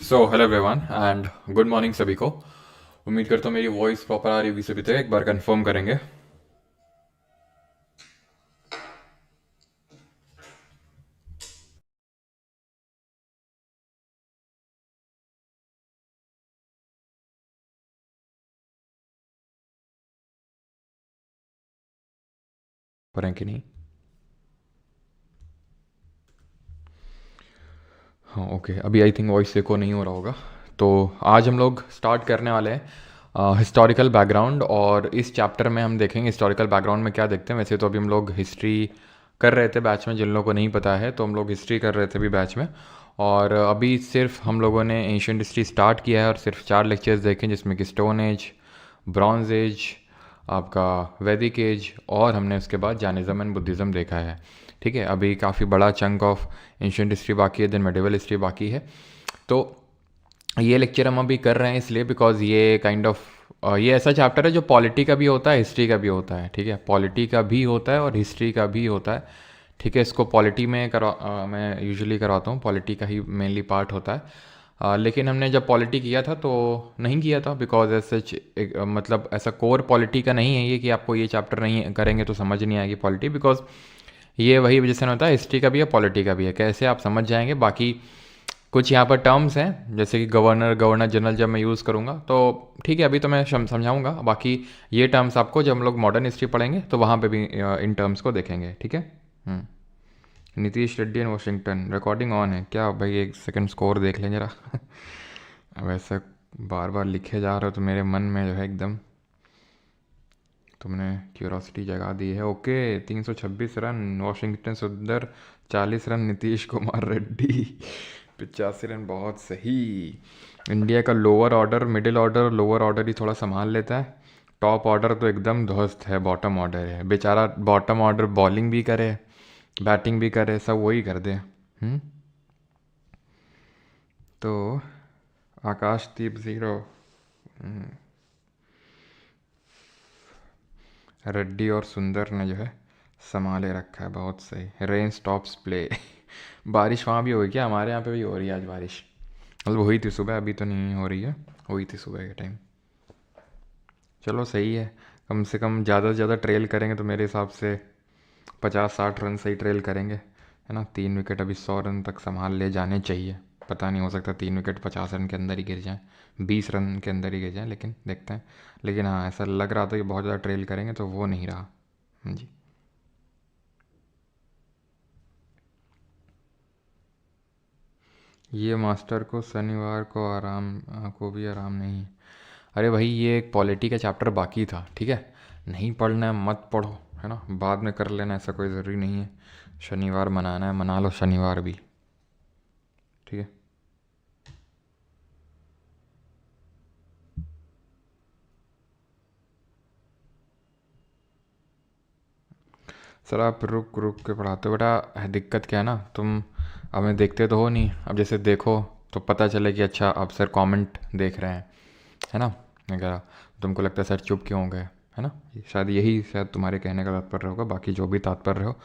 So hello everyone and good morning सभी को। उम्मीद करता हूँ मेरी वॉइस प्रॉपर आ रही होगी सभी तक। एक बार कंफर्म करेंगे। पर हैं कि नहीं? हाँ ओके, अभी आई थिंक वॉइस एको नहीं हो रहा होगा। तो आज हम लोग स्टार्ट करने वाले हैं हिस्टोरिकल बैकग्राउंड, और इस चैप्टर में हम देखेंगे हिस्टोरिकल बैकग्राउंड में क्या देखते हैं। वैसे तो अभी हम लोग हिस्ट्री कर रहे थे बैच में, जिन लोगों को नहीं पता है तो हम लोग हिस्ट्री कर रहे थे अभी बैच में। और अभी सिर्फ हम लोगों ने एंशियंट हिस्ट्री स्टार्ट किया है और सिर्फ 4 लेक्चर्स देखे, जिसमें कि स्टोन एज, ब्रॉन्ज एज, आपका वैदिक एज, और हमने उसके बाद जैनिज़्म एंड बुद्धिज़्म देखा है। ठीक है, अभी काफ़ी बड़ा चंक ऑफ एंशियंट हिस्ट्री बाकी है, देन मेडिवल हिस्ट्री बाकी है। तो ये लेक्चर हम अभी कर रहे हैं इसलिए बिकॉज ये काइंड ऑफ ये ऐसा चैप्टर है जो पॉलिटी का भी होता है, हिस्ट्री का भी होता है। ठीक है, पॉलिटी का भी होता है और हिस्ट्री का भी होता है। ठीक है, इसको पॉलिटी में मैं यूजुअली करवाता हूँ, पॉलिटी का ही मेनली पार्ट होता है। लेकिन हमने जब पॉलिटी किया था तो नहीं किया था बिकॉज एज सच मतलब ऐसा कोर पॉलिटी का नहीं है ये कि आपको ये चैप्टर नहीं करेंगे तो समझ नहीं आएगी पॉलिटी। बिकॉज ये वही वजह से होता है, हिस्ट्री का भी है पॉलिटी का भी है, कैसे आप समझ जाएंगे। बाकी कुछ यहाँ पर टर्म्स हैं जैसे कि गवर्नर, गवर्नर जनरल जब मैं यूज़ करूँगा तो ठीक है, अभी तो मैं समझाऊँगा। बाकी ये टर्म्स आपको जब हम लोग मॉडर्न हिस्ट्री पढ़ेंगे तो वहाँ पे भी इन टर्म्स को देखेंगे। ठीक है। Nitish Reddy and Washington, recording on है क्या भाई? एक सेकंड स्कोर देख लें जरा। अब ऐसा बार बार लिखे जा रहे हो तो मेरे मन में जो है एकदम तुमने क्यूरोसिटी जगा दी है। Okay, 326 run Washington Sundar, 40 run Nitish Kumar Reddy, 85 run, बहुत सही। इंडिया का lower order, middle order, lower order ही थोड़ा संभाल लेता है। टॉप ऑर्डर तो एकदम ध्वस्त है, बॉटम ऑर्डर है बेचारा। बॉटम ऑर्डर बॉलिंग भी करे, बैटिंग भी करे, सब वही कर दे। तो आकाशदीप 0, रेड्डी और सुंदर ने जो है संभाले रखा है, बहुत सही। Rain stops play. बारिश वहाँ भी होगी क्या? हमारे यहाँ पे भी हो रही है आज बारिश, मतलब हुई थी सुबह, अभी तो नहीं हो रही है, हुई थी सुबह के टाइम। चलो सही है, कम से कम ज़्यादा से ज़्यादा ट्रेल करेंगे तो मेरे हिसाब से 50-60 रन से ही ट्रेल करेंगे, है ना। 3 विकेट अभी 100 रन तक संभाल ले जाने चाहिए। पता नहीं, हो सकता 3 विकेट 50 रन के अंदर ही गिर जाएँ, 20 रन के अंदर ही गिर जाएँ, लेकिन देखते हैं। लेकिन हाँ, ऐसा लग रहा था कि बहुत ज़्यादा ट्रेल करेंगे तो वो नहीं रहा। हाँ जी। ये मास्टर को शनिवार को आराम को भी आराम नहीं। अरे भाई, ये एक पॉलिटी का चैप्टर बाकी था। ठीक है, नहीं पढ़ना है मत पढ़ो, है ना, बाद में कर लेना, ऐसा कोई ज़रूरी नहीं है। शनिवार मनाना है मना लो, शनिवार भी। ठीक है। सर आप रुक रुक के पढ़ाते हो बेटा, दिक्कत क्या है ना, तुम हमें देखते तो हो नहीं। अब जैसे देखो तो पता चले कि अच्छा अब सर कमेंट देख रहे हैं, है ना, वगैरह। तुमको लगता है सर चुप क्यों हो गए, है ना। शायद यही शायद तुम्हारे कहने का तात्पर्य होगा। बाकी जो भी तात्पर्य हो,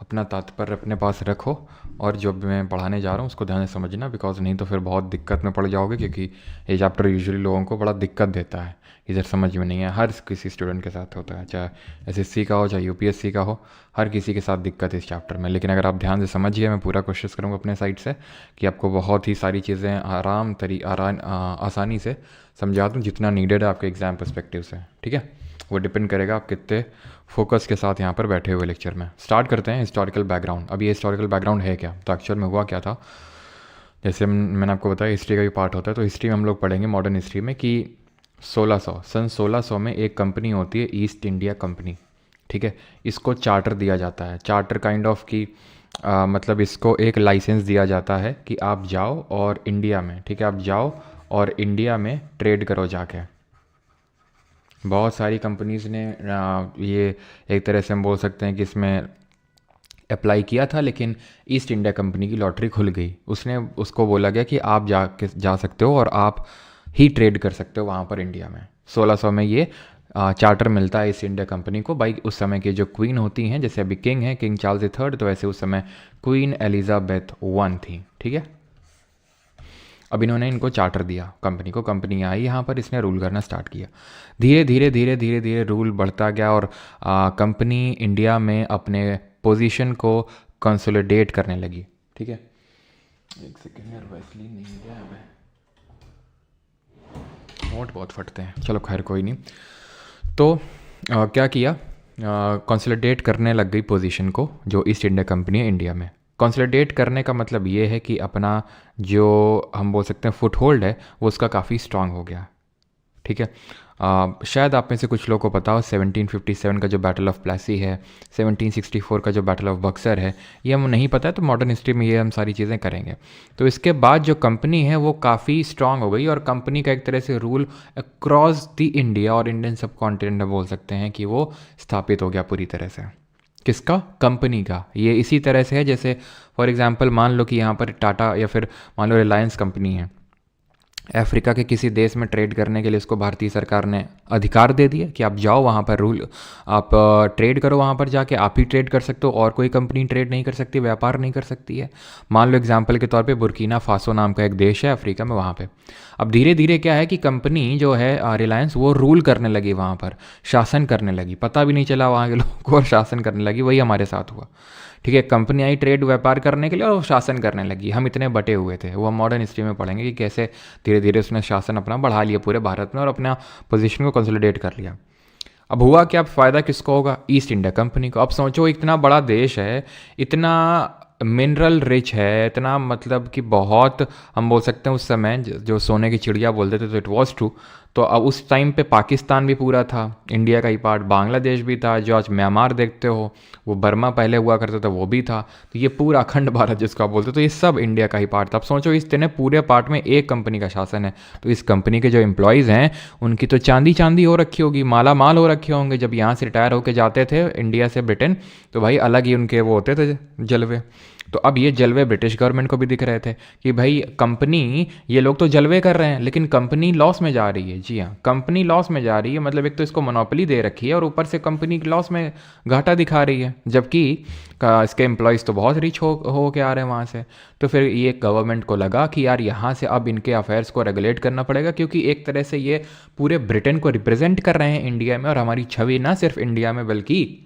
अपना तात्पर्य अपने पास रखो, और जो भी मैं पढ़ाने जा रहा हूँ उसको ध्यान से समझना, बिकॉज नहीं तो फिर बहुत दिक्कत में पड़ जाओगे। क्योंकि ये चैप्टर यूजुअली लोगों को बड़ा दिक्कत देता है, इधर समझ में नहीं है। हर किसी स्टूडेंट के साथ होता है, चाहे एसएससी का हो चाहे यूपीएससी का हो, हर किसी के साथ दिक्कत है इस चैप्टर में। लेकिन अगर आप ध्यान से समझिए, मैं पूरा कोशिश करूँगा अपने साइड से कि आपको बहुत ही सारी चीज़ें आसानी से समझा दूँ, जितना नीडेड है आपके एग्ज़ाम पर्सपेक्टिव से। ठीक है, वो डिपेंड करेगा आप कितने फोकस के साथ यहाँ पर बैठे हुए लेक्चर में। स्टार्ट करते हैं हिस्टोरिकल बैकग्राउंड। अब ये हिस्टोरिकल बैकग्राउंड है क्या, तो एक्चुअल में हुआ क्या था। जैसे मैंने आपको बताया हिस्ट्री का भी पार्ट होता है, तो हिस्ट्री में हम लोग पढ़ेंगे मॉडर्न हिस्ट्री में कि 1600 में एक कंपनी होती है, ईस्ट इंडिया कंपनी। ठीक है, इसको चार्टर दिया जाता है, चार्टर काइंड ऑफ की मतलब इसको एक लाइसेंस दिया जाता है कि आप जाओ और इंडिया में, ठीक है, आप जाओ और इंडिया में ट्रेड करो जाके। बहुत सारी कंपनीज़ ने ये एक तरह से हम बोल सकते हैं कि इसमें अप्लाई किया था, लेकिन ईस्ट इंडिया कंपनी की लॉटरी खुल गई। उसने उसको बोला गया कि आप जा सकते हो और आप ही ट्रेड कर सकते हो वहाँ पर इंडिया में। 1600 में ये चार्टर मिलता है ईस्ट इंडिया कंपनी को बाई उस समय की जो क्वीन होती हैं, जैसे अभी किंग है किंग चार्ल्स III, तो वैसे उस समय क्वीन एलिजाबेथ I थी। ठीक है, अब इन्होंने इनको चार्टर दिया कंपनी को, कंपनी आई यहाँ पर, इसने रूल करना स्टार्ट किया। धीरे धीरे धीरे धीरे धीरे रूल बढ़ता गया और कंपनी इंडिया में अपने पोजीशन को कंसोलिडेट करने लगी। ठीक है, एक सेकेंड यार, वैसलीन नहीं गया है, होंठ बहुत फटते हैं, चलो खैर कोई नहीं। तो क्या किया, कंसोलिडेट करने लग गई पोजीशन को जो ईस्ट इंडिया कंपनी है इंडिया में। कंसोलिडेट करने का मतलब ये है कि अपना जो हम बोल सकते हैं फुट होल्ड है वो उसका काफ़ी स्ट्रांग हो गया। ठीक है, शायद आप में से कुछ लोगों को पता हो 1757 का जो बैटल ऑफ प्लासी है, 1764 का जो बैटल ऑफ बक्सर है, ये हम नहीं पता है, तो मॉडर्न हिस्ट्री में ये हम सारी चीज़ें करेंगे। तो इसके बाद जो कंपनी है वो काफ़ी स्ट्रांग हो गई और कंपनी का एक तरह से रूल अक्रॉस द इंडिया और इंडियन सब कॉन्टिनेंट में बोल सकते हैं कि वो स्थापित हो गया पूरी तरह से। किसका? कंपनी का। ये इसी तरह से है जैसे फॉर एग्जांपल मान लो कि यहाँ पर टाटा या फिर मान लो रिलायंस कंपनी है, अफ्रीका के किसी देश में ट्रेड करने के लिए उसको भारतीय सरकार ने अधिकार दे दिया कि आप जाओ वहाँ पर, रूल आप ट्रेड करो, वहाँ पर जाके आप ही ट्रेड कर सकते हो और कोई कंपनी ट्रेड नहीं कर सकती, व्यापार नहीं कर सकती है। मान लो एग्जांपल के तौर पे बुर्किना फासो नाम का एक देश है अफ्रीका में, वहाँ पे अब धीरे धीरे क्या है कि कंपनी जो है रिलायंस वो रूल करने लगी वहाँ पर, शासन करने लगी, पता भी नहीं चला वहाँ के लोगों को और शासन करने लगी। वही हमारे साथ हुआ। ठीक है, कंपनी आई ट्रेड व्यापार करने के लिए और वो शासन करने लगी। हम इतने बटे हुए थे, वो हम मॉडर्न हिस्ट्री में पढ़ेंगे कि कैसे धीरे धीरे उसने शासन अपना बढ़ा लिया पूरे भारत में और अपना पोजीशन को कंसोलिडेट कर लिया। अब हुआ क्या, अब फ़ायदा किसको होगा? ईस्ट इंडिया कंपनी को। अब सोचो इतना बड़ा देश है, इतना मिनरल रिच है, इतना मतलब कि बहुत हम बोल सकते हैं उस समय जो सोने की चिड़िया बोलते थे, तो इट वॉज ट्रू। तो अब उस टाइम पे पाकिस्तान भी पूरा था, इंडिया का ही पार्ट, बांग्लादेश भी था, जो आज म्यांमार देखते हो वो बर्मा पहले हुआ करता था, वो भी था। तो ये पूरा अखंड भारत जिसको आप बोलते हो, तो ये सब इंडिया का ही पार्ट था। अब सोचो इस तरह पूरे पार्ट में एक कंपनी का शासन है, तो इस कंपनी के जो एम्प्लॉयज़ हैं उनकी तो चांदी चांदी हो रखी होगी, माला माल हो रखे होंगे। जब यहाँ से रिटायर होकर जाते थे इंडिया से ब्रिटेन, तो भाई अलग ही उनके वो होते थे जलवे। तो अब ये जलवे ब्रिटिश गवर्नमेंट को भी दिख रहे थे कि भाई कंपनी, ये लोग तो जलवे कर रहे हैं लेकिन कंपनी लॉस में जा रही है। जी हाँ, कंपनी लॉस में जा रही है, मतलब एक तो इसको मोनोपोली दे रखी है और ऊपर से कंपनी लॉस में घाटा दिखा रही है, जबकि इसके एम्प्लॉयज़ तो बहुत रिच हो के आ रहे हैं वहाँ से। तो फिर ये गवर्नमेंट को लगा कि यार यहाँ से अब इनके अफेयर्स को रेगुलेट करना पड़ेगा, क्योंकि एक तरह से ये पूरे ब्रिटेन को रिप्रेजेंट कर रहे हैं इंडिया में, और हमारी छवि ना सिर्फ इंडिया में बल्कि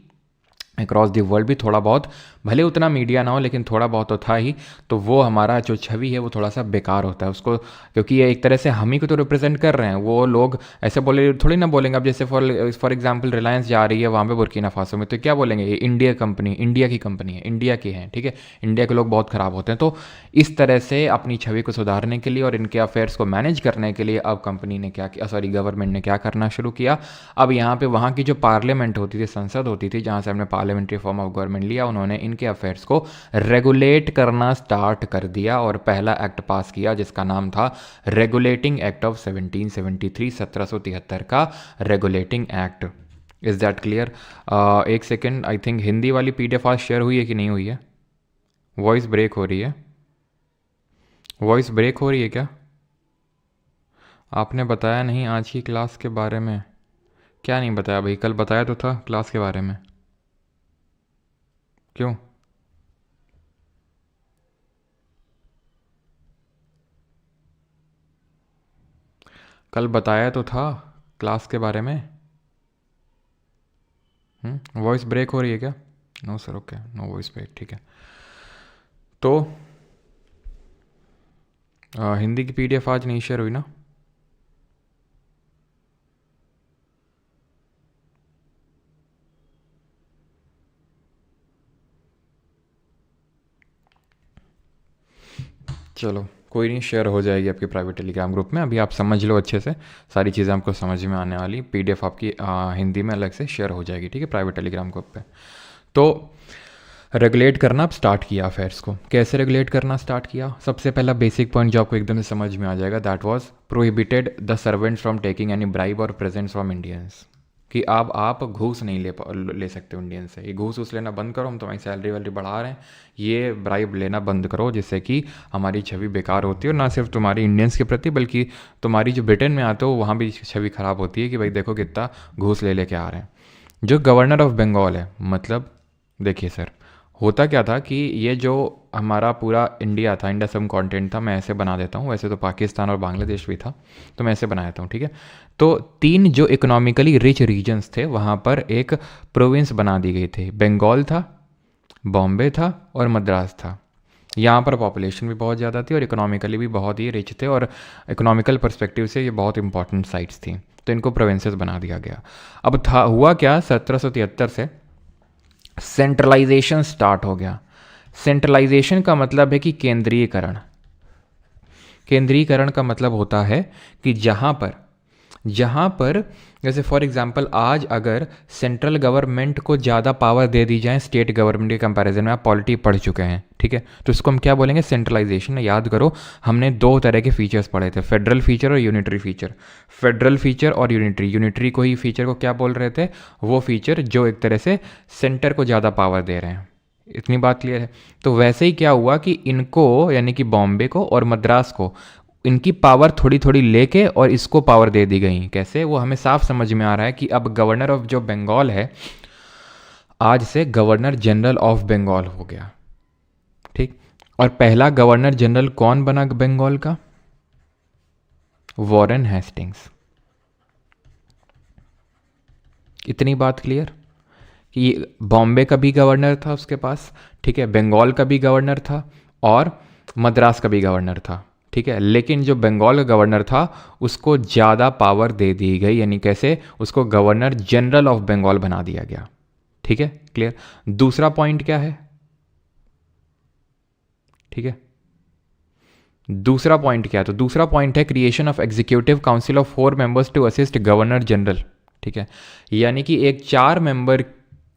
अक्रॉस द वर्ल्ड भी थोड़ा बहुत, भले उतना मीडिया ना हो लेकिन थोड़ा बहुत तो था ही। तो वो हमारा जो छवि है वो थोड़ा सा बेकार होता है उसको, क्योंकि ये एक तरह से हम ही को तो रिप्रेजेंट कर रहे हैं। वो लोग ऐसे बोले थोड़ी ना बोलेंगे। अब जैसे फॉर एग्जांपल रिलायंस जा रही है वहाँ पे बुर्किना फासो में, तो क्या बोलेंगे? ये इंडिया कंपनी, इंडिया की कंपनी है, इंडिया की है। ठीक है, इंडिया के लोग बहुत ख़राब होते हैं। तो इस तरह से अपनी छवि को सुधारने के लिए और इनके अफेयर्स को मैनेज करने के लिए अब कंपनी ने क्या किया, सॉरी गवर्नमेंट ने क्या करना शुरू किया। अब यहाँ पे वहाँ की जो पार्लियामेंट होती थी, संसद होती थी, जहाँ से हमने पार्लियामेंट्री फॉर्म ऑफ गवर्नमेंट लिया, उन्होंने इनके अफेयर्स को रेगुलेट करना स्टार्ट कर दिया और पहला एक्ट पास किया जिसका नाम था रेगुलेटिंग एक्ट ऑफ 1773, 1773 का regulating act. Is that clear? एक सेकेंड, आई थिंक हिंदी वाली PDF आज शेयर हुई है कि नहीं हुई है? वॉइस ब्रेक हो रही है, वॉइस ब्रेक हो रही है क्या? आपने बताया नहीं आज की क्लास के बारे में। क्या नहीं बताया भाई? कल बताया तो था क्लास के बारे में, क्यों? कल बताया तो था क्लास के बारे में। वॉइस ब्रेक हो रही है क्या? No sir, okay, no voice break, ठीक है। तो हिंदी की PDF आज नहीं शेयर हुई ना? चलो कोई नहीं, शेयर हो जाएगी आपके प्राइवेट टेलीग्राम ग्रुप में। अभी आप समझ लो अच्छे से, सारी चीज़ें आपको समझ में आने वाली। PDF आपकी हिंदी में अलग से शेयर हो जाएगी, ठीक है, प्राइवेट टेलीग्राम ग्रुप पे। तो रेगुलेट करना अब स्टार्ट किया अफेयर्स को। कैसे रेगुलेट करना स्टार्ट किया? सबसे पहला बेसिक पॉइंट जो आपको एकदम से समझ में आ जाएगा, that was prohibited the servants from taking any bribe और प्रेजेंट्स फ्रॉम इंडियंस। कि अब आप घूस नहीं ले सकते इंडियन से। ये घूस उस लेना बंद करो, हम तुम्हारी सैलरी वैलरी बढ़ा रहे हैं, ये ब्राइब लेना बंद करो, जिससे कि हमारी छवि बेकार होती है, और ना सिर्फ तुम्हारी इंडियंस के प्रति बल्कि तुम्हारी जो ब्रिटेन में आते हो वहाँ भी छवि ख़राब होती है कि भाई देखो कितना घूस ले लेके आ रहे हैं। जो गवर्नर ऑफ बंगाल है, मतलब देखिए सर, होता क्या था कि ये जो हमारा पूरा इंडिया था, इंडिया सब कॉन्टिनेंट था, मैं ऐसे बना देता हूँ, वैसे तो पाकिस्तान और बांग्लादेश भी था, तो मैं ऐसे बना देता हूँ, ठीक है। तो 3 जो इकोनॉमिकली रिच रीजन्स थे वहाँ पर एक प्रोविंस बना दी गई थी। बंगाल था, बॉम्बे था और मद्रास था। यहाँ पर पॉपुलेशन भी बहुत ज़्यादा थी और इकोनॉमिकली भी बहुत ही रिच थे, और इकोनॉमिकल पर्सपेक्टिव से ये बहुत इंपॉर्टेंट साइट्स थी, तो इनको प्रोविंसेस बना दिया गया। अब था हुआ क्या, 1773 से सेंट्रलाइजेशन स्टार्ट हो गया। सेंट्रलाइजेशन का मतलब है कि केंद्रीयकरण। केंद्रीयकरण का मतलब होता है कि जहाँ पर जैसे फॉर एग्जांपल आज अगर सेंट्रल गवर्नमेंट को ज़्यादा पावर दे दी जाए स्टेट गवर्नमेंट के कंपैरिजन में, आप पॉलिटी पढ़ चुके हैं, ठीक है, तो इसको हम क्या बोलेंगे, सेंट्रलाइजेशन। याद करो हमने 2 तरह के फीचर्स पढ़े थे, फेडरल फीचर और यूनिटरी फीचर। फेडरल फीचर और यूनिटरी को ही फीचर को क्या बोल रहे थे, वो फीचर जो एक तरह से सेंटर को ज़्यादा पावर दे रहे हैं। इतनी बात क्लियर है। तो वैसे ही क्या हुआ कि इनको यानी कि बॉम्बे को और मद्रास को इनकी पावर थोड़ी थोड़ी लेके और इसको पावर दे दी गई। कैसे, वो हमें साफ समझ में आ रहा है कि अब गवर्नर ऑफ जो बंगाल है आज से गवर्नर जनरल ऑफ बंगाल हो गया, ठीक। और पहला गवर्नर जनरल कौन बना बंगाल का, वॉरेन हेस्टिंग्स। इतनी बात क्लियर कि बॉम्बे का भी गवर्नर था उसके पास, ठीक है, बंगाल का भी गवर्नर था और मद्रास का भी गवर्नर था, ठीक है। लेकिन जो बंगाल का गवर्नर था उसको ज़्यादा पावर दे दी गई, यानी कैसे, उसको गवर्नर जनरल ऑफ बंगाल बना दिया गया, ठीक है, क्लियर। दूसरा पॉइंट क्या है, ठीक है, दूसरा पॉइंट क्या है, तो दूसरा पॉइंट है creation of executive council of 4 members to assist governor general, ठीक है। यानी कि एक 4 मेंबर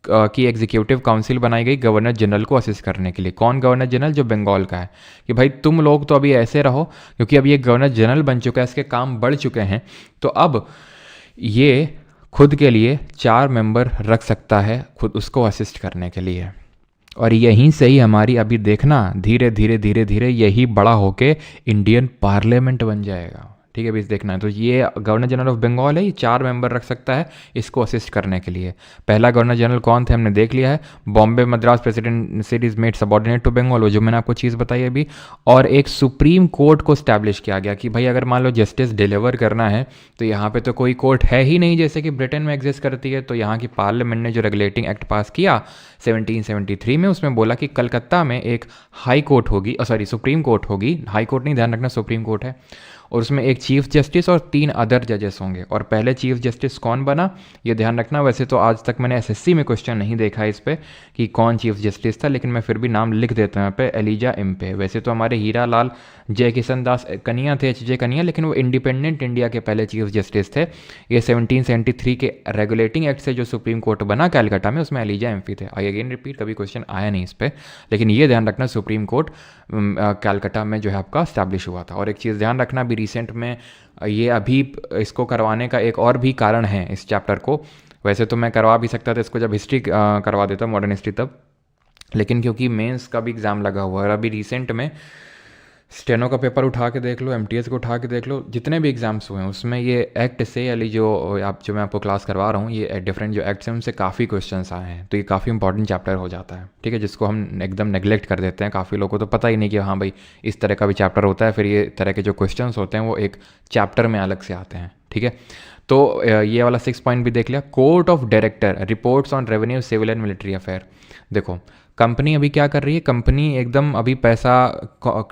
की एग्जीक्यूटिव काउंसिल बनाई गई गवर्नर जनरल को असिस्ट करने के लिए। कौन, गवर्नर जनरल जो बंगाल का है, कि भाई तुम लोग तो अभी ऐसे रहो, क्योंकि अब ये गवर्नर जनरल बन चुका है, इसके काम बढ़ चुके हैं, तो अब ये खुद के लिए 4 मेंबर रख सकता है खुद उसको असिस्ट करने के लिए। और यहीं से ही हमारी अभी देखना धीरे धीरे धीरे धीरे यही बड़ा होके इंडियन पार्लियामेंट बन जाएगा, ठीक है। अभी देखना है, तो ये गवर्नर जनरल ऑफ बंगाल है, ये 4 मेंबर रख सकता है इसको असिस्ट करने के लिए। पहला गवर्नर जनरल कौन थे हमने देख लिया है, Bombay Madras presidency is made subordinate to Bengal, वो जो मैंने आपको चीज़ बताई अभी। और एक सुप्रीम कोर्ट को स्टैब्लिश किया गया कि भाई अगर मान लो जस्टिस डिलीवर करना है तो यहाँ पे तो कोई कोर्ट है ही नहीं जैसे कि ब्रिटेन में एग्जिस्ट करती है। तो यहाँ की पार्लियामेंट ने जो रेगुलेटिंग एक्ट पास किया 1773 में, उसमें बोला कि कलकत्ता में एक हाई कोर्ट होगी, सॉरी सुप्रीम कोर्ट होगी, हाई कोर्ट नहीं, ध्यान रखना सुप्रीम कोर्ट है, और उसमें एक चीफ जस्टिस और 3 अदर जजेस होंगे। और पहले चीफ जस्टिस कौन बना ये ध्यान रखना। वैसे तो आज तक मैंने एसएससी में क्वेश्चन नहीं देखा इस पे कि कौन चीफ जस्टिस था, लेकिन मैं फिर भी नाम लिख देता हूँ यहाँ पे, एलिजा इम्पे। वैसे तो हमारे हीरा लाल जय किशन दास कनिया थे, एच जे कनिया, लेकिन वो इंडिपेंडेंट इंडिया के पहले चीफ जस्टिस थे। ये 1773 के रेगुलेटिंग एक्ट से जो सुप्रीम कोर्ट बना कैलकाटा में, उसमें एलिजा इम्पे थे। आई अगेन रिपीट, कभी क्वेश्चन आया नहीं इस पर, लेकिन ये ध्यान रखना सुप्रीम कोर्ट कैलकाटा में जो है आपका स्टैब्लिश हुआ था। और एक चीज़ ध्यान रखना, अभी रिसेंट में ये अभी इसको करवाने का एक और भी कारण है इस चैप्टर को। वैसे तो मैं करवा भी सकता था इसको जब हिस्ट्री करवा देता, मॉडर्न हिस्ट्री तब, लेकिन क्योंकि मेंस का भी एग्ज़ाम लगा हुआ है और अभी रिसेंट में स्टेनो का पेपर उठा के देख लो, एमटीएस को उठा के देख लो, जितने भी एग्जाम्स हुए हैं उसमें ये एक्ट से यानी जो मैं आपको क्लास करवा रहा हूँ, ये डिफरेंट जो एक्ट्स हैं उनसे काफ़ी क्वेश्चंस आए हैं। तो ये काफ़ी इंपॉर्टेंट चैप्टर हो जाता है, ठीक है, जिसको हम एकदम नेग्लेक्ट कर देते हैं। काफ़ी लोगों को तो पता ही नहीं कि हाँ भाई इस तरह का भी चैप्टर होता है, फिर ये तरह के जो क्वेश्चंस होते हैं वो एक चैप्टर में अलग से आते हैं, ठीक है। तो ये वाला 6 पॉइंट भी देख लिया। Court of director reports on revenue, civil and military affair. देखो कंपनी अभी क्या कर रही है, कंपनी एकदम अभी पैसा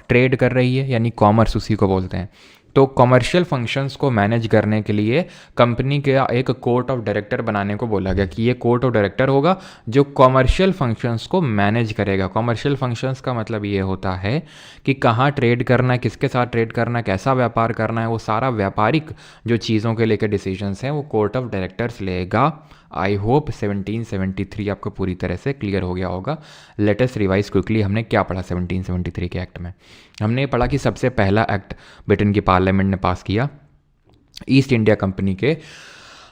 ट्रेड कर रही है, यानी कॉमर्स उसी को बोलते हैं। तो कॉमर्शियल फंक्शंस को मैनेज करने के लिए कंपनी के एक कोर्ट ऑफ डायरेक्टर बनाने को बोला गया कि ये कोर्ट ऑफ डायरेक्टर होगा जो कॉमर्शियल फंक्शंस को मैनेज करेगा। कॉमर्शियल फंक्शंस का मतलब ये होता है कि कहाँ ट्रेड करना है, किसके साथ ट्रेड करना है, कैसा व्यापार करना है, वो सारा व्यापारिक जो चीज़ों के लेकर डिसीजंस हैं वो कोर्ट ऑफ डायरेक्टर्स लेगा। आई होप 1773 आपको पूरी तरह से क्लियर हो गया होगा। लेटेस्ट रिवाइज क्विकली, हमने क्या पढ़ा 1773 के एक्ट में? हमने पढ़ा कि सबसे पहला एक्ट ब्रिटेन की पार्लियामेंट ने पास किया ईस्ट इंडिया कंपनी के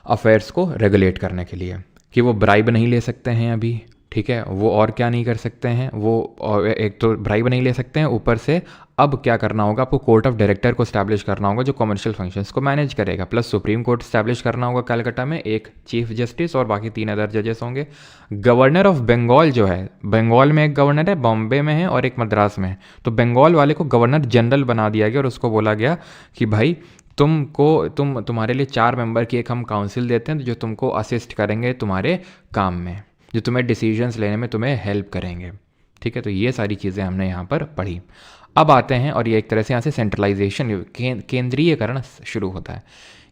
अफेयर्स को रेगुलेट करने के लिए, कि वो ब्राइब नहीं ले सकते हैं अभी, ठीक है, वो और क्या नहीं कर सकते हैं, वो एक तो ब्राइब नहीं ले सकते हैं, ऊपर से अब क्या करना होगा, आपको कोर्ट ऑफ डायरेक्टर को स्टैब्लिश करना होगा जो कमर्शियल फंक्शंस को मैनेज करेगा, प्लस सुप्रीम कोर्ट स्टैब्लिश करना होगा कलकत्ता में, एक चीफ जस्टिस और बाकी 3 अदर जजेस होंगे। गवर्नर ऑफ बंगाल जो है, बंगाल में एक गवर्नर है, बॉम्बे में है और एक मद्रास में है, तो बंगाल वाले को गवर्नर जनरल बना दिया गया और उसको बोला गया कि भाई तुम्हारे लिए 4 मेंबर की एक हम काउंसिल देते हैं जो तुमको असिस्ट करेंगे तुम्हारे काम में, जो तुम्हें डिसीजंस लेने में तुम्हें हेल्प करेंगे। ठीक है, तो ये सारी चीज़ें हमने यहाँ पर पढ़ी। अब आते हैं, और ये एक तरह से यहाँ से सेंट्रलाइजेशन, केंद्रीयकरण शुरू होता है।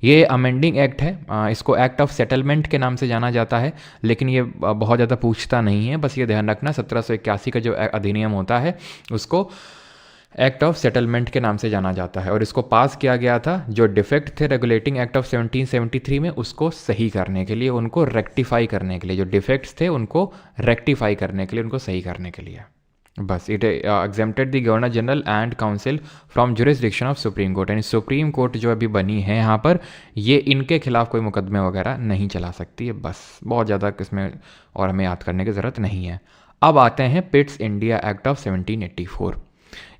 ये अमेंडिंग एक्ट है, इसको एक्ट ऑफ सेटलमेंट के नाम से जाना जाता है, लेकिन ये बहुत ज़्यादा पूछता नहीं है, बस ये ध्यान रखना 1781 का जो अधिनियम होता है उसको एक्ट ऑफ सेटलमेंट के नाम से जाना जाता है, और इसको पास किया गया था जो डिफेक्ट थे रेगुलेटिंग एक्ट ऑफ 1773 में उसको सही करने के लिए, उनको रेक्टिफाई करने के लिए, जो डिफेक्ट्स थे उनको रेक्टिफाई करने के लिए, उनको सही करने के लिए। बस it exempted the governor general and council from jurisdiction of supreme court, यानी सुप्रीम कोर्ट जो अभी बनी है यहाँ पर, ये इनके खिलाफ कोई मुकदमे वगैरह नहीं चला सकती है। बस बहुत ज़्यादा इसमें और हमें याद करने की ज़रूरत नहीं है। अब आते हैं पिट्स इंडिया एक्ट ऑफ 1784।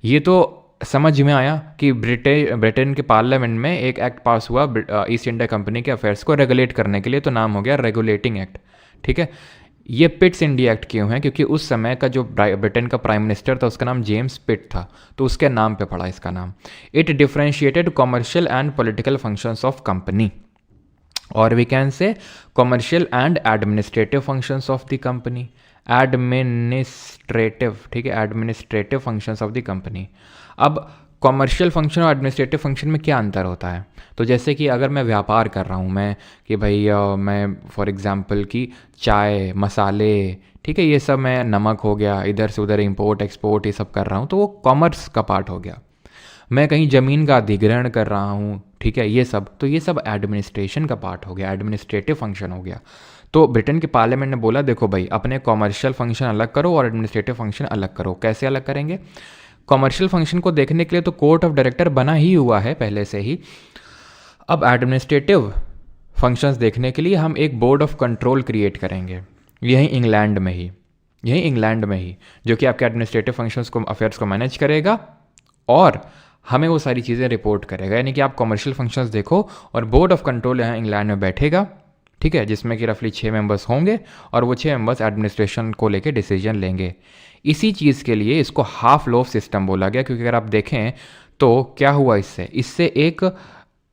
ये तो समझ में आया कि ब्रिटेन के पार्लियामेंट में एक एक्ट पास हुआ ईस्ट इंडिया कंपनी के अफेयर्स को रेगुलेट करने के लिए, तो नाम हो गया रेगुलेटिंग एक्ट। ठीक है, ये पिट्स इंडिया एक्ट क्यों है, क्योंकि उस समय का जो ब्रिटेन का प्राइम मिनिस्टर था उसका नाम जेम्स पिट था, तो उसके नाम पे पड़ा इसका नाम। It differentiated commercial and political functions of company, और we can say commercial and administrative functions of the company, administrative, ठीक है, administrative functions of the company. अब कॉमर्शियल फंक्शन और एडमिनिस्ट्रेटिव फंक्शन में क्या अंतर होता है, तो जैसे कि अगर मैं व्यापार कर रहा हूँ, मैं कि भाई मैं फॉर एग्जांपल कि चाय, मसाले, ठीक है, ये सब मैं, नमक हो गया, इधर से उधर इंपोर्ट एक्सपोर्ट ये सब कर रहा हूँ, तो वो कॉमर्स का पार्ट हो गया। मैं कहीं ज़मीन का अधिग्रहण कर रहा हूँ, ठीक है, ये सब, तो ये सब एडमिनिस्ट्रेशन का पार्ट हो गया, एडमिनिस्ट्रेटिव फंक्शन हो गया। तो ब्रिटेन के पार्लियामेंट ने बोला देखो भाई अपने कॉमर्शियल फंक्शन अलग करो और एडमिनिस्ट्रेटिव फंक्शन अलग करो। कैसे अलग करेंगे, कॉमर्शियल फंक्शन को देखने के लिए तो कोर्ट ऑफ डायरेक्टर बना ही हुआ है पहले से ही। अब एडमिनिस्ट्रेटिव फंक्शंस देखने के लिए हम एक बोर्ड ऑफ कंट्रोल क्रिएट करेंगे, यहीं इंग्लैंड में ही, जो कि आपके एडमिनिस्ट्रेटिव फंक्शंस को, अफेयर्स को मैनेज करेगा और हमें वो सारी चीज़ें रिपोर्ट करेगा। यानी कि आप कॉमर्शियल फंक्शंस देखो और बोर्ड ऑफ कंट्रोल यहाँ इंग्लैंड में बैठेगा, ठीक है, जिसमें कि रफली 6 मेंबर्स होंगे और वो 6 मेंबर्स एडमिनिस्ट्रेशन को लेके डिसीजन लेंगे। इसी चीज़ के लिए इसको हाफ लोफ सिस्टम बोला गया, क्योंकि अगर आप देखें तो क्या हुआ इससे एक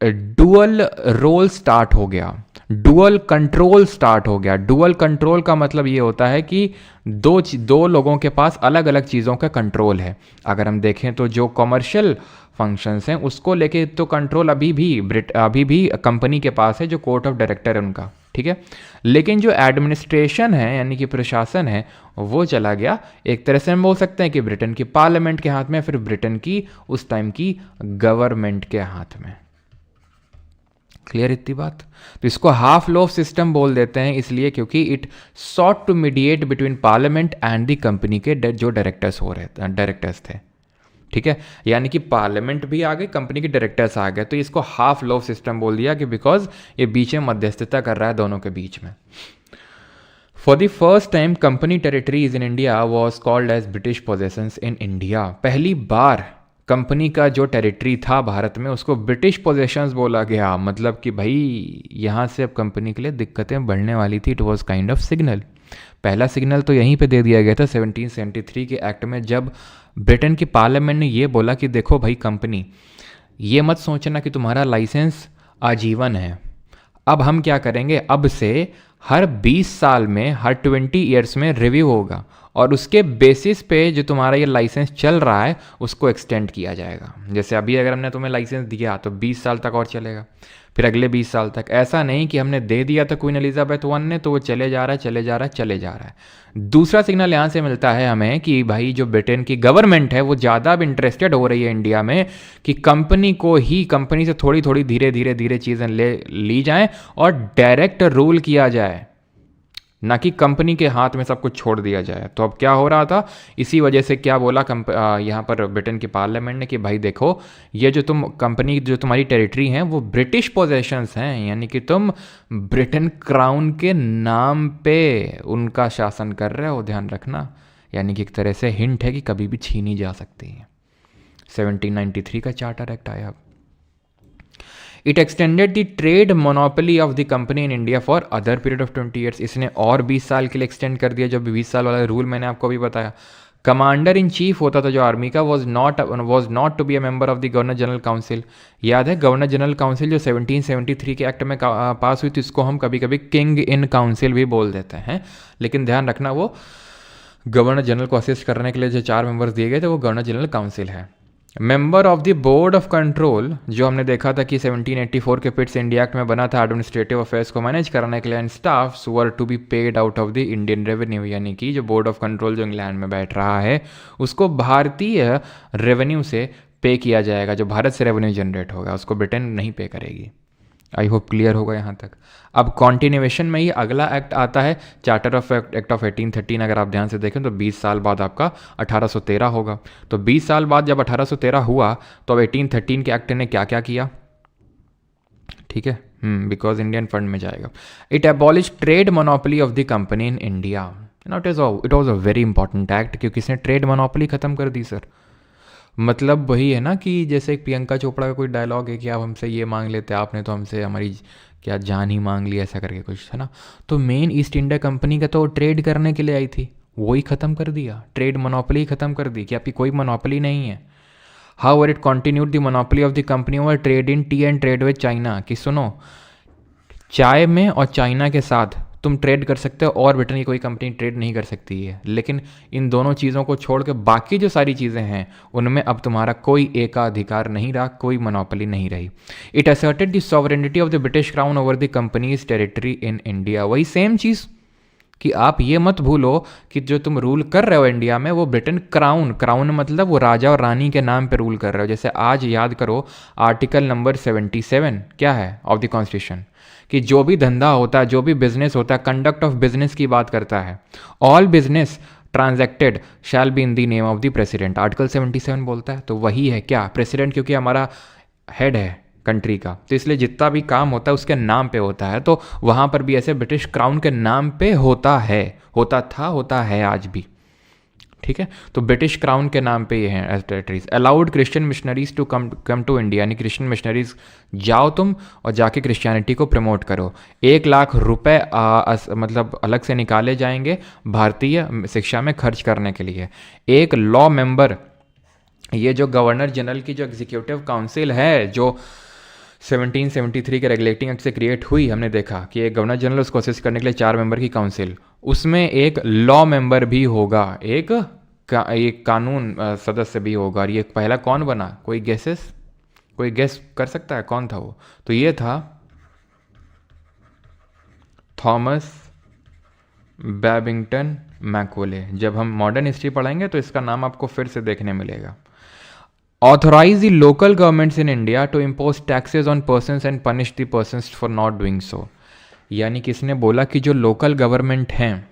डुअल रोल स्टार्ट हो गया, डुअल कंट्रोल स्टार्ट हो गया। डुअल कंट्रोल का मतलब ये होता है कि दो लोगों के पास अलग अलग चीज़ों का कंट्रोल है। अगर हम देखें तो जो कॉमर्शियल फंक्शंस हैं उसको लेके तो कंट्रोल अभी भी कंपनी के पास है, जो कोर्ट ऑफ डायरेक्टर है उनका, ठीक है। लेकिन जो एडमिनिस्ट्रेशन है यानी कि प्रशासन है वो चला गया, एक तरह से हम बोल सकते हैं कि ब्रिटेन की पार्लियामेंट के हाथ में, फिर ब्रिटेन की उस टाइम की गवर्नमेंट के हाथ में। क्लियर इतनी बात। तो इसको हाफ लोफ सिस्टम बोल देते हैं इसलिए क्योंकि it sought to mediate between parliament and the company के जो डायरेक्टर्स थे, ठीक है। यानी कि पार्लियामेंट भी आ गए, कंपनी के डायरेक्टर्स आ गए, तो इसको हाफ लोफ सिस्टम बोल दिया कि बिकॉज ये बीच में मध्यस्थता कर रहा है दोनों के बीच में। For the first time company territories in India was called as British possessions in India. पहली बार कंपनी का जो टेरिटरी था भारत में उसको ब्रिटिश पोजेशंस बोला गया। मतलब कि भाई यहाँ से अब कंपनी के लिए दिक्कतें बढ़ने वाली थी। It was kind of signal. पहला सिग्नल तो यहीं पे दे दिया गया था 1773 के एक्ट में, जब ब्रिटेन की पार्लियामेंट ने ये बोला कि देखो भाई कंपनी, ये मत सोचना कि तुम्हारा लाइसेंस आजीवन है। अब हम क्या करेंगे, अब से हर 20 साल में, हर 20 ईयर्स में रिव्यू होगा और उसके बेसिस पे जो तुम्हारा ये लाइसेंस चल रहा है उसको एक्सटेंड किया जाएगा। जैसे अभी अगर हमने तुम्हें लाइसेंस दिया तो 20 साल तक और चलेगा, फिर अगले 20 साल तक। ऐसा नहीं कि हमने दे दिया था क्वीन एलिजाबेथ I ने तो वो चले जा रहा है। दूसरा सिग्नल यहाँ से मिलता है हमें कि भाई जो ब्रिटेन की गवर्नमेंट है वो ज़्यादा अब इंटरेस्टेड हो रही है इंडिया में कि कंपनी से थोड़ी थोड़ी धीरे चीज़ें ली जाएं और डायरेक्ट रूल किया जाए, ना कि कंपनी के हाथ में सब कुछ छोड़ दिया जाए। तो अब क्या हो रहा था, इसी वजह से क्या बोला यहाँ पर ब्रिटेन की पार्लियामेंट ने कि भाई देखो, ये जो तुम्हारी टेरिटरी हैं वो ब्रिटिश पोजेशंस हैं, यानी कि तुम ब्रिटेन क्राउन के नाम पे उनका शासन कर रहे हो, ध्यान रखना। यानी कि एक तरह से हिंट है कि कभी भी छीनी जा सकती है। 1793 का चार्टर एक्ट आया। It extended the trade monopoly of the company in India for other period of 20 years. इसने और 20 साल के लिए एक्सटेंड कर दिया। जो 20 साल वाला रूल मैंने आपको अभी बताया। कमांडर इन चीफ होता था जो आर्मी का, was not to be a member of the governor general council. याद है गवर्नर जनरल काउंसिल जो 1773 के एक्ट में पास हुई थी, इसको हम कभी कभी किंग इन काउंसिल भी बोल देते हैं, लेकिन ध्यान रखना वो गवर्नर जनरल को असिस्ट करने के लिए जो 4 मेंबर्स दिए गए थे वो गवर्नर जनरल काउंसिल है। Member of the board of control, जो हमने देखा था कि 1784 के पिट्स इंडिया एक्ट में बना था एडमिनिस्ट्रेटिव अफेयर्स को मैनेज करने के लिए, and staffs were to be paid out of the Indian revenue. यानी कि जो बोर्ड ऑफ कंट्रोल जो इंग्लैंड में बैठ रहा है उसको भारतीय रेवेन्यू से पे किया जाएगा। जो भारत से रेवेन्यू जनरेट होगा उसको ब्रिटेन नहीं पे करेगी। आई होप क्लियर होगा यहाँ तक। अब कॉन्टिन्यूएशन में ही अगला एक्ट आता है चार्टर ऑफ एक्ट ऑफ 1813। अगर आप ध्यान से देखें तो 20 साल बाद आपका 1813 होगा। तो 20 साल बाद जब 1813 हुआ तो अब 1813 के एक्ट ने क्या क्या किया, ठीक है, बिकॉज इंडियन फंड में जाएगा। It abolish trade monopoly of the company in India. It was a very important act क्योंकि इसने ट्रेड मोनोपोली खत्म कर दी सर। मतलब वही है ना कि जैसे एक प्रियंका चोपड़ा का कोई डायलॉग है कि आप हमसे ये मांग लेते, आपने तो हमसे हमारी क्या जान ही मांग ली, ऐसा करके कुछ है ना। तो मेन ईस्ट इंडिया कंपनी का तो ट्रेड करने के लिए आई थी, वही ख़त्म कर दिया, ट्रेड मोनोपोली ख़त्म कर दी कि आपकी कोई मोनोपोली नहीं है। How it continued the monopoly of the company over trade in T and trade with China. कि सुनो, चाय में और चाइना के साथ तुम ट्रेड कर सकते हो और ब्रिटेन की कोई कंपनी ट्रेड नहीं कर सकती है, लेकिन इन दोनों चीज़ों को छोड़ के बाकी जो सारी चीज़ें हैं उनमें अब तुम्हारा कोई एकाधिकार नहीं रहा, कोई मोनोपोली नहीं रही। It asserted the sovereignty of the British crown over the companies territory in India. वही सेम चीज़ कि आप ये मत भूलो कि जो तुम रूल कर रहे हो इंडिया में वो ब्रिटेन क्राउन मतलब वो राजा और रानी के नाम पे रूल कर रहे हो। जैसे आज याद करो आर्टिकल नंबर 77 क्या है ऑफ द कॉन्स्टिट्यूशन, कि जो भी धंधा होता है, जो भी बिजनेस होता है, कंडक्ट ऑफ बिजनेस की बात करता है। All business transacted shall be in the name of the president. Article 77 बोलता है, तो वही है क्या प्रेसिडेंट, क्योंकि हमारा हेड है कंट्री का, तो इसलिए जितना भी काम होता है उसके नाम पे होता है। तो वहाँ पर भी ऐसे ब्रिटिश क्राउन के नाम पे होता है, होता था, होता है आज भी, ठीक है। तो ब्रिटिश क्राउन के नाम पे ये हैं territories. Allowed Christian missionaries to come to India, यानी क्रिश्चियन मिशनरीज जाओ तुम और जाके क्रिश्चियनिटी को प्रमोट करो। 1 लाख रुपए मतलब अलग से निकाले जाएंगे भारतीय शिक्षा में खर्च करने के लिए। एक लॉ मेंबर, ये जो गवर्नर जनरल की जो एग्जीक्यूटिव काउंसिल है जो 1773 के रेगुलेटिंग एक्ट से क्रिएट हुई, हमने देखा कि एक गवर्नर जनरल उसको असिस्ट करने के लिए 4 मेंबर की काउंसिल, उसमें एक लॉ मेंबर भी होगा, एक कानून सदस्य भी होगा। और ये पहला कौन बना, कोई गेस कर सकता है कौन था वो? तो ये था थॉमस बैबिंगटन मैकॉले। जब हम मॉडर्न हिस्ट्री पढ़ेंगे तो इसका नाम आपको फिर से देखने मिलेगा। Authorise the local governments in India to impose taxes on persons and punish the persons for not doing so. यानी किसने बोला कि जो लोकल गवर्नमेंट हैं,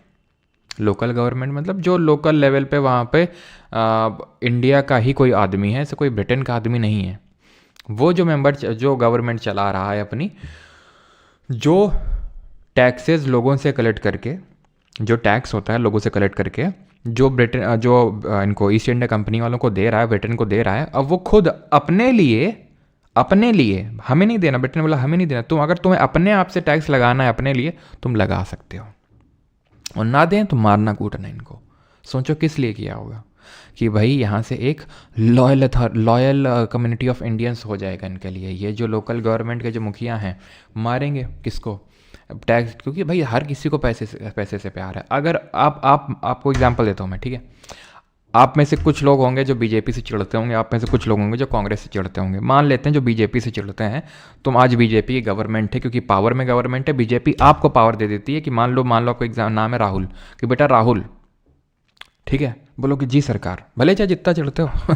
लोकल गवर्नमेंट मतलब जो लोकल लेवल पे वहाँ पे इंडिया का ही कोई आदमी है, ऐसे कोई ब्रिटेन का आदमी नहीं है, वो जो गवर्नमेंट चला रहा है अपनी, जो टैक्सेस लोगों से कलेक्ट करके, जो टैक्स होता है लोगों से कलेक्ट करके जो ब्रिटेन जो इनको ईस्ट इंडिया कंपनी वालों को दे रहा है, ब्रिटेन को दे रहा है, अब वो खुद अपने लिए हमें नहीं देना, ब्रिटेन बोला हमें नहीं देना, अगर तुम्हें अपने आप से टैक्स लगाना है अपने लिए तुम लगा सकते हो, और ना दें तो मारना कूटना इनको। सोचो किस लिए किया होगा कि भाई यहाँ से एक लॉयल कम्युनिटी ऑफ इंडियंस हो जाएगा इनके लिए। ये जो लोकल गवर्नमेंट के जो मुखिया हैं मारेंगे किसको, टैक्स, क्योंकि भाई हर किसी को पैसे से प्यार है। अगर आपको एग्जांपल देता हूँ मैं, ठीक है, आप में से कुछ लोग होंगे जो बीजेपी से चिढ़ते होंगे, आप में से कुछ लोग होंगे जो कांग्रेस से चिढ़ते होंगे। मान लेते हैं जो बीजेपी से चिढ़ते हैं, तुम आज बीजेपी की गवर्नमेंट है, क्योंकि पावर में गवर्नमेंट है, बीजेपी आपको पावर दे देती है कि मान लो आपको एग्जाम नाम है राहुल, कि बेटा राहुल, ठीक है, बोलो कि जी सरकार, भले चाहे जितना चिढ़ते हो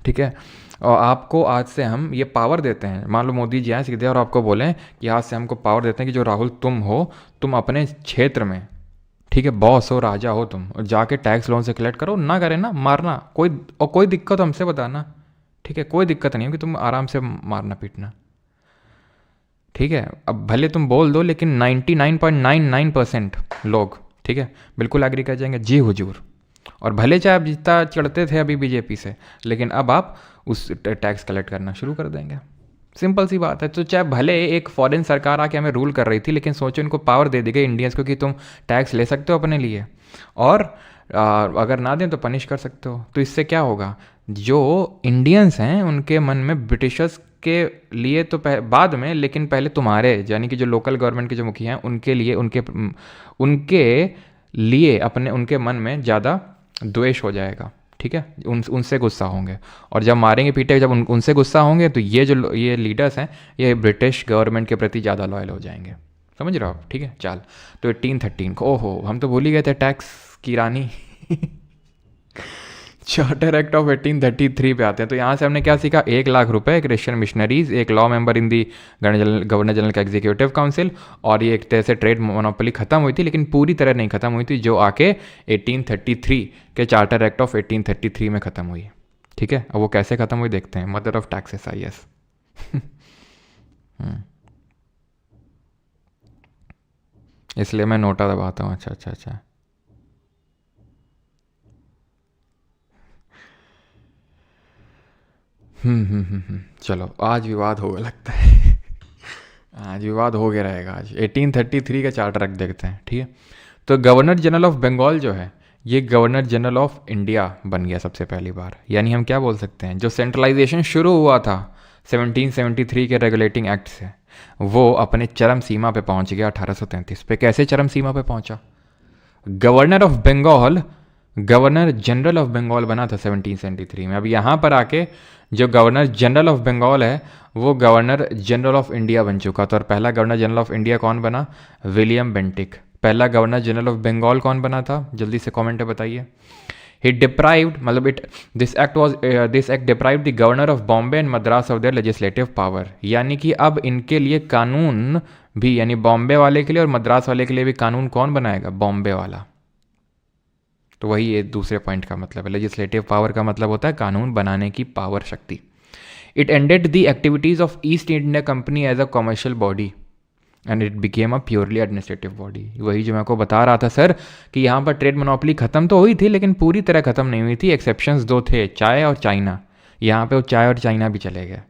ठीक है, और आपको आज से हम ये पावर देते हैं, मान लो मोदी जी आए सीधे और आपको बोलें कि आज से हमको पावर देते हैं कि जो राहुल तुम हो, तुम अपने क्षेत्र में, ठीक है, बॉस हो, राजा हो तुम, और जाके टैक्स लोन से कलेक्ट करो, ना करे ना मारना, कोई दिक्कत हमसे बताना, ठीक है, कोई दिक्कत नहीं होगी, तुम आराम से मारना पीटना, ठीक है। अब भले तुम बोल दो, लेकिन 99.99% लोग, ठीक है, बिल्कुल एग्री कर जाएंगे जी हुजूर, और भले चाहे आप जितना चढ़ते थे अभी बीजेपी से, लेकिन अब आप उस टैक्स कलेक्ट करना शुरू कर देंगे। सिंपल सी बात है। तो चाहे भले एक फॉरेन सरकार आके हमें रूल कर रही थी, लेकिन सोचो इनको पावर दे दी गई इंडियंस को कि तुम टैक्स ले सकते हो अपने लिए, और अगर ना दें तो पनिश कर सकते हो। तो इससे क्या होगा, जो इंडियंस हैं उनके मन में ब्रिटिशर्स के लिए तो बाद में, लेकिन पहले तुम्हारे यानी कि जो लोकल गवर्नमेंट के जो मुखिया हैं उनके लिए, उनके लिए अपने उनके मन में ज़्यादा द्वेष हो जाएगा। ठीक है, उनसे गुस्सा होंगे, और जब मारेंगे पीटेंगे, जब उनसे गुस्सा होंगे तो ये लीडर्स हैं ये ब्रिटिश गवर्नमेंट के प्रति ज़्यादा लॉयल हो जाएंगे। समझ रहे हो आप? ठीक है, चल। तो 1813 को, ओहो हम तो भूल ही गए थे टैक्स की रानी। चार्टर एक्ट ऑफ 1833 पे आते हैं। तो यहाँ से हमने क्या सीखा, 1,00,000 रुपए क्रिश्चियन मिशनरीज, एक law member in the governor general का एग्जीक्यूटिव काउंसिल, और ये एक तरह से ट्रेड मोनोपोली खत्म हुई थी, लेकिन पूरी तरह नहीं खत्म हुई थी, जो आके 1833 के चार्टर एक्ट ऑफ 1833 में खत्म हुई। ठीक है, अब वो कैसे खत्म हुई देखते हैं। Mother of taxes, I S. इसलिए मैं नोटा दबाता हूँ। अच्छा अच्छा अच्छा। चलो, आज विवाद होगा लगता है। आज विवाद हो गया रहेगा। आज 1833 का चार्टर एक्ट देखते हैं। ठीक है, तो गवर्नर जनरल ऑफ बंगाल जो है ये गवर्नर जनरल ऑफ इंडिया बन गया सबसे पहली बार। यानी हम क्या बोल सकते हैं, जो सेंट्रलाइजेशन शुरू हुआ था 1773 के रेगुलेटिंग एक्ट से, वो अपने चरम सीमा पे पहुंच गया 1833 पे। कैसे चरम सीमा पे पहुंचा, governor of Bengal governor general of Bengal बना था 1773 में। अब यहाँ पर आके जो गवर्नर जनरल ऑफ बंगाल है वो गवर्नर जनरल ऑफ इंडिया बन चुका था। और पहला गवर्नर जनरल ऑफ इंडिया कौन बना, विलियम बेंटिक। पहला गवर्नर जनरल ऑफ बंगाल कौन बना था, जल्दी से कमेंट में बताइए। ही डिप्राइव्ड, मतलब this act deprived the governor of Bombay and Madras of their legislative power. यानी कि अब इनके लिए कानून भी, यानी बॉम्बे वाले के लिए और मद्रास वाले के लिए भी कानून कौन बनाएगा, बॉम्बे वाला। तो वही ये दूसरे पॉइंट का मतलब है। लेजिस्लेटिव पावर का मतलब होता है कानून बनाने की पावर, शक्ति। It ended the activities of East India Company as a commercial body and it became a purely administrative body. वही जो मैं आपको बता रहा था सर कि यहाँ पर ट्रेड मोनोपोली खत्म तो हुई थी, लेकिन पूरी तरह खत्म नहीं हुई थी। एक्सेप्शंस दो थे, चाय और चाइना। यहाँ पे वो चाय और चाइना भी चले गए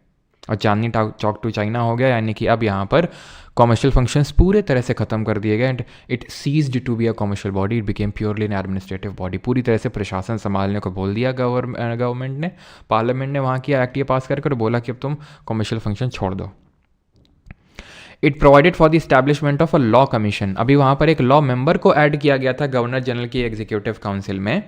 और चांदनी चौक टू चाइना हो गया। यानी कि अब यहाँ पर कॉमर्शियल फंक्शंस पूरे तरह से खत्म कर दिए गए and it ceased to be a commercial body, it became purely an administrative body. पूरी तरह से प्रशासन संभालने को बोल दिया गवर्नमेंट ने। पार्लियामेंट ने वहाँ किया एक्ट ये पास करके बोला कि अब तुम कॉमर्शियल फंक्शन छोड़ दो। It provided for the establishment of a law commission. अभी वहाँ पर एक लॉ मेंबर को ऐड किया गया था गवर्नर जनरल की एग्जीक्यूटिव काउंसिल में।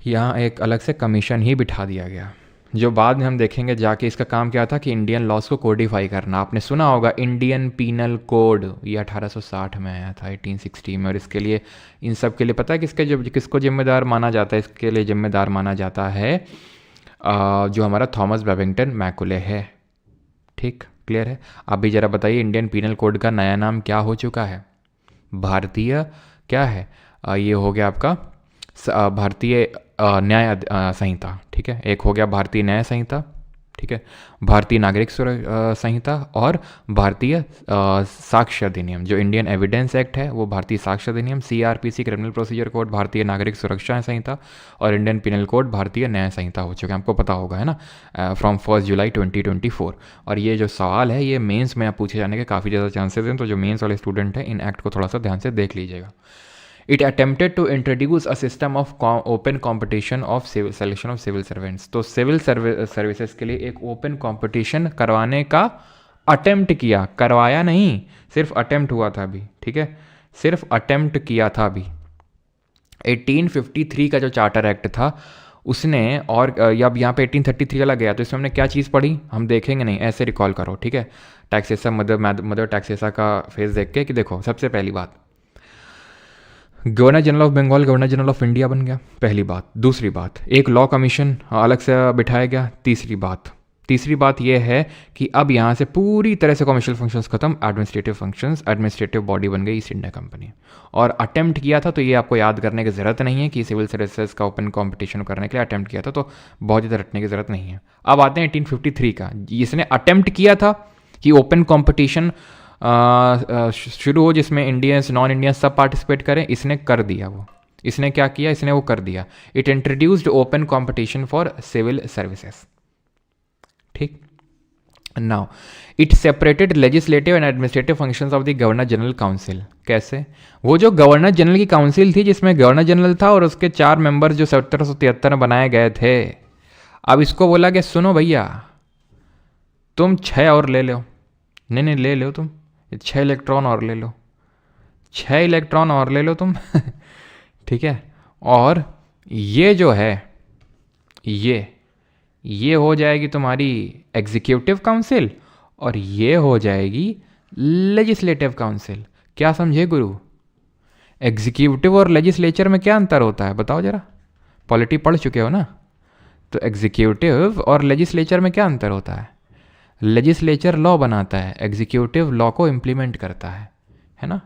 यहाँ एक अलग से कमीशन ही बिठा दिया गया, जो बाद में हम देखेंगे जाके इसका काम क्या था कि इंडियन लॉज को कोडिफाई करना। आपने सुना होगा इंडियन पीनल कोड, ये 1860 में आया था, 1860 में। और इसके लिए, इन सब के लिए पता है किसको जिम्मेदार माना जाता है, इसके लिए जिम्मेदार माना जाता है जो हमारा थॉमस बेबिंगटन मैकुले है। ठीक, क्लियर है। आप भी ज़रा बताइए इंडियन पीनल कोड का नया नाम क्या हो चुका है, भारतीय क्या है, ये हो गया आपका भारतीय न्याय संहिता। ठीक है, एक हो गया भारतीय न्याय संहिता, ठीक है, भारतीय नागरिक संहिता और भारतीय साक्ष्य अधिनियम। जो इंडियन एविडेंस एक्ट है वो भारतीय साक्ष्य अधिनियम, CRPC क्रिमिनल प्रोसीजर कोड भारतीय नागरिक सुरक्षा संहिता, और इंडियन पिनल कोड भारतीय न्याय संहिता हो चुके हैं। आपको पता होगा है ना, फ्रॉम 1 जुलाई 2024। और ये जो सवाल है ये मेंस में पूछे जाने के काफ़ी ज़्यादा चांसेस हैं, तो जो मेंस वाले स्टूडेंट हैं इन एक्ट को थोड़ा सा ध्यान से देख लीजिएगा। It attempted to introduce a system of open competition of selection of civil servants। तो सिविल सर्विसेज के लिए एक ओपन कंपटीशन करवाने का अटेम्प्ट किया, करवाया नहीं, सिर्फ अटेम्प्ट हुआ था अभी। ठीक है, सिर्फ अटेम्प्ट किया था अभी। 1853 का जो चार्टर एक्ट था उसने, और अब यहाँ पे 1833 वाला गया, तो इसमें हमने क्या चीज़ पढ़ी हम देखेंगे नहीं, ऐसे रिकॉल करो। ठीक है, टैक्सेसा मदर टैक्सेसा का फेज देख के कि देखो, सबसे पहली बात governor general of Bengal governor general of India बन गया, पहली बात। दूसरी बात, एक लॉ कमीशन अलग से बिठाया गया। तीसरी बात यह है कि अब यहाँ से पूरी तरह से कमर्शियल फंक्शंस खत्म, एडमिनिस्ट्रेटिव बॉडी बन गई ईस्ट इंडिया कंपनी। और अटेम्प्ट किया था, तो ये आपको याद करने की ज़रूरत नहीं है कि सिविल सर्विसेज का ओपन कंपटीशन करने के लिए अटेम्प्ट किया था, तो बहुत ज़्यादा रटने की ज़रूरत नहीं है। अब आते हैं 1853 का, इसने अटेम्प्ट किया था कि ओपन कॉम्पिटिशन शुरू हो जिसमें इंडियंस नॉन इंडियंस सब पार्टिसिपेट करें, इसने कर दिया वो। इसने क्या किया, इसने वो कर दिया, it introduced open competition for civil services. ठीक, now it separated legislative and administrative functions of the governor general council. कैसे? वो जो गवर्नर जनरल की काउंसिल थी जिसमें गवर्नर जनरल था और उसके 4 मेंबर जो 1773 में बनाए गए थे, अब इसको बोला कि सुनो भैया तुम 6 और ले लो, नहीं ले लो तुम 6 इलेक्ट्रॉन और ले लो, 6 इलेक्ट्रॉन और ले लो तुम ठीक है, और ये जो है ये हो जाएगी तुम्हारी एग्जीक्यूटिव काउंसिल और ये हो जाएगी लेजिस्लेटिव काउंसिल। क्या समझे गुरु? एग्जीक्यूटिव और लेजिस्लेचर में क्या अंतर होता है बताओ जरा, पॉलिटी पढ़ चुके हो ना। तो एग्जीक्यूटिव और लेजिस्लेचर में क्या अंतर होता है? लेजिस्लेचर लॉ बनाता है, एग्जीक्यूटिव लॉ को इम्प्लीमेंट करता है ना।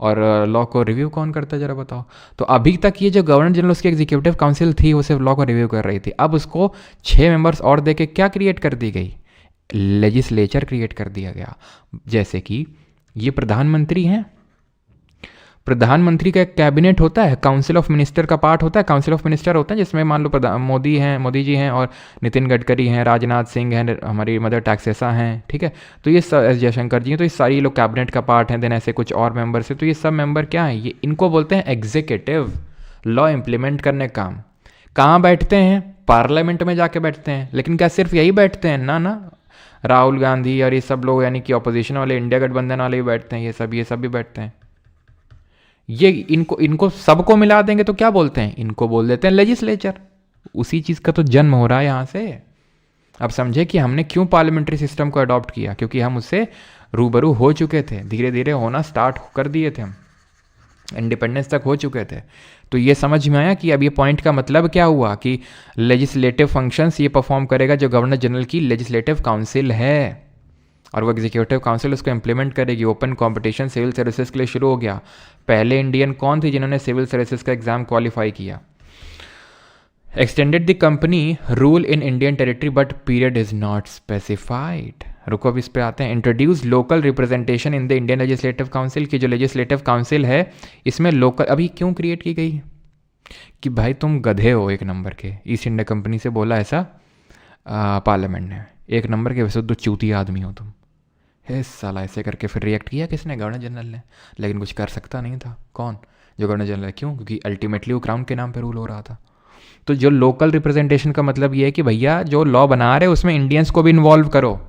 और लॉ को रिव्यू कौन करता है जरा बताओ? तो अभी तक ये जो गवर्नर जनरल उसकी एग्जीक्यूटिव काउंसिल थी वो सिर्फ लॉ को रिव्यू कर रही थी, अब उसको 6 मेंबर्स और दे के क्या क्रिएट कर दी गई? लेजिस्लेचर क्रिएट कर दिया गया। जैसे कि ये प्रधानमंत्री हैं, प्रधानमंत्री का एक कैबिनेट होता है, काउंसिल ऑफ मिनिस्टर का पार्ट होता है, काउंसिल ऑफ मिनिस्टर होता है जिसमें मान लो मोदी जी हैं और नितिन गडकरी हैं, राजनाथ सिंह हैं, हमारी मदर टैक्सेसा हैं, ठीक है। तो ये एस जयशंकर जी हैं, तो ये सारी लोग कैबिनेट का पार्ट हैं। देन ऐसे कुछ और मेंबर्स हैं, तो ये सब मेंबर क्या हैं? ये इनको बोलते हैं एग्जीक्यूटिव, लॉ इम्प्लीमेंट करने का काम। कहाँ बैठते हैं? पार्लियामेंट में जाके बैठते हैं। लेकिन क्या सिर्फ यही बैठते हैं? ना, राहुल गांधी और ये सब लोग यानी कि ऑपोजिशन वाले, इंडिया गठबंधन वाले भी बैठते हैं, ये सब भी बैठते हैं। ये इनको सबको मिला देंगे तो क्या बोलते हैं? इनको बोल देते हैं लेजिस्लेचर। उसी चीज़ का तो जन्म हो रहा है यहाँ से। अब समझे कि हमने क्यों पार्लियामेंट्री सिस्टम को अडॉप्ट किया, क्योंकि हम उससे रूबरू हो चुके थे, धीरे धीरे होना स्टार्ट कर दिए थे, हम इंडिपेंडेंस तक हो चुके थे। तो ये समझ में आया कि अब ये पॉइंट का मतलब क्या हुआ कि लेजिस्लेटिव फंक्शंस ये परफॉर्म करेगा जो गवर्नर जनरल की लेजिस्लेटिव काउंसिल है, और वो एग्जीक्यूटिव काउंसिल उसको इम्प्लीमेंट करेगी। ओपन कंपटीशन सिविल सर्विसेज के लिए शुरू हो गया। पहले इंडियन कौन थे जिन्होंने सिविल सर्विसेज का एग्जाम क्वालिफाई किया? Extended the company rule in Indian territory but period is not specified. रुको अब इस पे आते हैं। Introduce local representation in the Indian legislative council की जो लेजिस्लेटिव काउंसिल है इसमें लोकल अभी क्यों क्रिएट की गई? कि भाई तुम गधे हो एक नंबर के, ईस्ट इंडिया कंपनी से बोला ऐसा पार्लियामेंट ने, एक नंबर के वैसे तो चूतिया आदमी हो तुम। हे साला, ऐसे करके फिर रिएक्ट किया किसने? गवर्नर जनरल ने। लेकिन कुछ कर सकता नहीं था। कौन? जो गवर्नर जनरल है। क्यों? क्योंकि अल्टीमेटली वो क्राउन के नाम पे रूल हो रहा था। तो जो लोकल रिप्रेजेंटेशन का मतलब ये है कि भैया जो लॉ बना रहे उसमें इंडियंस को भी इन्वॉल्व करो।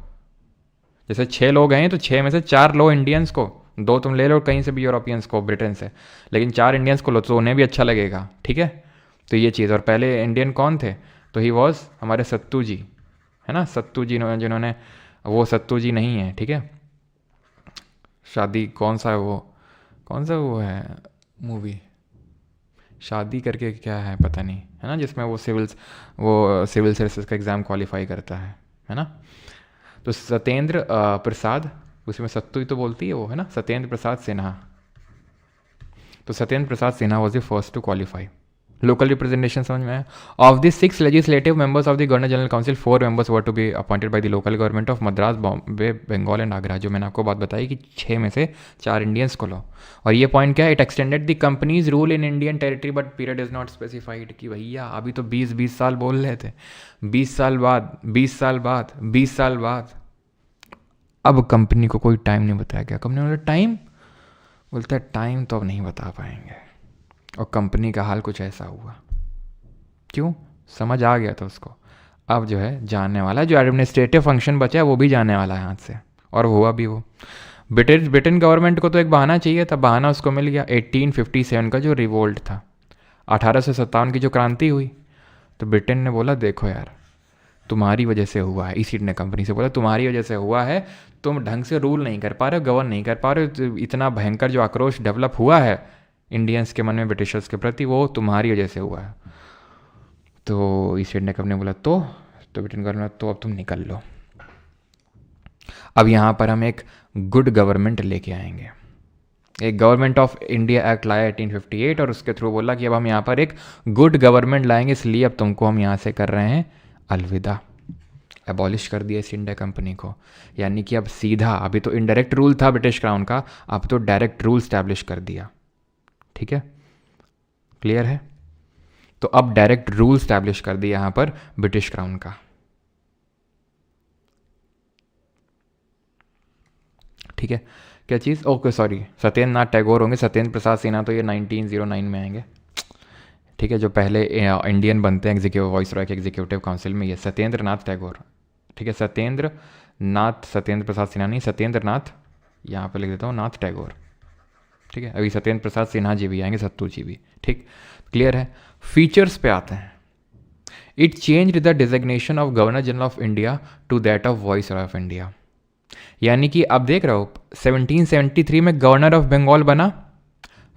जैसे 6 लोग हैं तो 6 में से 4 लो इंडियंस को, 2 तुम ले लो कहीं से भी यूरोपियंस को, ब्रिटेन से, लेकिन 4 इंडियंस को लो तो उन्हें भी अच्छा लगेगा, ठीक है। तो ये चीज़। और पहले इंडियन कौन थे? तो ही वॉज हमारे सत्तू जी, है ना, सत्तू जी जिन्होंने, वो सत्तू जी नहीं है, ठीक है। शादी कौन सा वो है मूवी, शादी करके क्या है पता नहीं, है ना, जिसमें वो सिविल सर्विसेज का एग्ज़ाम क्वालिफाई करता है ना। तो सत्येंद्र प्रसाद, उसमें सत्तू ही तो बोलती है वो, है ना, सत्येंद्र प्रसाद सिन्हा। तो Satyendra Prasad Sinha was the first to qualify. Local representation समझ में आया। Of the 6 legislative members of the governor general council 4 members were to be appointed by the local government of Madras, Bombay, Bengal and Agra. जो मैंने आपको बात बताई कि 6 में से 4 इंडियंस को लो। और ये पॉइंट क्या है? It extended the companies rule in Indian territory but period is not specified. कि भैया अभी तो 20 साल बोल रहे थे, 20 साल बाद अब कंपनी को कोई टाइम नहीं बताया गया। कंपनी बोला टाइम, बोलता है टाइम तो अब नहीं बता पाएंगे। और कंपनी का हाल कुछ ऐसा हुआ। क्यों? समझ आ गया था उसको। अब जो है जाने वाला है, जो एडमिनिस्ट्रेटिव फंक्शन बचा है वो भी जाने वाला है हाथ से। और हुआ भी वो। ब्रिटेन गवर्नमेंट को तो एक बहाना चाहिए था, बहाना उसको मिल गया। 1857 का जो रिवोल्ट था, 1857 की जो क्रांति हुई, तो ब्रिटेन ने बोला देखो यार तुम्हारी वजह से हुआ है। ईस्ट इंडिया कंपनी से बोला तुम्हारी वजह से हुआ है, तुम ढंग से रूल नहीं कर पा रहे हो, गवर्न नहीं कर पा रहे हो, तो इतना भयंकर जो आक्रोश डेवलप हुआ है इंडियंस के मन में ब्रिटिशर्स के प्रति, वो तुम्हारी वजह से हुआ है। तो ईस्ट इंडिया कंपनी बोला तो ब्रिटेन गवर्नमेंट तो अब तुम निकल लो। अब यहाँ पर हम एक गुड गवर्नमेंट लेके आएंगे। एक गवर्नमेंट ऑफ इंडिया एक्ट लाया 1858 और उसके थ्रू बोला कि अब हम यहाँ पर एक गुड गवर्नमेंट लाएंगे, इसलिए अब तुमको हम यहाँ से कर रहे हैं अलविदा। एबॉलिश कर दिया ईस्ट इंडिया कंपनी को। यानी कि अब सीधा, अभी तो इनडायरेक्ट रूल था ब्रिटिश क्राउन का, अब तो डायरेक्ट रूल स्टैब्लिश कर दिया। ठीक है, क्लियर है? तो अब डायरेक्ट रूल स्टैब्लिश कर दिया यहाँ पर ब्रिटिश क्राउन का। ठीक है, क्या चीज़? ओके सॉरी, सत्येंद्र नाथ टैगोर होंगे। सत्येंद्र प्रसाद सिन्हा तो ये 1909 में आएंगे। ठीक है, जो पहले इंडियन बनते हैं एग्जीक्यूटिव वॉइस रॉय के एग्जीक्यूटिव काउंसिल में, ये सत्येंद्र नाथ टैगोर। ठीक है, सत्येंद्र प्रसाद सिन्हा नहीं, सत्येंद्र नाथ, यहाँ पर लिख देता हूँ, नाथ टैगोर। ठीक है, अभी सत्येंद्र प्रसाद सिन्हा जी भी आएंगे, सत्तू जी भी। ठीक, क्लियर है? फीचर्स पे आते हैं। It change the designation of governor general of India to that of viceroy of India. यानी कि आप देख रहे हो 1773 में गवर्नर ऑफ बंगाल बना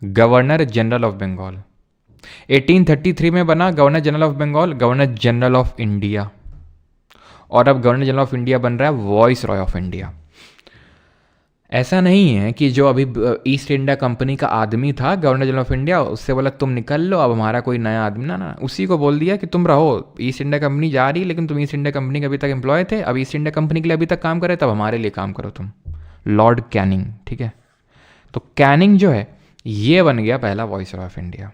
गवर्नर जनरल ऑफ बंगाल, 1833 में बना governor general of Bengal governor general of India, और अब गवर्नर जनरल ऑफ इंडिया बन रहा है वॉइस रॉय ऑफ इंडिया। ऐसा नहीं है कि जो अभी ईस्ट इंडिया कंपनी का आदमी था गवर्नर जनरल ऑफ इंडिया, उससे बोला तुम निकल लो, अब हमारा कोई नया आदमी ना, उसी को बोल दिया कि तुम रहो, ईस्ट इंडिया कंपनी जा रही, लेकिन तुम ईस्ट इंडिया कंपनी के अभी तक एम्प्लॉय थे, अब ईस्ट इंडिया कंपनी के लिए अभी तक काम करे, तब हमारे लिए काम करो तुम। Lord Canning. ठीक है, तो कैनिंग जो है ये बन गया पहला वॉइस रॉय ऑफ इंडिया।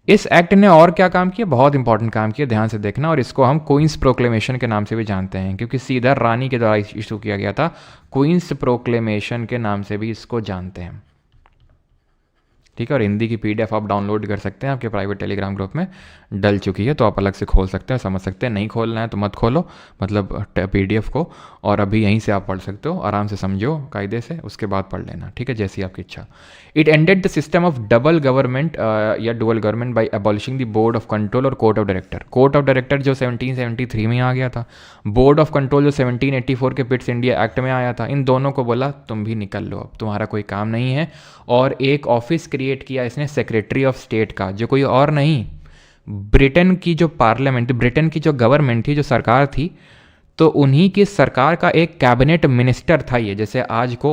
इस एक्ट ने और क्या काम किया? बहुत इंपॉर्टेंट काम किया, ध्यान से देखना। और इसको हम क्वींस प्रोक्लेमेशन के नाम से भी जानते हैं, क्योंकि सीधा रानी के द्वारा इशू किया गया था। क्वींस प्रोक्लेमेशन के नाम से भी इसको जानते हैं। ठीक है, और हिंदी की PDF आप डाउनलोड कर सकते हैं, आपके प्राइवेट टेलीग्राम ग्रुप में डल चुकी है, तो आप अलग से खोल सकते हैं, समझ सकते हैं। नहीं खोलना है तो मत खोलो, मतलब PDF को, और अभी यहीं से आप पढ़ सकते हो, आराम से समझो कायदे से, उसके बाद पढ़ लेना। ठीक है, जैसी आपकी इच्छा। It ended the system of double government या dual government by abolishing the board of control और court of director. Court of director जो 1773 में आ गया था, बोर्ड ऑफ कंट्रोल जो 1784 के पिट्स इंडिया एक्ट में आया था, इन दोनों को बोला तुम भी निकल लो, अब तुम्हारा कोई काम नहीं है। और एक ऑफिस क्रिएट किया इसने सेक्रेटरी ऑफ स्टेट का, जो कोई और नहीं, ब्रिटेन की जो पार्लियामेंट, ब्रिटेन की जो गवर्नमेंट थी, जो सरकार थी, तो उन्हीं की सरकार का एक कैबिनेट मिनिस्टर था ये। जैसे आज को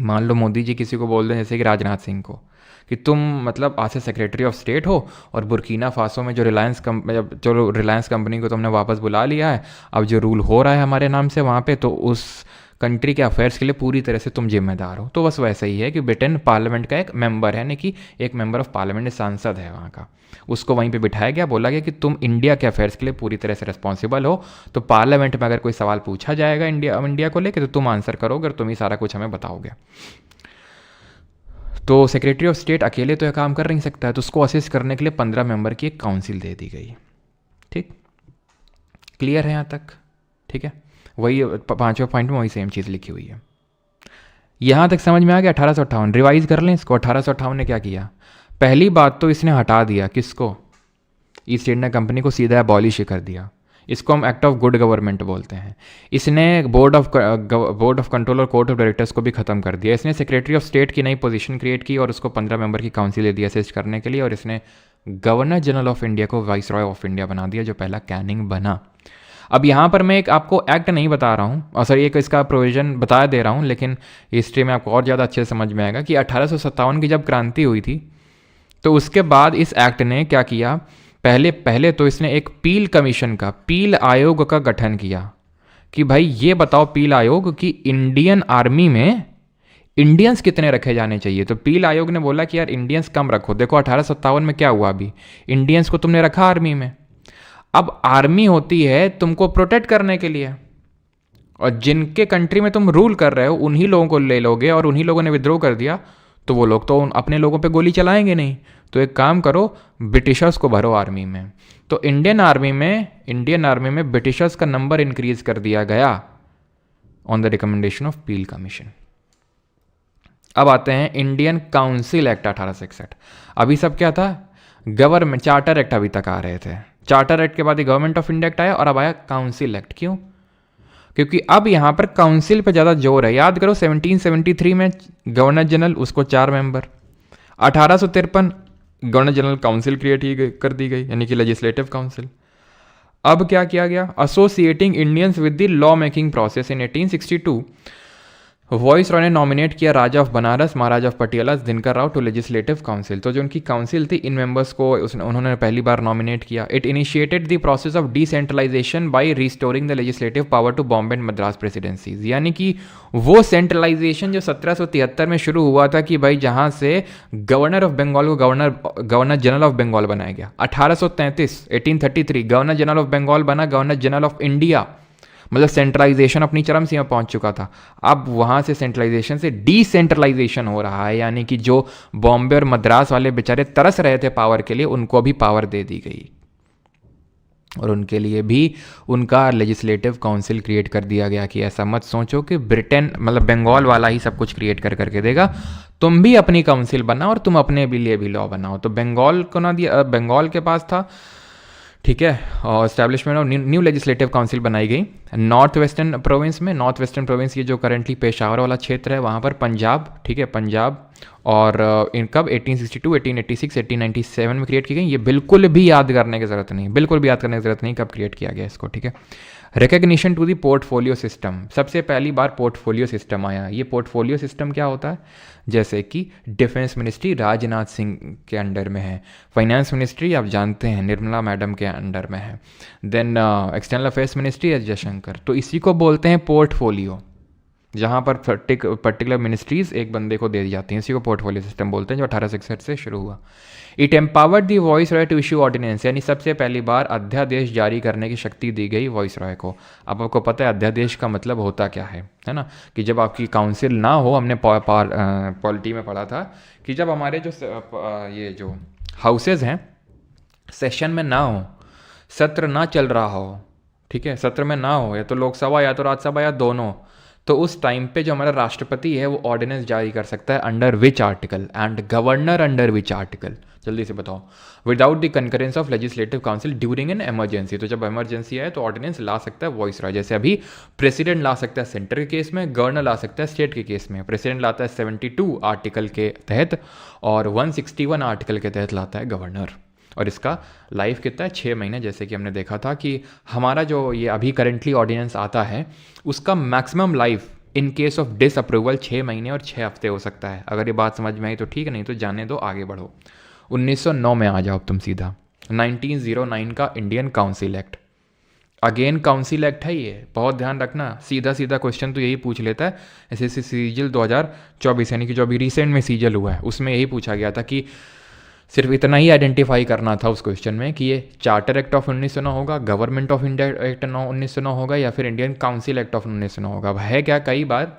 मान लो मोदी जी किसी को बोल दें, जैसे कि राजनाथ सिंह को, कि तुम मतलब आज से सेक्रेटरी ऑफ स्टेट हो, और बुर्किना फासो में जो रिलायंस कंपनी को तुमने वापस बुला लिया है, अब जो रूल हो रहा है हमारे नाम से वहाँ पे, तो उस कंट्री के अफेयर्स के लिए पूरी तरह से तुम जिम्मेदार हो। तो बस वैसा ही है कि ब्रिटेन पार्लियामेंट का एक मेंबर है, यानी कि एक मेंबर ऑफ पार्लियामेंट, सांसद है वहाँ का, उसको वहीं पे बिठाया गया, बोला गया कि तुम इंडिया के अफेयर्स के लिए पूरी तरह से रिस्पॉन्सिबल हो, तो पार्लियामेंट में अगर कोई सवाल पूछा जाएगा इंडिया को लेकर, तो तुम आंसर करोगे और तुम ही सारा कुछ हमें बताओगे। तो सेक्रेटरी ऑफ स्टेट अकेले तो यह काम कर नहीं सकता है, तो उसको असिस्ट करने के लिए 15 मेंबर की एक काउंसिल दे दी गई। ठीक, क्लियर है यहाँ तक? ठीक है, वही 5वें पॉइंट में वही सेम चीज़ लिखी हुई है। यहाँ तक समझ में आ गया? 1858 रिवाइज कर लें इसको। 1858 ने क्या किया? पहली बात तो इसने हटा दिया किसको? ईस्ट इंडिया कंपनी को सीधा अबॉलिश कर दिया। इसको हम एक्ट ऑफ गुड गवर्नमेंट बोलते हैं। इसने बोर्ड ऑफ कंट्रोल और कोर्ट ऑफ डायरेक्टर्स को भी खत्म कर दिया। इसने सेक्रेटरी ऑफ स्टेट की नई पोजीशन क्रिएट की और उसको 15 मेंबर की काउंसिल दे दी असिस्ट करने के लिए, और इसने गवर्नर जनरल ऑफ इंडिया को वाइस रॉय ऑफ इंडिया बना दिया, जो पहला कैनिंग बना। अब यहाँ पर मैं एक आपको एक्ट नहीं बता रहा हूँ, और सॉरी एक इसका प्रोविजन बता दे रहा हूँ, लेकिन हिस्ट्री में आपको और ज़्यादा अच्छे से समझ में आएगा कि 1857 की जब क्रांति हुई थी, तो उसके बाद इस एक्ट ने क्या किया? पहले तो इसने एक पील कमीशन का, पील आयोग का गठन किया कि भाई ये बताओ पील आयोग कि इंडियन आर्मी में इंडियंस कितने रखे जाने चाहिए। तो पील आयोग ने बोला कि यार इंडियंस कम रखो। देखो 1857 में क्या हुआ, अभी इंडियंस को तुमने रखा आर्मी में। अब आर्मी होती है तुमको प्रोटेक्ट करने के लिए, और जिनके कंट्री में तुम रूल कर रहे हो उन्हीं लोगों को ले लोगे, और उन्हीं लोगों ने विद्रोह कर दिया तो वो लोग तो अपने लोगों पे गोली चलाएंगे नहीं। तो एक काम करो, ब्रिटिशर्स को भरो आर्मी में। तो इंडियन आर्मी में ब्रिटिशर्स का नंबर इंक्रीज कर दिया गया on the recommendation of peel commission. अब आते हैं इंडियन काउंसिल एक्ट 1861। अभी सब क्या था? गवर्नमेंट चार्टर एक्ट अभी तक आ रहे थे। चार्टर एक्ट के बाद ही गवर्नमेंट ऑफ इंडिया एक्ट आया, और अब आया काउंसिल एक्ट। क्यों? क्योंकि अब यहां पर काउंसिल पे ज़्यादा जोर है। याद करो 1773 में गवर्नर जनरल, उसको 4 member. 1853 governor general council create कर दी गई, यानी कि लेजिस्लेटिव काउंसिल। अब क्या किया गया? Associating Indians with the law making process in 1862 viceroy ने नॉमिनेट किया Raja of Banaras Maharaja of Patiala Dinkar Rao to legislative council. तो जो उनकी काउंसिल थी, इन मेंबर्स को उन्होंने पहली बार नॉमिनेट किया। It initiated the process of decentralisation by restoring the legislative power to Bombay and Madras presidencies. यानी कि वो सेंट्रलाइजेशन जो 1773 में शुरू हुआ था कि भाई जहाँ से गवर्नर ऑफ बंगाल को गवर्नर जनरल ऑफ बंगाल बनाया गया। 1833 गवर्नर जनरल ऑफ बंगाल बना गवर्नर जनरल ऑफ इंडिया। मतलब सेंट्रलाइजेशन अपनी चरम सीमा पहुंच चुका था। अब वहां से सेंट्रलाइजेशन से डिसेंट्रलाइजेशन हो रहा है, यानी कि जो बॉम्बे और मद्रास वाले बेचारे तरस रहे थे पावर के लिए, उनको भी पावर दे दी गई और उनके लिए भी उनका लेजिस्लेटिव काउंसिल क्रिएट कर दिया गया कि ऐसा मत सोचो कि ब्रिटेन मतलब बंगाल वाला ही सब कुछ क्रिएट कर करके देगा, तुम भी अपनी काउंसिल बनाओ और तुम अपने भी लिए भी लॉ बनाओ। तो बंगाल को ना दिया, बंगाल के पास था, ठीक है। और establishment of new legislative council बनाई गई नॉर्थ वेस्टर्न प्रोविंस में। नॉर्थ वेस्टर्न प्रोविंस ये जो करंटली पेशावर वाला क्षेत्र है वहाँ पर पंजाब, ठीक है, पंजाब। और इन कब 1862, 1886, 1897 में क्रिएट की गई। ये बिल्कुल भी याद करने की ज़रूरत नहीं, बिल्कुल भी याद करने की ज़रूरत नहीं कब क्रिएट किया गया इसको, ठीक है। Recognition to the portfolio system, सबसे पहली बार पोर्टफोलियो सिस्टम आया। ये पोर्टफोलियो सिस्टम क्या होता है? जैसे कि डिफेंस मिनिस्ट्री राजनाथ सिंह के अंडर में है, फाइनेंस मिनिस्ट्री आप जानते हैं निर्मला मैडम के अंडर में है, then external affairs ministry S Jaishankar. तो इसी को बोलते हैं पोर्टफोलियो, जहाँ पर पर्टिकुलर मिनिस्ट्रीज एक बंदे को दे दी जाती हैं। इसी को पोर्टफोलियो सिस्टम बोलते हैं, जो 1861 से शुरू हुआ। It empowered the viceroy to issue ordinance, यानी सबसे पहली बार अध्यादेश जारी करने की शक्ति दी गई वॉइस रॉय को। अब आपको पता है अध्यादेश का मतलब होता क्या है ना, कि जब आपकी काउंसिल ना हो, हमने पॉलिटी में पढ़ा था कि जब हमारे जो ये जो हाउसेज हैं सेशन में ना हो, सत्र ना चल रहा हो, ठीक है, सत्र में ना हो, या तो लोकसभा या तो राज्यसभा या दोनों, तो उस टाइम पे जो हमारा राष्ट्रपति है वो ऑर्डिनेंस जारी कर सकता है under which article and governor under which article, जल्दी से बताओ। Without the concurrence of legislative council during an emergency, तो जब इमरजेंसी आए तो ऑर्डिनेंस ला सकता है वॉइस रॉय। जैसे अभी प्रेसिडेंट ला सकता है सेंटर के केस में, गवर्नर ला सकता है स्टेट के केस में। प्रेसिडेंट लाता है 72 आर्टिकल के तहत और 161 आर्टिकल के तहत लाता है गवर्नर। और इसका लाइफ कितना है? 6 महीने। जैसे कि हमने देखा था कि हमारा जो ये अभी करेंटली ऑर्डिनेंस आता है उसका maximum life in case of disapproval 6 महीने और 6 हफ्ते हो सकता है। अगर ये बात समझ में आई तो ठीक है, नहीं तो जाने दो, आगे बढ़ो। 1909 में आ जाओ तुम सीधा। 1909 का Indian council act, again council act है ये, बहुत ध्यान रखना। सीधा सीधा क्वेश्चन तो यही पूछ लेता है। एसएससी सीजल 2024 यानी कि जो अभी रिसेंट में सीजल हुआ है उसमें यही पूछा गया था कि सिर्फ इतना ही आइडेंटिफाई करना था उस क्वेश्चन में कि ये चार्टर एक्ट ऑफ 1909 होगा, गवर्नमेंट ऑफ इंडिया एक्ट 1909 होगा, या फिर इंडियन काउंसिल एक्ट ऑफ 1909 होगा। है क्या, कई बार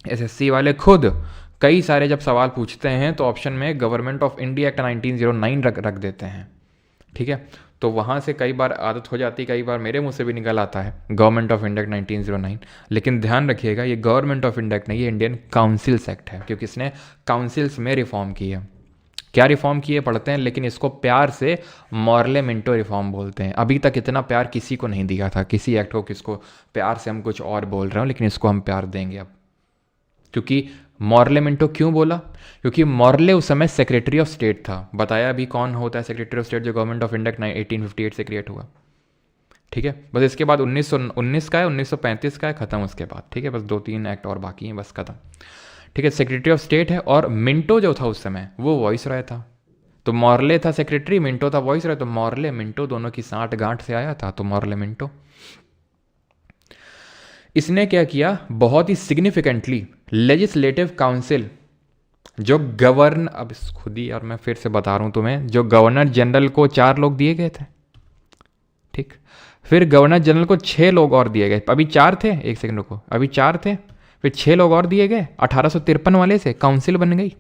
एसएससी वाले खुद कई सारे जब सवाल पूछते हैं तो ऑप्शन में गवर्नमेंट ऑफ इंडिया एक्ट 1909 रख देते हैं, ठीक है। तो वहाँ से कई बार आदत हो जाती है, कई बार मेरे मुंह से भी निकल आता है गवर्नमेंट ऑफ इंडिया एक्ट 1909। लेकिन ध्यान रखिएगा ये गवर्नमेंट ऑफ इंडिया एक्ट नहीं, ये इंडियन काउंसिल्स एक्ट है, क्योंकि इसने काउंसिल्स में रिफॉर्म की है। क्या रिफॉर्म किए पढ़ते हैं, लेकिन इसको प्यार से मॉर्ले मिंटो रिफॉर्म बोलते हैं। अभी तक इतना प्यार किसी को नहीं दिया था, किसी एक्ट को, किसको प्यार से हम कुछ और बोल रहे हो, लेकिन इसको हम प्यार देंगे अब। क्योंकि मॉर्ले मिंटो क्यों बोला? क्योंकि मॉर्ले उस समय सेक्रेटरी ऑफ स्टेट था। बताया अभी कौन होता है सेक्रेटरी ऑफ स्टेट जो गवर्नमेंट ऑफ इंडिया 1858 से क्रिएट हुआ, ठीक है। बस इसके बाद 1919 का है, 1935 का है, खत्म उसके बाद, ठीक है। बस 2-3 एक्ट और बाकी हैं, बस खत्म, ठीक है। सेक्रेटरी ऑफ स्टेट है और मिंटो जो था उस समय वो वॉइस रॉय था। तो मॉर्ले था सेक्रेटरी, मिंटो था वॉइस रॉय। तो मॉर्ले मिंटो दोनों की साठ गांठ से आया था, तो मॉर्ले मिंटो। इसने क्या किया, बहुत ही सिग्निफिकेंटली लेजिस्लेटिव काउंसिल जो गवर्न, अब खुद ही, और मैं फिर से बता रहा हूं तुम्हें, जो गवर्नर जनरल को 4 लोग दिए गए थे, ठीक। फिर गवर्नर जनरल को 6 लोग और दिए गए। अभी 4 थे, एक सेकंड रुको, अभी 4 थे, फिर 6 लोग और दिए गए। 1853 वाले से काउंसिल बन गई।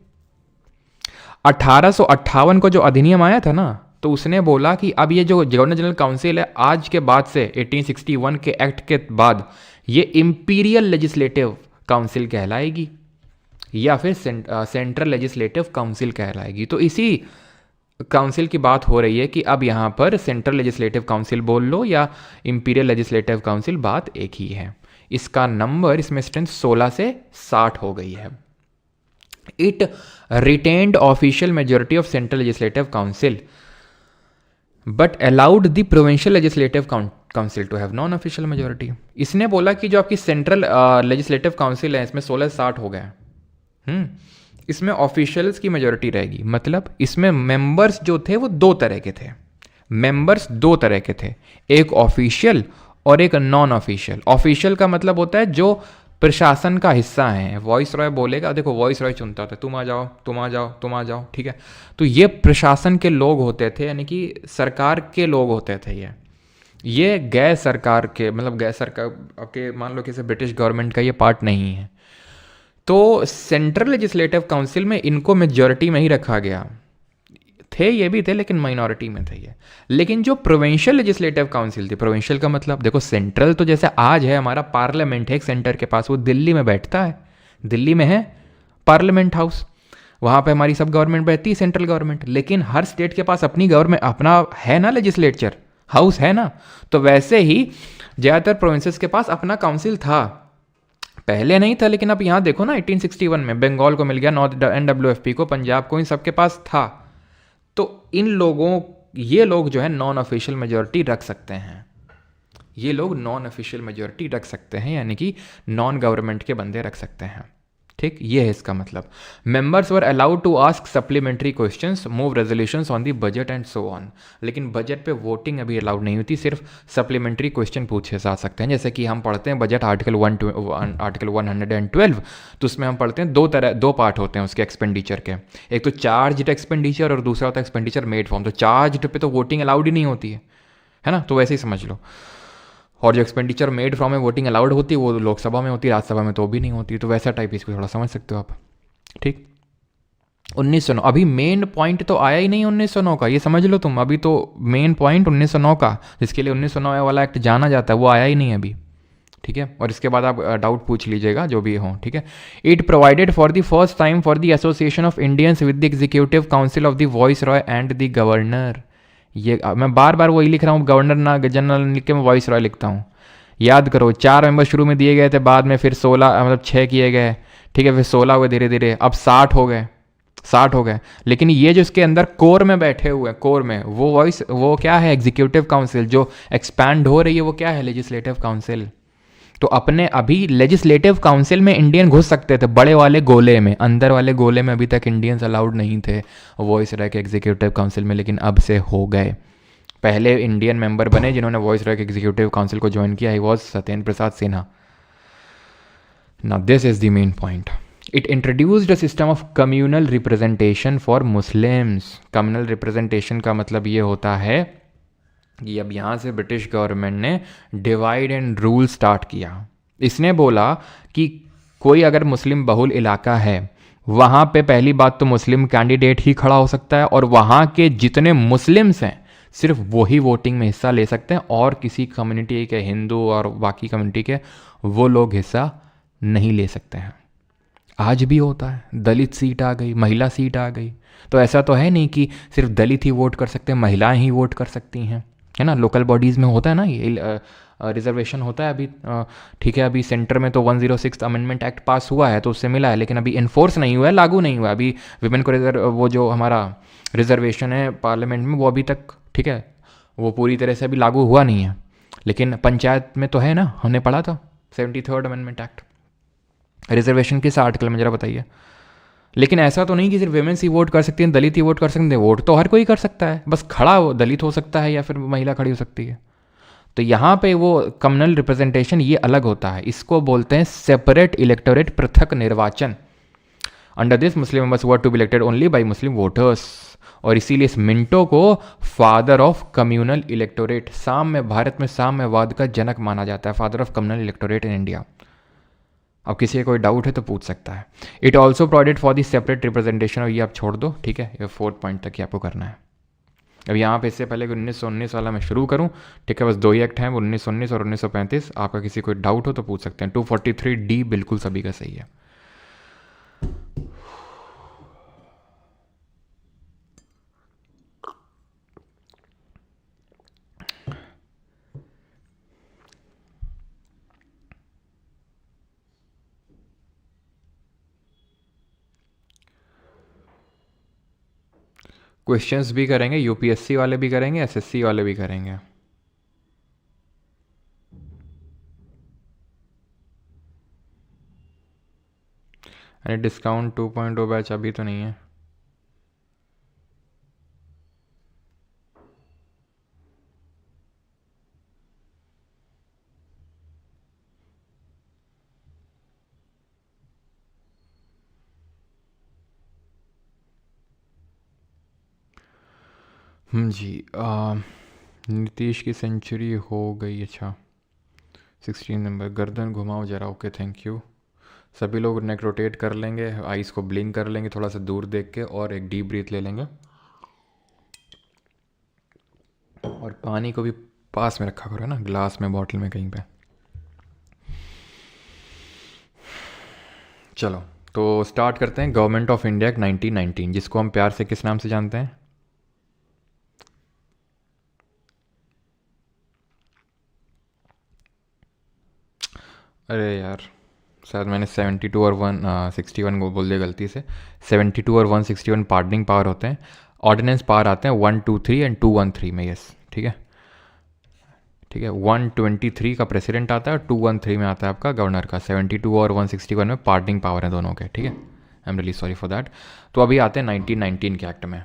1858 को जो अधिनियम आया था ना, तो उसने बोला कि अब ये जो गवर्नर जनरल काउंसिल है आज के बाद से 1861 के एक्ट के बाद ये इंपीरियल लेजिस्लेटिव काउंसिल कहलाएगी या फिर सेंट्रल लेजिस्लेटिव काउंसिल कहलाएगी। तो इसी काउंसिल की बात हो रही है कि अब यहाँ पर सेंट्रल लेजिस्लेटिव काउंसिल बोल लो या इंपीरियल लेजिस्लेटिव काउंसिल, बात एक ही है। इसका नंबर, इसमें स्ट्रेंथ 16 से 60 हो गई है। It retained official majority of central legislative council but allowed the provincial legislative council to have non official majority. इसने बोला कि जो आपकी सेंट्रल लेजिस्लेटिव काउंसिल है इसमें 16-60 हो गए, इसमें ऑफिशियल्स की मेजोरिटी रहेगी। मतलब इसमें मेंबर्स जो थे वो दो तरह के थे, मेंबर्स दो तरह के थे, एक ऑफिशियल और एक नॉन ऑफिशियल। ऑफिशियल का मतलब होता है जो प्रशासन का हिस्सा है, वॉइस रॉय बोलेगा, देखो वॉइस रॉय चुनता था, तुम आ जाओ तुम आ जाओ तुम आ जाओ, ठीक है। तो ये प्रशासन के लोग होते थे, यानी कि सरकार के लोग होते थे ये गैर सरकार के, मतलब गैर सरकार के, मान लो किसी ब्रिटिश गवर्नमेंट का ये पार्ट नहीं है। तो सेंट्रल लेजिस्लेटिव काउंसिल में इनको मेजॉरिटी में ही रखा गया, थे ये भी थे लेकिन माइनॉरिटी में थे ये। लेकिन जो प्रोविंशियल लेजिस्लेटिव काउंसिल थी, प्रोविंशियल का मतलब देखो सेंट्रल तो जैसे आज है हमारा पार्लियामेंट है एक सेंटर के पास, वो दिल्ली में बैठता है, दिल्ली में है पार्लियामेंट हाउस, वहाँ पे हमारी सब गवर्नमेंट बैठती है, सेंट्रल गवर्नमेंट। लेकिन हर स्टेट के पास अपनी गवर्नमेंट, अपना है ना लेजिस्लेचर हाउस है ना, तो वैसे ही ज़्यादातर प्रोविंसेस के पास अपना काउंसिल था, पहले नहीं था। लेकिन अब यहाँ देखो ना 1861 में बंगाल को मिल गया, नॉर्थ NWFP को, पंजाब को, इन सबके पास था। तो इन लोगों, ये लोग जो है नॉन ऑफिशियल मेजोरिटी रख सकते हैं, ये लोग नॉन ऑफिशियल मेजोरिटी रख सकते हैं, यानी कि नॉन गवर्नमेंट के बंदे रख सकते हैं, ठीक। ये है इसका मतलब। Members were allowed to ask supplementary questions, move resolutions on the budget and so on. लेकिन बजट पे वोटिंग अभी अलाउड नहीं होती, सिर्फ सप्लीमेंट्री क्वेश्चन पूछे जा सकते हैं। जैसे कि हम पढ़ते हैं बजट आर्टिकल 112, तो उसमें हम पढ़ते हैं दो पार्ट होते हैं उसके एक्सपेंडिचर के, एक तो चार्ज एक्सपेंडिचर और दूसरा होता है एक्सपेंडिचर मेड फॉर्म। तो चार्ज पे तो वोटिंग अलाउड ही नहीं होती है ना, तो वैसे ही समझ लो। और जो एक्सपेंडिचर मेड फ्रॉम में वोटिंग अलाउड होती है वो लोकसभा में होती है, राज्यसभा में तो भी नहीं होती। तो वैसा टाइप इसको थोड़ा समझ सकते हो आप, ठीक। 1909 अभी मेन पॉइंट तो आया ही नहीं 1909 का, ये समझ लो तुम। अभी तो मेन पॉइंट 1909 का, जिसके लिए 1909 वाला एक्ट जाना जाता है, वो आया ही नहीं अभी, ठीक है। और इसके बाद आप डाउट पूछ लीजिएगा जो भी हो, ठीक है। It provided for the first time for the association of Indians with the executive council of the voice Roy and the governor. ये मैं बार बार वही लिख रहा हूँ, गवर्नर ना जनरल लिख के मैं वॉइस रॉय लिखता हूँ। याद करो 4 मेंबर शुरू में दिए गए थे, बाद में फिर 16 मतलब 6 किए गए, ठीक है, फिर 16 हुए धीरे धीरे, अब 60 हो गए, 60 हो गए। लेकिन ये जो इसके अंदर कोर में बैठे हुए हैं, कोर में वो वॉइस, वो क्या है, एग्जीक्यूटिव काउंसिल। जो एक्सपैंड हो रही है वो क्या है, लेजिस्लेटिव काउंसिल। तो अपने अभी लेजिस्लेटिव काउंसिल में इंडियन घुस सकते थे, बड़े वाले गोले में, अंदर वाले गोले में अभी तक इंडियंस अलाउड नहीं थे वॉइस रह के एग्जीक्यूटिव काउंसिल में, लेकिन अब से हो गए। पहले इंडियन मेंबर बने जिन्होंने वॉइस रॉय एग्जीक्यूटिव काउंसिल को ज्वाइन किया, he was Satyendra Prasad Sinha. Now this is the main point. It introduced a system of communal representation for Muslims. Communal representation का मतलब ये होता है कि अब यहाँ से ब्रिटिश गवर्नमेंट ने डिवाइड एंड रूल स्टार्ट किया। इसने बोला कि कोई अगर मुस्लिम बहुल इलाका है, वहाँ पे पहली बात तो मुस्लिम कैंडिडेट ही खड़ा हो सकता है, और वहाँ के जितने मुस्लिम्स हैं सिर्फ वही वोटिंग में हिस्सा ले सकते हैं, और किसी कम्युनिटी के, हिंदू और बाकी कम्युनिटी के, वो लोग हिस्सा नहीं ले सकते हैं। आज भी होता है, दलित सीट आ गई, महिला सीट आ गई, तो ऐसा तो है नहीं कि सिर्फ दलित ही वोट कर सकते हैं, महिलाएं ही वोट कर सकती हैं, है ना। लोकल बॉडीज़ में होता है ना ये रिजर्वेशन होता है अभी, ठीक है। अभी सेंटर में तो 106 अमेंडमेंट एक्ट पास हुआ है तो उससे मिला है, लेकिन अभी इन्फोर्स नहीं हुआ है, लागू नहीं हुआ। अभी विमेन को वो जो हमारा रिजर्वेशन है पार्लियामेंट में, वो अभी तक, ठीक है, वो पूरी तरह से अभी लागू हुआ नहीं है। लेकिन पंचायत में तो है ना, हमने पढ़ा था 73rd अमेंडमेंट एक्ट। रिजर्वेशन किस आर्टिकल में जरा बताइए। लेकिन ऐसा तो नहीं कि सिर्फ वेमेंस ही वोट कर सकती हैं, दलित ही वोट कर सकते हैं। वोट तो हर कोई कर सकता है, बस खड़ा वो दलित हो सकता है या फिर महिला खड़ी हो सकती है। तो यहाँ पे वो कम्युनल रिप्रेजेंटेशन ये अलग होता है, इसको बोलते हैं सेपरेट इलेक्टोरेट, पृथक निर्वाचन। Under this Muslim members were to be elected only by Muslim voters. और इसीलिए इस मिंटो को फादर ऑफ कम्युनल इलेक्टोरेट, साम्य, भारत में साम्यवाद का जनक माना जाता है, father of communal electorate in India. अब किसी का कोई डाउट है तो पूछ सकता है। It also provided for the separate representation, और ये आप छोड़ दो, ठीक है, ये 4th पॉइंट तक ही आपको करना है। अब यहाँ पे इससे पहले 1919 वाला मैं शुरू करूँ, ठीक है, बस 2 ही एक्ट हैं, 1919 और 1935। आपका किसी कोई डाउट हो तो पूछ सकते हैं। 243D बिल्कुल सभी का सही है। क्वेश्चंस भी करेंगे, यूपीएससी वाले भी करेंगे, एसएससी वाले भी करेंगे। अरे डिस्काउंट 2.0 बैच अभी तो नहीं है। जी नीतीश की सेंचुरी हो गई। अच्छा 16 नंबर, गर्दन घुमाओ जरा। Okay thank you. सभी लोग नेक रोटेट कर लेंगे, आइस को ब्लिंक कर लेंगे थोड़ा सा दूर देख के, और एक डीप ब्रीथ ले लेंगे, और पानी को भी पास में रखा करो ना, ग्लास में, बॉटल में, कहीं पे। चलो तो स्टार्ट करते हैं। गवर्नमेंट ऑफ इंडिया एक्ट 1919, जिसको हम प्यार से किस नाम से जानते हैं? अरे यार शायद मैंने 72 और 161 को बोल दिया गलती से। 72 और 161 पार्डनिंग पावर होते हैं। ऑर्डिनेंस पावर आते हैं 123 एंड 213 में। यस ठीक है, ठीक है। 123 का प्रेसिडेंट आता है और 213 में आता है आपका गवर्नर का। 72 और 161 में पार्डनिंग पावर है दोनों के, ठीक है। I am really sorry for that. तो अभी आते हैं 1919 के एक्ट में।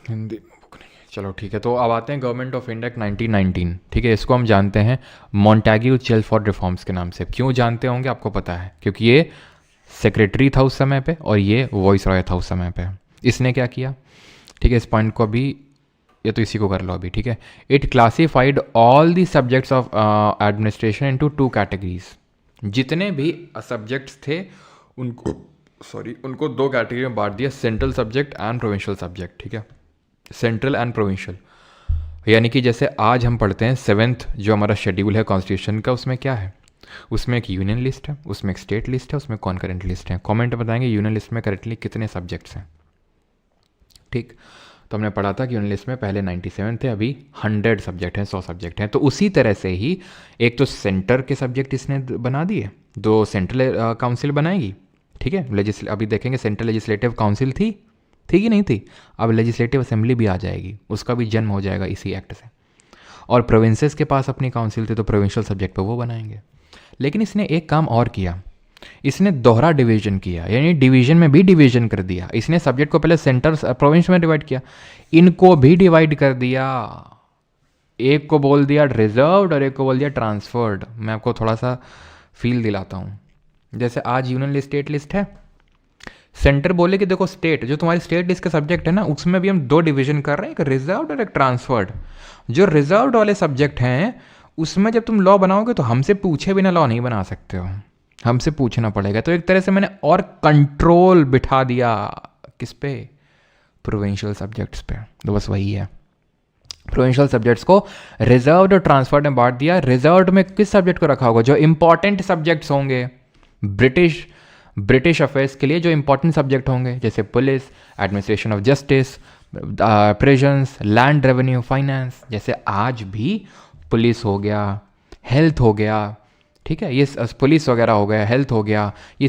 हिंदी बुक नहीं है, चलो ठीक है। तो अब आते हैं गवर्नमेंट ऑफ इंडिया 1919, ठीक है। इसको हम जानते हैं मॉन्टेग्यू चेल्मफोर्ड रिफॉर्म्स के नाम से। क्यों जानते होंगे आपको पता है, क्योंकि ये सेक्रेटरी था उस समय पे और ये वॉइस रॉय था उस समय पे। इसने क्या किया, ठीक है, इस पॉइंट को अभी, ये तो इसी को कर लो अभी, ठीक है। It classified all the subjects of administration into 2 categories. जितने भी सब्जेक्ट्स थे उनको, सॉरी, उनको 2 कैटेगरी में बांट दिया, central subject and provincial subject, ठीक है। सेंट्रल एंड प्रोविंशियल, यानी कि जैसे आज हम पढ़ते हैं 7th जो हमारा शेड्यूल है कॉन्स्टिट्यूशन का, उसमें क्या है, उसमें एक यूनियन लिस्ट है, उसमें एक स्टेट लिस्ट है, उसमें कॉन्करेंट लिस्ट है। कमेंट बताएंगे यूनियन लिस्ट में करेंटली कितने सब्जेक्ट्स हैं, ठीक। तो हमने पढ़ा था कि यूनियन लिस्ट में पहले 97 थे, अभी 100 सब्जेक्ट हैं, 100 सब्जेक्ट हैं। तो उसी तरह से ही एक तो सेंटर के सब्जेक्ट इसने बना दिए, 2 सेंट्रल काउंसिल बनाएगी, ठीक है। अभी देखेंगे सेंट्रल लेजिस्लेटिव काउंसिल थी कि नहीं थी, अब लेजिस्लेटिव असेंबली भी आ जाएगी, उसका भी जन्म हो जाएगा इसी एक्ट से। और प्रोविंसेस के पास अपनी काउंसिल थी, तो प्रोविंशियल सब्जेक्ट पे वो बनाएंगे। लेकिन इसने एक काम और किया, इसने दोहरा डिवीजन किया, यानी डिवीजन में भी डिवीजन कर दिया। इसने सब्जेक्ट को पहले सेंटर प्रोविंस में डिवाइड किया, इनको भी डिवाइड कर दिया। एक को बोल दिया रिजर्व्ड और एक को बोल दिया ट्रांसफर्ड। मैं आपको थोड़ा सा फील दिलाता हूँ। जैसे आज यूनियन लिस्ट, स्टेट लिस्ट है, सेंटर बोले कि देखो स्टेट, जो तुम्हारी स्टेट लिस्ट का सब्जेक्ट है ना, उसमें भी हम 2 डिवीजन कर रहे हैं, एक रिजर्व्ड और एक ट्रांसफर्ड। जो रिजर्व्ड वाले सब्जेक्ट हैं उसमें जब तुम लॉ बनाओगे तो हमसे पूछे बिना लॉ नहीं बना सकते हो, हमसे पूछना पड़ेगा। तो एक तरह से मैंने और कंट्रोल बिठा दिया किस पे, प्रोविंशियल सब्जेक्ट्स पे। तो बस वही है, प्रोविंशियल सब्जेक्ट्स को रिजर्व्ड और ट्रांसफर्ड में बांट दिया। रिजर्व्ड में किस सब्जेक्ट को रखा होगा, जो इंपॉर्टेंट सब्जेक्ट्स होंगे ब्रिटिश अफेयर्स के लिए, जो इंपॉर्टेंट सब्जेक्ट होंगे, जैसे police, administration of justice, prisons, land revenue, finance. जैसे आज भी पुलिस हो गया, हेल्थ हो गया, ठीक है, ये पुलिस वगैरह हो गया, हेल्थ हो गया, ये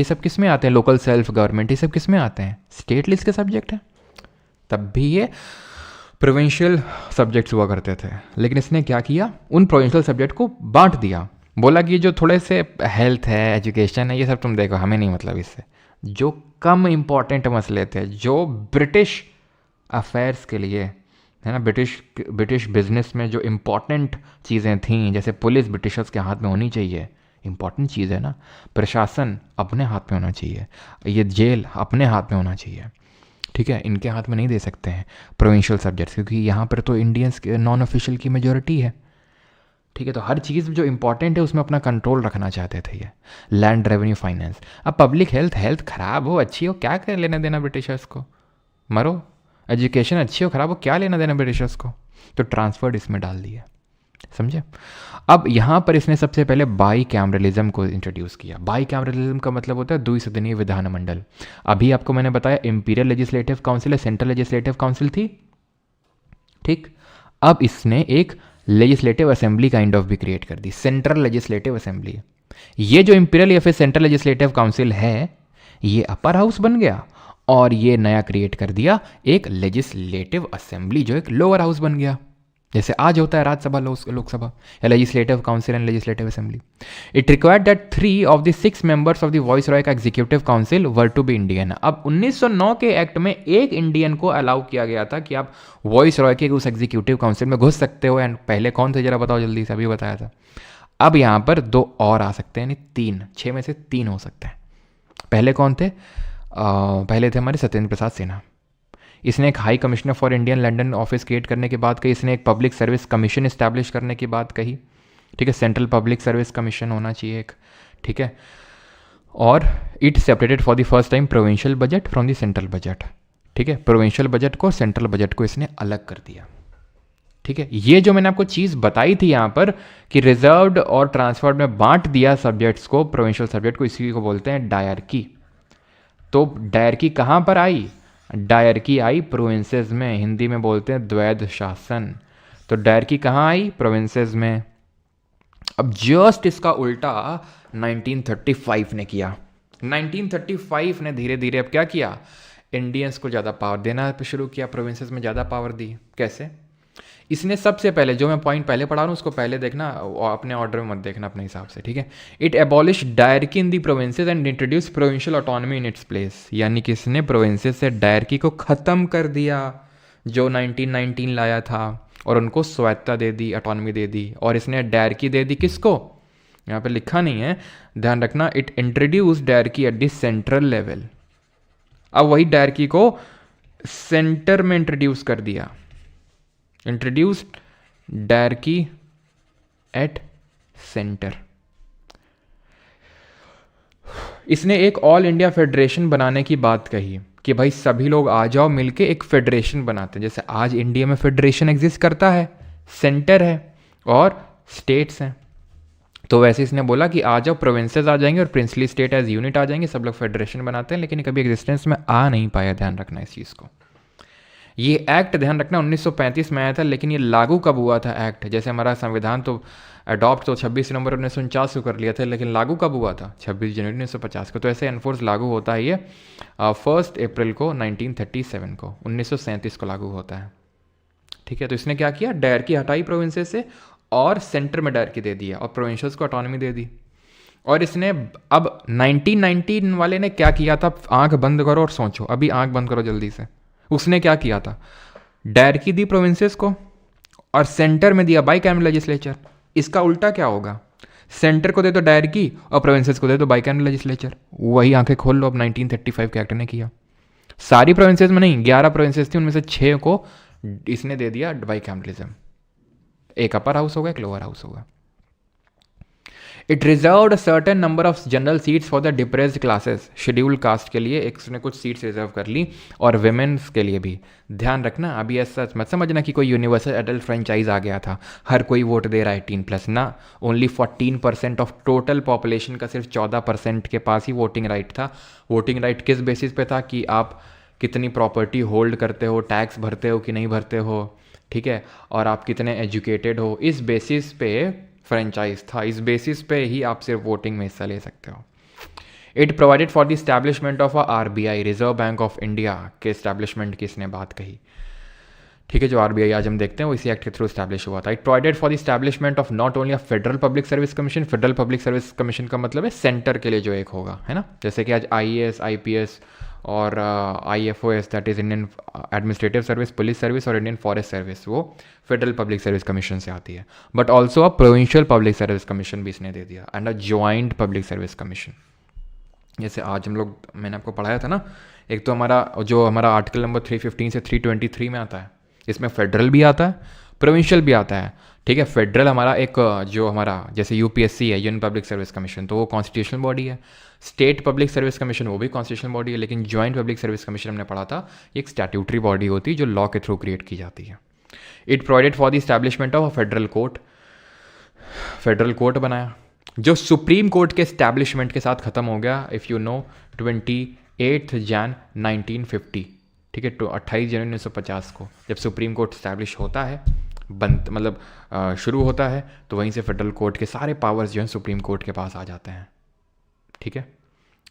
सब किस में आते हैं, लोकल सेल्फ गवर्नमेंट, ये सब किस में आते हैं, स्टेट लिस्ट के सब्जेक्ट हैं। तब भी ये प्रोविंशियल सब्जेक्ट्स हुआ करते थे। लेकिन इसने क्या किया, उन प्रोविंशियल सब्जेक्ट को बांट दिया। बोला कि जो थोड़े से हेल्थ है, एजुकेशन है, ये सब तुम देखो, हमें नहीं मतलब इससे। जो कम इम्पॉर्टेंट मसले थे, जो ब्रिटिश अफेयर्स के लिए है ना, ब्रिटिश बिजनेस में जो इम्पॉर्टेंट चीज़ें थीं, जैसे पुलिस ब्रिटिशर्स के हाथ में होनी चाहिए, इम्पॉर्टेंट चीज़ है ना। प्रशासन अपने हाथ में होना चाहिए, ये जेल अपने हाथ में होना चाहिए, ठीक है। इनके हाथ में नहीं दे सकते हैं प्रोविंशियल सब्जेक्ट्स, क्योंकि यहाँ पर तो इंडियंस नॉन ऑफिशियल की मेजोरिटी है, ठीक है। तो हर चीज़ जो इंपॉर्टेंट है उसमें अपना कंट्रोल रखना चाहते थे ये। Land revenue, finance. अब पब्लिक हेल्थ खराब हो अच्छी हो, क्या कर लेना देना ब्रिटिशर्स को, मरो। एजुकेशन अच्छी हो खराब हो, क्या लेना देना ब्रिटिशर्स को। तो ट्रांसफर्ड इसमें डाल दिया, समझे। अब यहाँ पर इसने सबसे पहले बाई कैमरलिज्म को इंट्रोड्यूस किया। बाई कैमरलिज्म का मतलब होता है द्विसदनीय विधानमंडल। अभी आपको मैंने बताया इंपीरियल लेजिस्लेटिव काउंसिल है, सेंट्रल लेजिस्लेटिव काउंसिल थी, ठीक। अब इसने एक लेजिस्लेटिव असेंबली काइंड ऑफ भी क्रिएट कर दी, सेंट्रल लेजिस्लेटिव असेंबली। ये जो इंपीरियल या फिर सेंट्रल लेजिस्लेटिव काउंसिल है, ये अपर हाउस बन गया, और ये नया क्रिएट कर दिया एक लेजिस्लेटिव असेंबली जो एक लोअर हाउस बन गया, जैसे आज होता है राज्यसभा, लोकसभा या legislative council and legislative assembly. It required that 3 of the 6 members of the viceroy का executive council were to be Indian. अब 1909 के एक्ट में एक इंडियन को अलाउ किया गया था कि आप वॉइसरॉय के उस एग्जीक्यूटिव काउंसिल में घुस सकते हो। एंड पहले कौन थे जरा बताओ जल्दी से, अभी बताया था। अब यहाँ पर 2 और आ सकते हैं, यानी 3, 6 में से 3 हो सकते हैं। पहले कौन थे? पहले थे हमारे सत्येंद्र प्रसाद सिन्हा। इसने एक high commissioner for Indian London office create करने की बात कही। इसने एक पब्लिक सर्विस कमीशन इस्टेब्लिश करने की बात कही, ठीक है, सेंट्रल पब्लिक सर्विस कमीशन होना चाहिए एक, ठीक है। और it separated for the first time provincial budget from the central budget, ठीक है। प्रोविंशियल बजट को, सेंट्रल बजट को इसने अलग कर दिया, ठीक है। ये जो मैंने आपको चीज़ बताई थी यहाँ पर कि रिजर्व्ड और ट्रांसफर्ड में बांट दिया सब्जेक्ट्स को, प्रोविंशियल सब्जेक्ट को, इसी को बोलते हैं डायरकी। तो डायरकी कहाँ पर आई? डायरकी आई प्रोविंसेस में, हिंदी में बोलते हैं द्वैध शासन। तो डायरकी कहाँ आई? प्रोविंसेस में। अब जस्ट इसका उल्टा 1935 ने किया। 1935 ने धीरे धीरे अब क्या किया? इंडियंस को ज़्यादा पावर देना शुरू किया, प्रोविंसेस में ज़्यादा पावर दी। कैसे? इसने सबसे पहले, जो मैं पॉइंट पहले पढ़ा रहा हूँ उसको पहले देखना, अपने ऑर्डर में मत देखना अपने हिसाब से, ठीक है। It abolish dyarchy in the provinces and introduce provincial autonomy in its place. यानी कि इसने प्रोविंसेस से डायरकी को ख़त्म कर दिया जो 1919 लाया था, और उनको स्वायत्ता दे दी, ऑटोनॉमी दे दी। और इसने डायरकी दे दी किसको? यहाँ पे लिखा नहीं है, ध्यान रखना। It introduce dyarchy at the central level. अब वही डायरकी को सेंटर में इंट्रोड्यूस कर दिया। Introduced dyarchy at centre. इसने एक ऑल इंडिया फेडरेशन बनाने की बात कही कि भाई सभी लोग आ जाओ मिलके एक फेडरेशन बनाते हैं। जैसे आज इंडिया में फेडरेशन एग्जिस्ट करता है, सेंटर है और स्टेट्स हैं, तो वैसे इसने बोला कि आ जाओ, प्रोविंसेस आ जाएंगे और प्रिंसली स्टेट एज यूनिट आ जाएंगे, सब लोग फेडरेशन बनाते हैं। लेकिन कभी एग्जिस्टेंस में आ नहीं पाया, ध्यान रखना इस चीज़ को। ये एक्ट ध्यान रखना 1935 में आया था, लेकिन ये लागू कब हुआ था एक्ट? जैसे हमारा संविधान तो अडॉप्ट तो 26 नवंबर 1949 को कर लिया था, लेकिन लागू कब हुआ था? 26 जनवरी 1950 को। तो ऐसे एनफोर्स लागू होता है ये 1 अप्रैल को 1937 को, 1937 को लागू होता है, ठीक है। तो इसने क्या किया? डायरकी हटाई प्रोविंसेस से और सेंटर में डायरकी दे दिया और प्रोविंशियल्स को ऑटोनॉमी दे दी। और इसने अब 1919 वाले ने क्या किया था? आंख बंद करो और सोचो, अभी आंख बंद करो जल्दी से। उसने क्या किया था? डायरकी दी प्रोविंसेस को और सेंटर में दिया बाइकैमरल लेजिस्लेचर। इसका उल्टा क्या होगा? सेंटर को दे दो डायरकी और प्रोविंसेस को दे दो बाइकैमरल लेजिस्लेचर। वही आंखें खोल लो, अब 1935 के एक्ट ने किया। सारी प्रोविंसेस में नहीं, 11 प्रोविंसेस थी, उनमें से 6 को इसने दे दिया बाइकैमरलिज्म। एक अपर हाउस होगा, एक लोअर हाउस होगा। It reserved certain number of general seats for the depressed classes. Schedule caste के लिए एक उसने कुछ सीट्स रिजर्व कर ली, और विमेन्स के लिए भी। ध्यान रखना, अभी ऐसा मत समझना कि कोई यूनिवर्सल एडल्ट फ्रेंचाइज आ गया था, हर कोई वोट दे रहा है 18+ ना। ओनली 14% ऑफ टोटल पॉपुलेशन का सिर्फ 14% के पास ही वोटिंग राइट था। वोटिंग राइट किस बेसिस पे था? कि आप कितनी प्रॉपर्टी होल्ड करते हो, टैक्स भरते हो कि नहीं भरते हो, ठीक है, और आप कितने एजुकेटेड हो, इस बेसिस पे फ्रेंचाइज था। इस बेसिस पे ही आप सिर्फ वोटिंग में हिस्सा ले सकते हो। It provided for the establishment of RBI, reserve bank of India के इस्टेब्लिशमेंट की इसने बात कही, ठीक है। जो RBI आज हम देखते हैं वो इसी एक्ट के थ्रू इस्टेब्लिश हुआ था। It provided for the establishment of not only a federal public service commission. Federal public service commission का मतलब है सेंटर के लिए जो एक होगा, है ना। जैसे कि आज IAS, IPS और IFOS, that is Indian administrative service, police service और इंडियन फॉरेस्ट सर्विस, वो फेडरल पब्लिक सर्विस कमीशन से आती है। But also a provincial public service commission भी इसने दे दिया, and a joint public service commission. जैसे आज हम लोग, मैंने आपको पढ़ाया था ना, एक तो हमारा आर्टिकल नंबर 315 से 323 में आता है, इसमें फेडरल भी आता है, प्रोविंशियल भी आता है, ठीक है। फेडरल हमारा एक जो हमारा जैसे UPSC है, यूनियन पब्लिक सर्विस कमीशन, तो वो कॉन्स्टिट्यूशनल बॉडी है। स्टेट पब्लिक सर्विस कमीशन वो भी कॉन्स्टिट्यूशनल बॉडी है। लेकिन ज्वाइंट पब्लिक सर्विस कमीशन हमने पढ़ा था, एक स्टैट्यूटरी बॉडी होती है जो लॉ के थ्रू क्रिएट की जाती है। It provided for the establishment of a federal court. Federal court बनाया जो सुप्रीम कोर्ट के इस्टेब्लिशमेंट के साथ ख़त्म हो गया, इफ़ यू नो, 28 जन 1950, ठीक है। तो 28 जनवरी 1950 को जब सुप्रीम कोर्ट इस्टेब्लिश होता है, शुरू होता है, तो वहीं से फेडरल कोर्ट के सारे पावर्स जो हैं सुप्रीम कोर्ट के पास आ जाते हैं, ठीक है।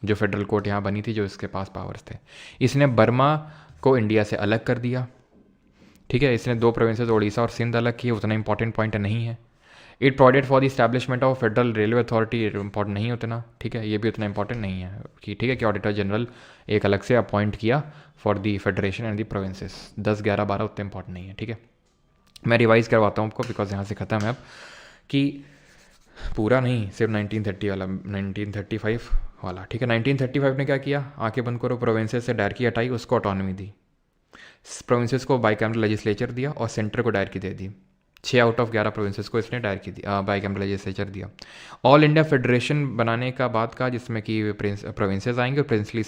जो फेडरल कोर्ट यहाँ बनी थी, जो इसके पास पावर्स थे। इसने बर्मा को इंडिया से अलग कर दिया, ठीक है, इसने 2 प्रोविंसेस उड़ीसा और सिंध अलग किए, उतना इंपॉर्टेंट पॉइंट नहीं है। It provided for the establishment of federal railway authority, important नहीं उतना, ठीक है, ये भी उतना इंपॉर्टेंट नहीं है कि ठीक है कि ऑडिटर जनरल एक अलग से अपॉइंट किया for the federation and the provinces. 10, 11, 12 उतने इंपॉर्टेंट नहीं है, ठीक है। मैं रिवाइज़ करवाता हूँ आपको बिकॉज यहाँ से ख़त्म है अब, कि पूरा नहीं, सिर्फ 1930 वाला, 1935 वाला, ठीक है। 1935 ने क्या किया, आंखें बंद करो, प्रोविंसेस से डायरेक्टली हटाई, उसको ऑटोनॉमी दी, प्रोविंसेस को बाईकैमरल लेजिस्लेचर दिया और सेंटर को directly they the. 6 out of 11 provinces को इसने डायरेक्टली दिया, बाईकैमरल लेजिस्लेचर दिया। ऑल इंडिया फेडरेशन बनाने का बात का, जिसमें कि प्रोविंसेस आएंगे और प्रिंसली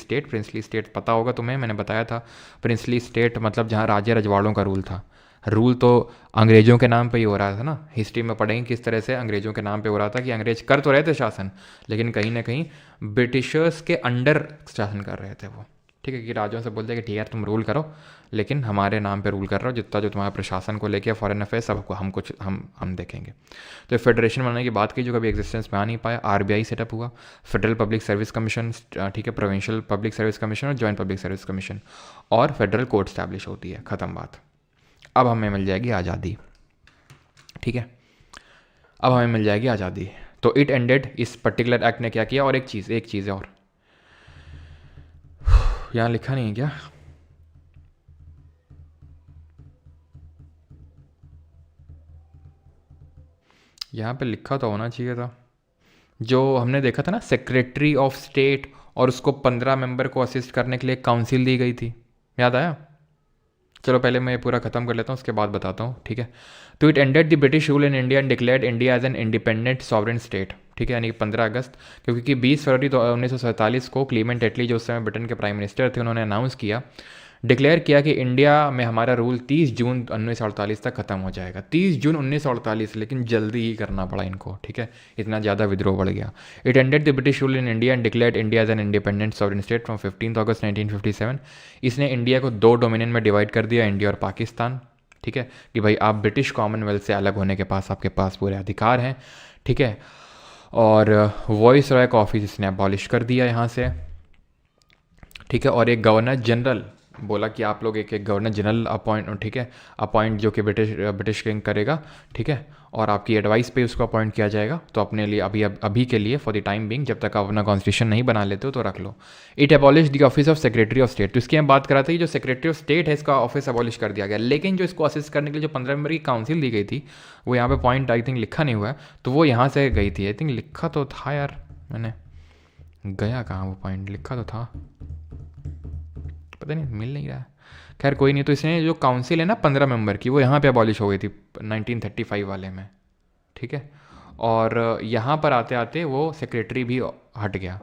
स्टेट पता होगा तुम्हें, मैंने बताया था। प्रिंसली स्टेट मतलब जहाँ राजा रजवाड़ों का रूल था। रूल तो अंग्रेज़ों के नाम पे ही हो रहा था ना, हिस्ट्री में पढ़ेंगे किस तरह से अंग्रेज़ों के नाम पे हो रहा था, कि अंग्रेज कर तो रहे थे शासन, लेकिन कहीं ना कहीं ब्रिटिशर्स के अंडर शासन कर रहे थे वो, ठीक है। कि राजाओं से बोलते कि ठीक है तुम रूल करो, लेकिन हमारे नाम पे रूल कर रहे हो, जितना जो तुम्हारा प्रशासन को लेके फॉरेन अफेयर्स सबको हम देखेंगे। तो फेडरेशन बनाने की बात की जो कभी एग्जिस्टेंस में आ नहीं पाया। आरबीआई सेटअप हुआ, फेडरल पब्लिक सर्विस कमीशन, ठीक है, प्रोविंशियल पब्लिक सर्विस कमीशन और जॉइंट पब्लिक सर्विस कमीशन, और फेडरल कोर्ट स्टैब्लिश होती है, ख़त्म बात। अब हमें मिल जाएगी आज़ादी, ठीक है, अब हमें मिल जाएगी आज़ादी। तो इट एंडेड, इस पर्टिकुलर एक्ट ने क्या किया, और एक चीज़ है और यहाँ लिखा नहीं है क्या, यहाँ पे लिखा तो होना चाहिए था, जो हमने देखा था ना, सेक्रेटरी ऑफ स्टेट, और उसको 15 मेंबर को असिस्ट करने के लिए काउंसिल दी गई थी, याद आया। चलो पहले मैं ये पूरा ख़त्म कर लेता हूँ, उसके बाद बताता हूँ, ठीक है। तो it ended the British rule in India and declared India as an independent sovereign state, ठीक है, यानी 15 अगस्त, क्योंकि 20 फरवरी 1947 को क्लीमेंट एटली जो उस समय ब्रिटेन के प्राइम मिनिस्टर थे, उन्होंने अनाउंस किया, डिक्लेयर किया कि इंडिया में हमारा रूल 30 जून 1948 तक ख़त्म हो जाएगा। 30 जून 1948, लेकिन जल्दी ही करना पड़ा इनको, ठीक है, इतना ज़्यादा विद्रोह बढ़ गया। It ended the British rule in India and declared India as an independent sovereign state from 15 August 1957। इसने इंडिया को 2 डोमिनियन में डिवाइड कर दिया, इंडिया और पाकिस्तान, ठीक है, कि भाई आप ब्रिटिश कॉमनवेल्थ से अलग होने के पास आपके पास पूरे अधिकार हैं, ठीक है। और वॉइस रॉय का ऑफिस इसने अबॉलिश कर दिया यहाँ से, ठीक है। और एक गवर्नर जनरल बोला कि आप लोग एक गवर्नर जनरल अपॉइंट, ठीक है, अपॉइंट जो कि ब्रिटिश किंग करेगा, ठीक है, और आपकी एडवाइस पे उसको अपॉइंट किया जाएगा। तो अपने लिए अभी के लिए फॉर द टाइम बिंग, जब तक आप अपना कॉन्स्टिट्यूशन नहीं बना लेते हो तो रख लो। It abolish the office of secretary of state, तो इसकी हम बात करा था कि जो सेक्रेटरी ऑफ स्टेट है इसका ऑफिस अबॉलिश कर दिया गया, लेकिन जो इसको असिस्ट करने के लिए जो 15 मेंबर की काउंसिल दी गई थी, वो यहाँ पे पॉइंट आई थिंक लिखा नहीं हुआ है, तो वो यहाँ से गई थी, आई थिंक लिखा तो था यार, मैंने गया कहाँ, वो पॉइंट लिखा तो था, पता नहीं मिल नहीं रहा। खैर कोई नहीं, तो इसने जो काउंसिल है ना 15 मेंबर की, वो यहाँ पे अबॉलिश हो गई थी 1935 वाले में, ठीक है। और यहाँ पर आते आते वो सेक्रेटरी भी हट गया,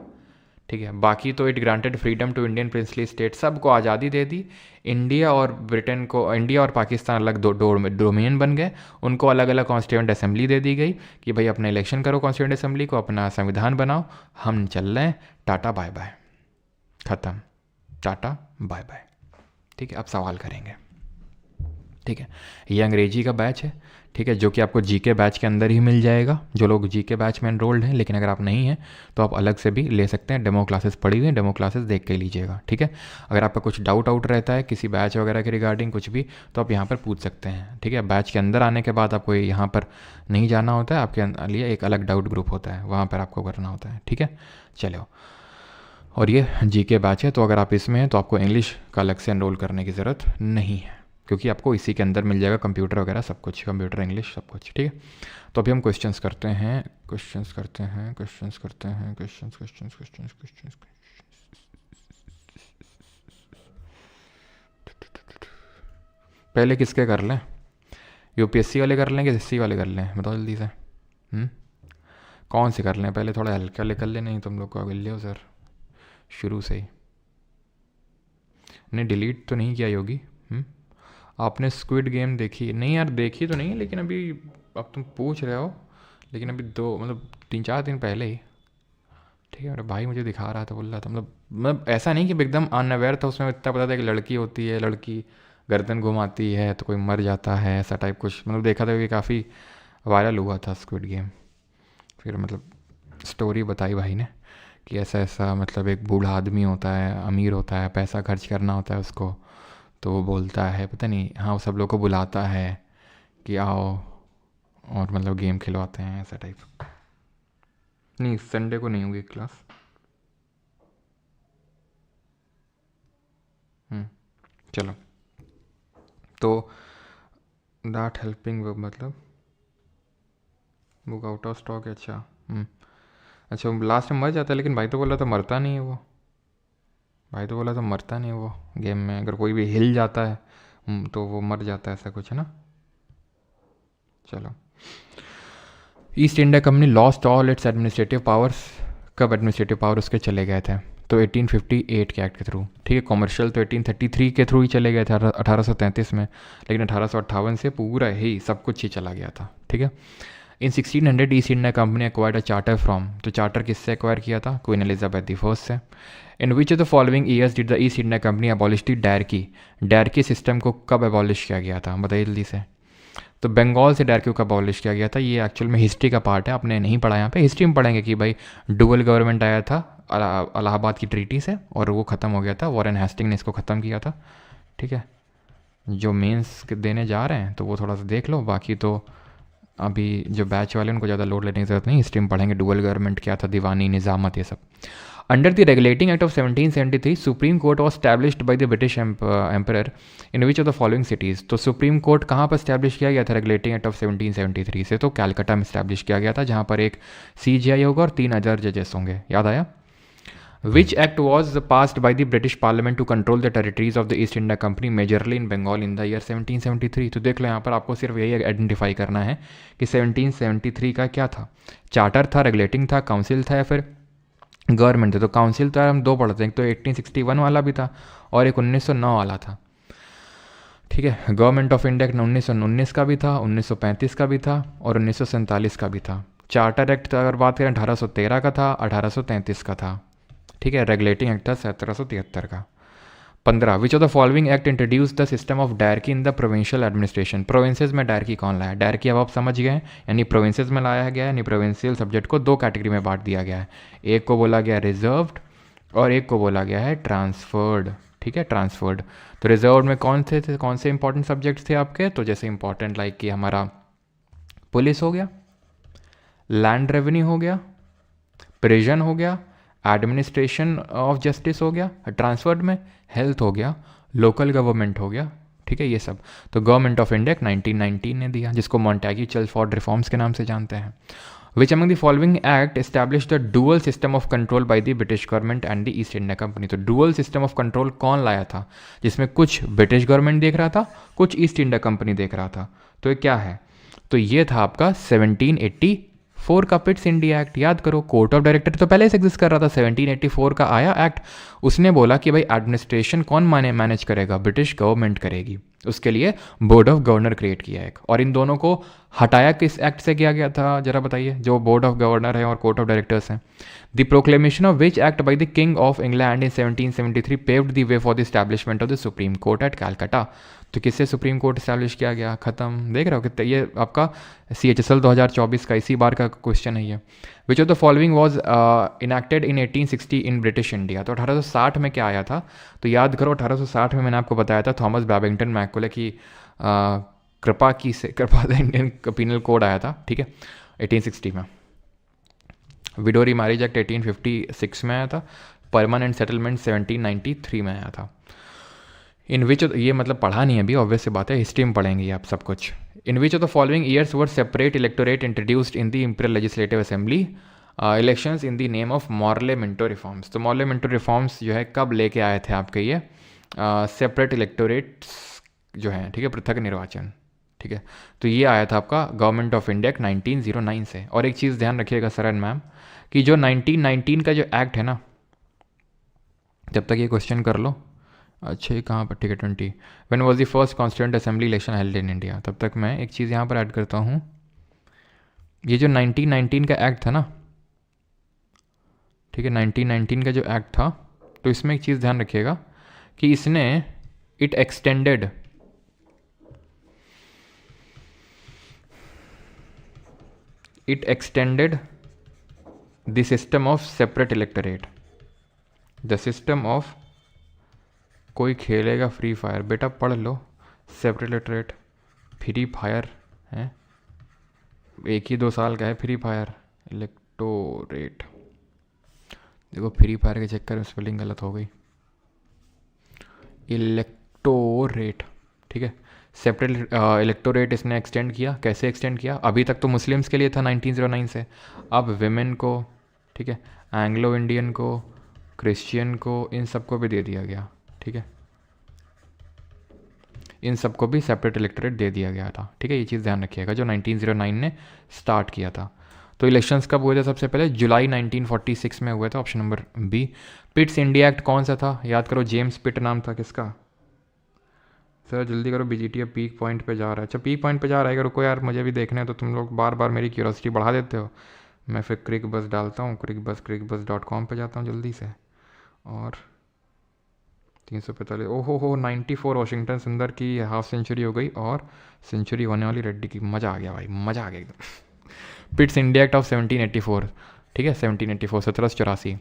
ठीक है। बाकी तो it granted freedom to Indian princely state, सबको आज़ादी दे दी। इंडिया और ब्रिटेन को, इंडिया और पाकिस्तान अलग दो डोमिनियन बन गए, उनको अलग अलग कॉन्स्टिट्यूएंट असेंबली दे दी गई कि भाई अपना इलेक्शन करो कॉन्स्टिट्यूएंट असेंबली को, अपना संविधान बनाओ, हम चल रहे हैं, टाटा बाय बाय, ख़त्म, टाटा बाय बाय, ठीक है। अब सवाल करेंगे, ठीक है। ये अंग्रेजी का बैच है, ठीक है, जो कि आपको जीके बैच के अंदर ही मिल जाएगा, जो लोग जीके बैच में एनरोल्ड हैं। लेकिन अगर आप नहीं हैं तो आप अलग से भी ले सकते हैं, डेमो क्लासेस पड़ी हुई हैं, डेमो क्लासेस देख के लीजिएगा, ठीक है। अगर आपका कुछ डाउट रहता है किसी बैच वगैरह के रिगार्डिंग कुछ भी, तो आप यहाँ पर पूछ सकते हैं, ठीक है। बैच के अंदर आने के बाद आपको यहाँ पर नहीं जाना होता है, आपके लिए एक अलग डाउट ग्रुप होता है, वहाँ पर आपको करना होता है, ठीक है। चलो, और ये जीके बैच है, तो अगर आप इसमें हैं तो आपको इंग्लिश का अलग से एनरोल करने की ज़रूरत नहीं है, क्योंकि आपको इसी के अंदर मिल जाएगा कंप्यूटर वगैरह सब कुछ, कंप्यूटर इंग्लिश सब कुछ, ठीक है। तो अभी हम क्वेश्चंस करते हैं। पहले किसके कर लें, यूपीएससी वाले कर लें कि एसएससी वाले कर लें, बताओ जल्दी से। कौन से कर लें पहले, थोड़ा हल्का ले कर लें, नहीं तुम लोग को अगले हो सर शुरू से ही। नहीं डिलीट तो नहीं किया योगी, आपने स्क्विड गेम देखी नहीं यार? देखी तो नहीं है, लेकिन अभी अब तुम पूछ रहे हो, लेकिन अभी 3-4 दिन पहले ही, ठीक है। मेरा भाई मुझे दिखा रहा था, बोल रहा था, मतलब ऐसा नहीं कि एकदम अनअवेयर था, उसमें इतना पता था कि लड़की होती है, लड़की गर्दन घुमाती है तो कोई मर जाता है, ऐसा टाइप कुछ, मतलब देखा था कि काफ़ी वायरल हुआ था स्क्विड गेम। फिर मतलब स्टोरी बताई भाई ने कि ऐसा ऐसा, मतलब एक बूढ़ा आदमी होता है, अमीर होता है, पैसा खर्च करना होता है उसको, तो वो बोलता है पता नहीं, हाँ वो सब लोग को बुलाता है कि आओ और मतलब गेम खिलवाते हैं ऐसा टाइप। नहीं संडे को नहीं होगी क्लास। चलो तो दैट हेल्पिंग मतलब बुक आउट ऑफ स्टॉक है। अच्छा अच्छा लास्ट में मर जाता है, लेकिन भाई तो बोला तो मरता नहीं है वो। भाई तो बोला तो मरता नहीं है वो गेम में, अगर कोई भी हिल जाता है तो वो मर जाता है, ऐसा कुछ है ना। चलो east India company lost all it's administrative powers. कब एडमिनिस्ट्रेटिव पावर उसके चले गए थे? तो 1858 के एक्ट के थ्रू, ठीक है। कॉमर्शियल तो 1833 के थ्रू ही चले गए थे 1833 में, लेकिन 1858 से पूरा ही सब कुछ ही चला गया था, ठीक है। In 1600 East India Company acquired a charter from, तो चार्टर किससे एक्वायर किया था? क्वीन एलिजाबेथ द फर्स्ट से। In which of the following years did the East India Company abolish the dyarchy? Dyarchy system को कब अबॉलिश किया गया था, बताइए जल्दी से। तो बंगाल से डायरेक्ट क्यों अबॉलिश किया गया था? ये एक्चुअल में हिस्ट्री का पार्ट है, आपने नहीं पढ़ा यहाँ पे। हिस्ट्री में पढ़ेंगे कि भाई डुअल गवर्नमेंट आया था इलाहाबाद की ट्रीटी से और वो ख़त्म हो गया था, वॉरेन हेस्टिंग ने इसको ख़त्म किया था, ठीक है। जो मेंस देने जा रहे हैं तो वो थोड़ा सा देख लो, बाकी तो अभी जो बैच वाले उनको ज़्यादा लोड लेने की ज़रूरत नहीं। हिस्ट्री में पढ़ेंगे डुअल गवर्नमेंट क्या था, दीवानी निज़ामत ये सब। Under the regulating act of 1773 supreme court was established by the British emperor in which of the following cities? तो सुप्रीम कोर्ट कहाँ पर स्टैब्लिश किया गया था रेगुलेटिंग एक्ट ऑफ 1773 से? तो कैलकाटा में स्टैब्लिश किया गया था, जहाँ पर एक CJI होगा और 3 अदर जजेस होंगे। याद आया? Which act was passed by the British parliament to control the territories of the East India Company majorly in Bengal in the year 1773? तो देख लो यहाँ पर आपको सिर्फ यही आइडेंटिफाई करना है कि 1773 का क्या था। चार्टर था, रेगुलेटिंग था, काउंसिल था, या फिर गवर्नमेंट थे? तो काउंसिल तो यार हम दो पढ़ते हैं, एक तो 1861 वाला भी था और एक 1909 वाला था, ठीक है। गवर्नमेंट ऑफ इंडिया 1919 का भी था, 1935 का भी था और 1947 का भी था। चार्टर एक्ट अगर बात करें 1813 का था, 1833 का था, ठीक है। रेगुलेटिंग एक्ट था 1773 का। 15 विच of the following act introduce the system of dyarchy in the provincial administration? Provinces में डायरकी कौन लाया? डायरकी अब आप समझ गए, यानी प्रोविंसेस में लाया गया है, यानी प्रोविंशियल सब्जेक्ट को दो कैटेगरी में बांट दिया गया है। एक को बोला गया रिजर्व्ड और एक को बोला गया है ट्रांसफर्ड, ठीक है, ट्रांसफर्ड। तो रिजर्व में कौन से इंपॉर्टेंट सब्जेक्ट्स थे आपके? तो जैसे इंपॉर्टेंट लाइक कि हमारा पुलिस हो गया, लैंड रेवेन्यू हो गया, प्रिजन हो गया, एडमिनिस्ट्रेशन ऑफ जस्टिस हो गया, ट्रांसफर्ड में हेल्थ हो गया, लोकल गवर्नमेंट हो गया, ठीक है, ये सब। तो गवर्नमेंट ऑफ इंडिया 1919 ने दिया, जिसको मॉन्टेग्यू चेल्मस्फोर्ड रिफॉर्म्स के नाम से जानते हैं। Which among the following act establish the dual system of control by the British government and the East India company? तो डुअल सिस्टम ऑफ कंट्रोल कौन लाया था, जिसमें कुछ ब्रिटिश गवर्नमेंट देख रहा था, कुछ ईस्ट इंडिया कंपनी देख रहा था? तो ये क्या है? तो ये था आपका 1784 का पिट्स इंडिया एक्ट। याद करो, कोर्ट ऑफ डायरेक्टर तो पहले से एग्जिस्ट कर रहा था, 1784 का आया एक्ट। उसने बोला कि भाई एडमिनिस्ट्रेशन कौन मैनेज करेगा? ब्रिटिश गवर्नमेंट करेगी। उसके लिए बोर्ड ऑफ गवर्नर क्रिएट किया एक, और इन दोनों को हटाया किस एक्ट से किया गया था जरा बताइए, जो बोर्ड ऑफ गवर्नर है और कोर्ट ऑफ डायरेक्टर्स हैं। The proclamation of which act by the king of England in 1773 paved the way for the establishment of the supreme court at Calcutta? तो किससे सुप्रीम कोर्ट इस्टेब्लिश किया गया? खत्म। देख रहे हो कितना, ये आपका CHSL 2024 का इसी बार का क्वेश्चन है ये। विच of the following was enacted in 1860 in British India? तो 1860 में क्या आया था? तो याद करो 1860 में मैंने आपको बताया था थॉमस बैबिंगटन मैकुले की कृपा इंडियन पीनल कोड आया था, ठीक है, 1860 में। विडोरी मैरिज एक्ट 1856 में आया था। परमानेंट सेटलमेंट 1793 में आया था। इन विच, ये मतलब पढ़ा नहीं है अभी, ऑब्वियस सी बात है, हिस्ट्री में पढ़ेंगे आप सब कुछ। In which of the following years were separate electorate introduced in the imperial legislative assembly elections in the name of Morley Minto reforms? तो मॉर्ले मिंटो रिफॉर्म्स जो है कब लेके आए थे आपके ये सेपरेट इलेक्टोरेट्स जो हैं, ठीक है, पृथक निर्वाचन, ठीक है। तो ये आया था आपका गवर्नमेंट ऑफ इंडिया 1909 से। और एक चीज़ ध्यान रखिएगा सरन मैम, कि जो 1919 का जो एक्ट है ना, जब तक ये क्वेश्चन कर लो, अच्छा ये कहाँ पर, ठीक है, 20 when was the first constituent assembly election held in India? तब तक मैं एक चीज़ यहाँ पर ऐड करता हूँ, ये जो 1919 का एक्ट था ना, ठीक है, 1919 का जो एक्ट था, तो इसमें एक चीज़ ध्यान रखिएगा कि इसने it extended the system of separate electorate, the system of कोई खेलेगा फ्री फायर? बेटा पढ़ लो, सेपरेट लिटरेट। फ्री फायर है, 1 ही 2 साल का है फ्री फायर। इलेक्टोरेट, देखो फ्री फायर के चक्कर में स्पेलिंग गलत हो गई, इलेक्टोरेट, ठीक है। सेपरेट इलेक्टोरेट इसने एक्सटेंड किया। कैसे एक्सटेंड किया? अभी तक तो मुस्लिम्स के लिए था 1909 से, अब विमेन को, ठीक है, एंग्लो इंडियन को, क्रिश्चियन को, इन सबको भी दे दिया गया, ठीक है, इन सबको भी सेपरेट इलेक्टोरेट दे दिया गया था, ठीक है। ये चीज़ ध्यान रखिएगा, जो 1909 ने स्टार्ट किया था। तो इलेक्शंस कब हुए थे? सबसे पहले जुलाई 1946 में हुए थे, option number B. Pitt's India act कौन सा था? याद करो, जेम्स पिट नाम था किसका? सर जल्दी करो, बीजीटी अब पीक पॉइंट पे जा रहा है। अच्छा पीक पॉइंट पे जा रहा है, रुको यार मुझे भी देखना है, तो तुम लोग बार बार मेरी क्यूरोसिटी बढ़ा देते हो। मैं फिर क्रिक बस डालता हूँ, crickbus.com पे जाता हूँ जल्दी से, और 345, ओहो हो 94, वाशिंगटन सुंदर की हाफ सेंचुरी हो गई और सेंचुरी होने वाली रेड्डी की। मज़ा आ गया भाई, मज़ा आ गया एकदम। पिट्स इंडिया एक्ट ऑफ 1784, ठीक है, 1784, 1784।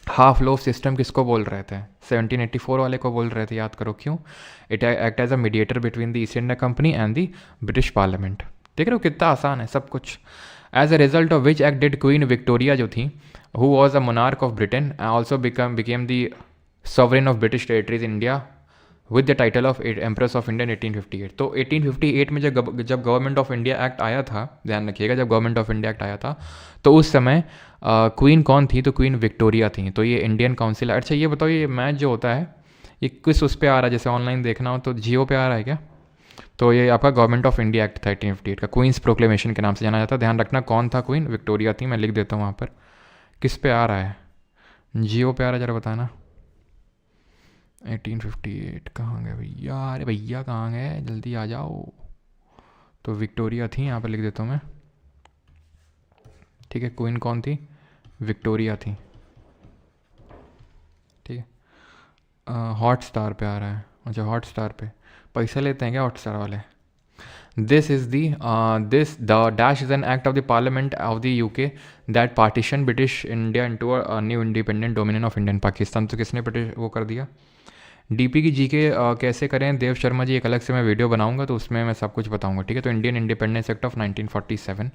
हाफ लोफ सिस्टम किसको बोल रहे थे? 1784 वाले को बोल रहे थे, याद करो क्यों। It act as a mediator between the East India Company and the British parliament. देख रहे हो कितना आसान है सब कुछ। As a result of which act did queen Victoria जो थी, who was a monarch of Britain, also became the sovereign of British territories India with the title of empress of India 1858। तो 1858 में जब गवर्नमेंट ऑफ इंडिया एक्ट आया था, ध्यान रखिएगा, जब गवर्नमेंट ऑफ इंडिया एक्ट आया था तो उस समय क्वीन कौन थी? तो क्वीन विक्टोरिया थी। तो ये इंडियन काउंसिल। अच्छा ये बताओ, ये मैच जो होता है ये किस उस पर आ रहा है? जैसे ऑनलाइन देखना हो तो जियो पे आ रहा है क्या? तो ये आपका गवर्नमेंट ऑफ इंडिया एक्ट था 1858 का, क्वींस प्रोक्लेमेशन के नाम से जाना जाता है। ध्यान रखना कौन था? क्वीन विक्टोरिया थी। मैं लिख देता हूँ वहाँ पर। किस पे आ रहा है? जियो पे आ रहा है, ज़रा बताना। 1858 कहाँ गए भैया? अरे भैया कहाँ गए, जल्दी आ जाओ। तो विक्टोरिया थी, यहाँ पर लिख देता हूँ मैं, ठीक है। क्वीन कौन थी? विक्टोरिया थी, ठीक है। हॉट स्टार पे आ रहा है। अच्छा हॉट स्टार पे पैसा लेते हैं क्या हॉट स्टार वाले? The dash is an act of the parliament of the UK that partition British India into a new independent dominion of Indian Pakistan. तो किसने ब्रिटिश वो कर दिया? डीपी की जीके कैसे करें देव शर्मा जी, एक अलग से मैं वीडियो बनाऊंगा तो उसमें मैं सब कुछ बताऊंगा, ठीक है। तो इंडियन इंडिपेंडेंस एक्ट ऑफ 1947,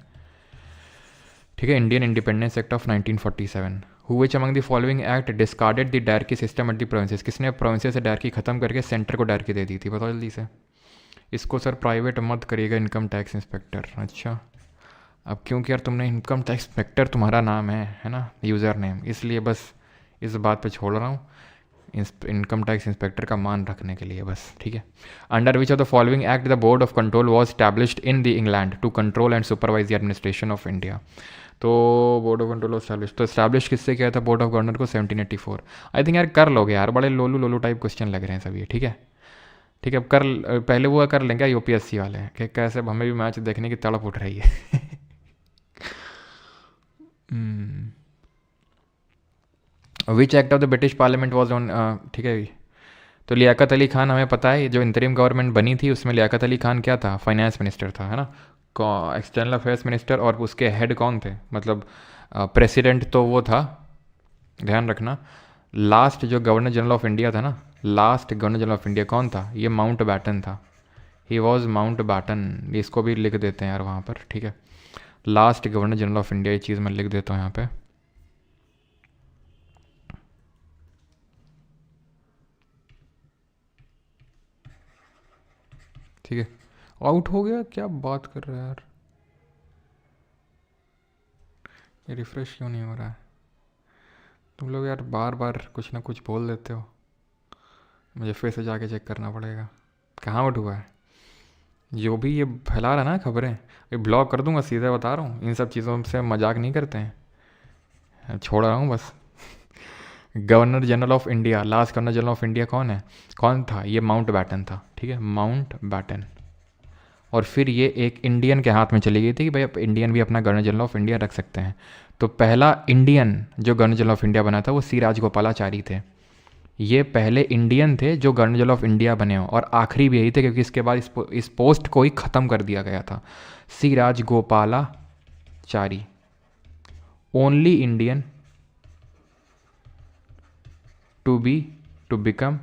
ठीक है, Indian independence act of 1947। Which among the following act discarded the dyarchy system at the provinces. किसने प्रोविंसेस से डायरकी खत्म करके सेंटर को डायरकी दे दी थी? बताओ जल्दी से। इसको सर प्राइवेट मत करिएगा, इनकम टैक्स इंस्पेक्टर। अच्छा अब क्योंकि यार तुमने इनकम टैक्स इंस्पेक्टर तुम्हारा नाम है ना, यूज़र नेम, इसलिए बस इस बात पे छोड़ रहा हूँ, इनकम टैक्स इंस्पेक्टर का मान रखने के लिए बस, ठीक है। Under which of the following act the board of control was established in the England to control and supervise the administration of India. तो बोर्ड ऑफ कंट्रोल स्टैब्लिश, तो स्टैब्लिश किससे किया था बोर्ड ऑफ गवर्नर को? 1784। I think यार कर लोगे यार, बड़े लोलू लोलू टाइप क्वेश्चन लग रहे हैं सब ये, ठीक है, ठीक है। अब कर, पहले वो कर लेंगे यूपीएससी वाले कि कैसे हमें भी मैच देखने की तड़प उठ रही है। Which act of the British parliament was on, ठीक है। तो लियाकत अली खान हमें पता है, जो इंतरिम गवर्नमेंट बनी थी उसमें लियाकत अली खान क्या था? फाइनेंस मिनिस्टर था, है ना, एक्सटर्नल अफेयर्स मिनिस्टर। और उसके हेड कौन थे? मतलब प्रेसिडेंट तो वो था, ध्यान रखना। लास्ट जो गवर्नर जनरल ऑफ इंडिया था ना, last governor general of India कौन था? ये माउंट बैटन था, ही वॉज माउंट बैटन। इसको भी लिख देते हैं यार वहाँ पर, ठीक है। Last governor general of India, ये चीज़ मैं लिख देता हूँ यहाँ पे। ठीक है, आउट हो गया, क्या बात कर रहा है यार, ये रिफ़्रेश क्यों नहीं हो रहा है? तुम लोग यार बार बार कुछ ना कुछ बोल देते हो, मुझे फिर से जाके चेक करना पड़ेगा कहाँ आउट हुआ है। जो भी ये फैला रहा है ना खबरें, ये ब्लॉक कर दूंगा, सीधे बता रहा हूँ, इन सब चीज़ों से मजाक नहीं करते हैं, छोड़ रहा हूँ बस। Governor general of India, last governor general of India कौन है, कौन था? ये माउंट बैटन था, ठीक है, माउंट बैटन। और फिर ये एक इंडियन के हाथ में चली गई थी कि भाई अब इंडियन भी अपना गवर्नर जनरल ऑफ इंडिया रख सकते हैं। तो पहला इंडियन जो गवर्नर जनरल ऑफ इंडिया बना था वो सी राजगोपालाचारी थे। ये पहले इंडियन थे जो गवर्नर जनरल ऑफ इंडिया बने हो, और आखिरी भी यही थे क्योंकि इसके बाद इस पोस्ट को ही ख़त्म कर दिया गया था। C Rajagopalachari, only Indian to become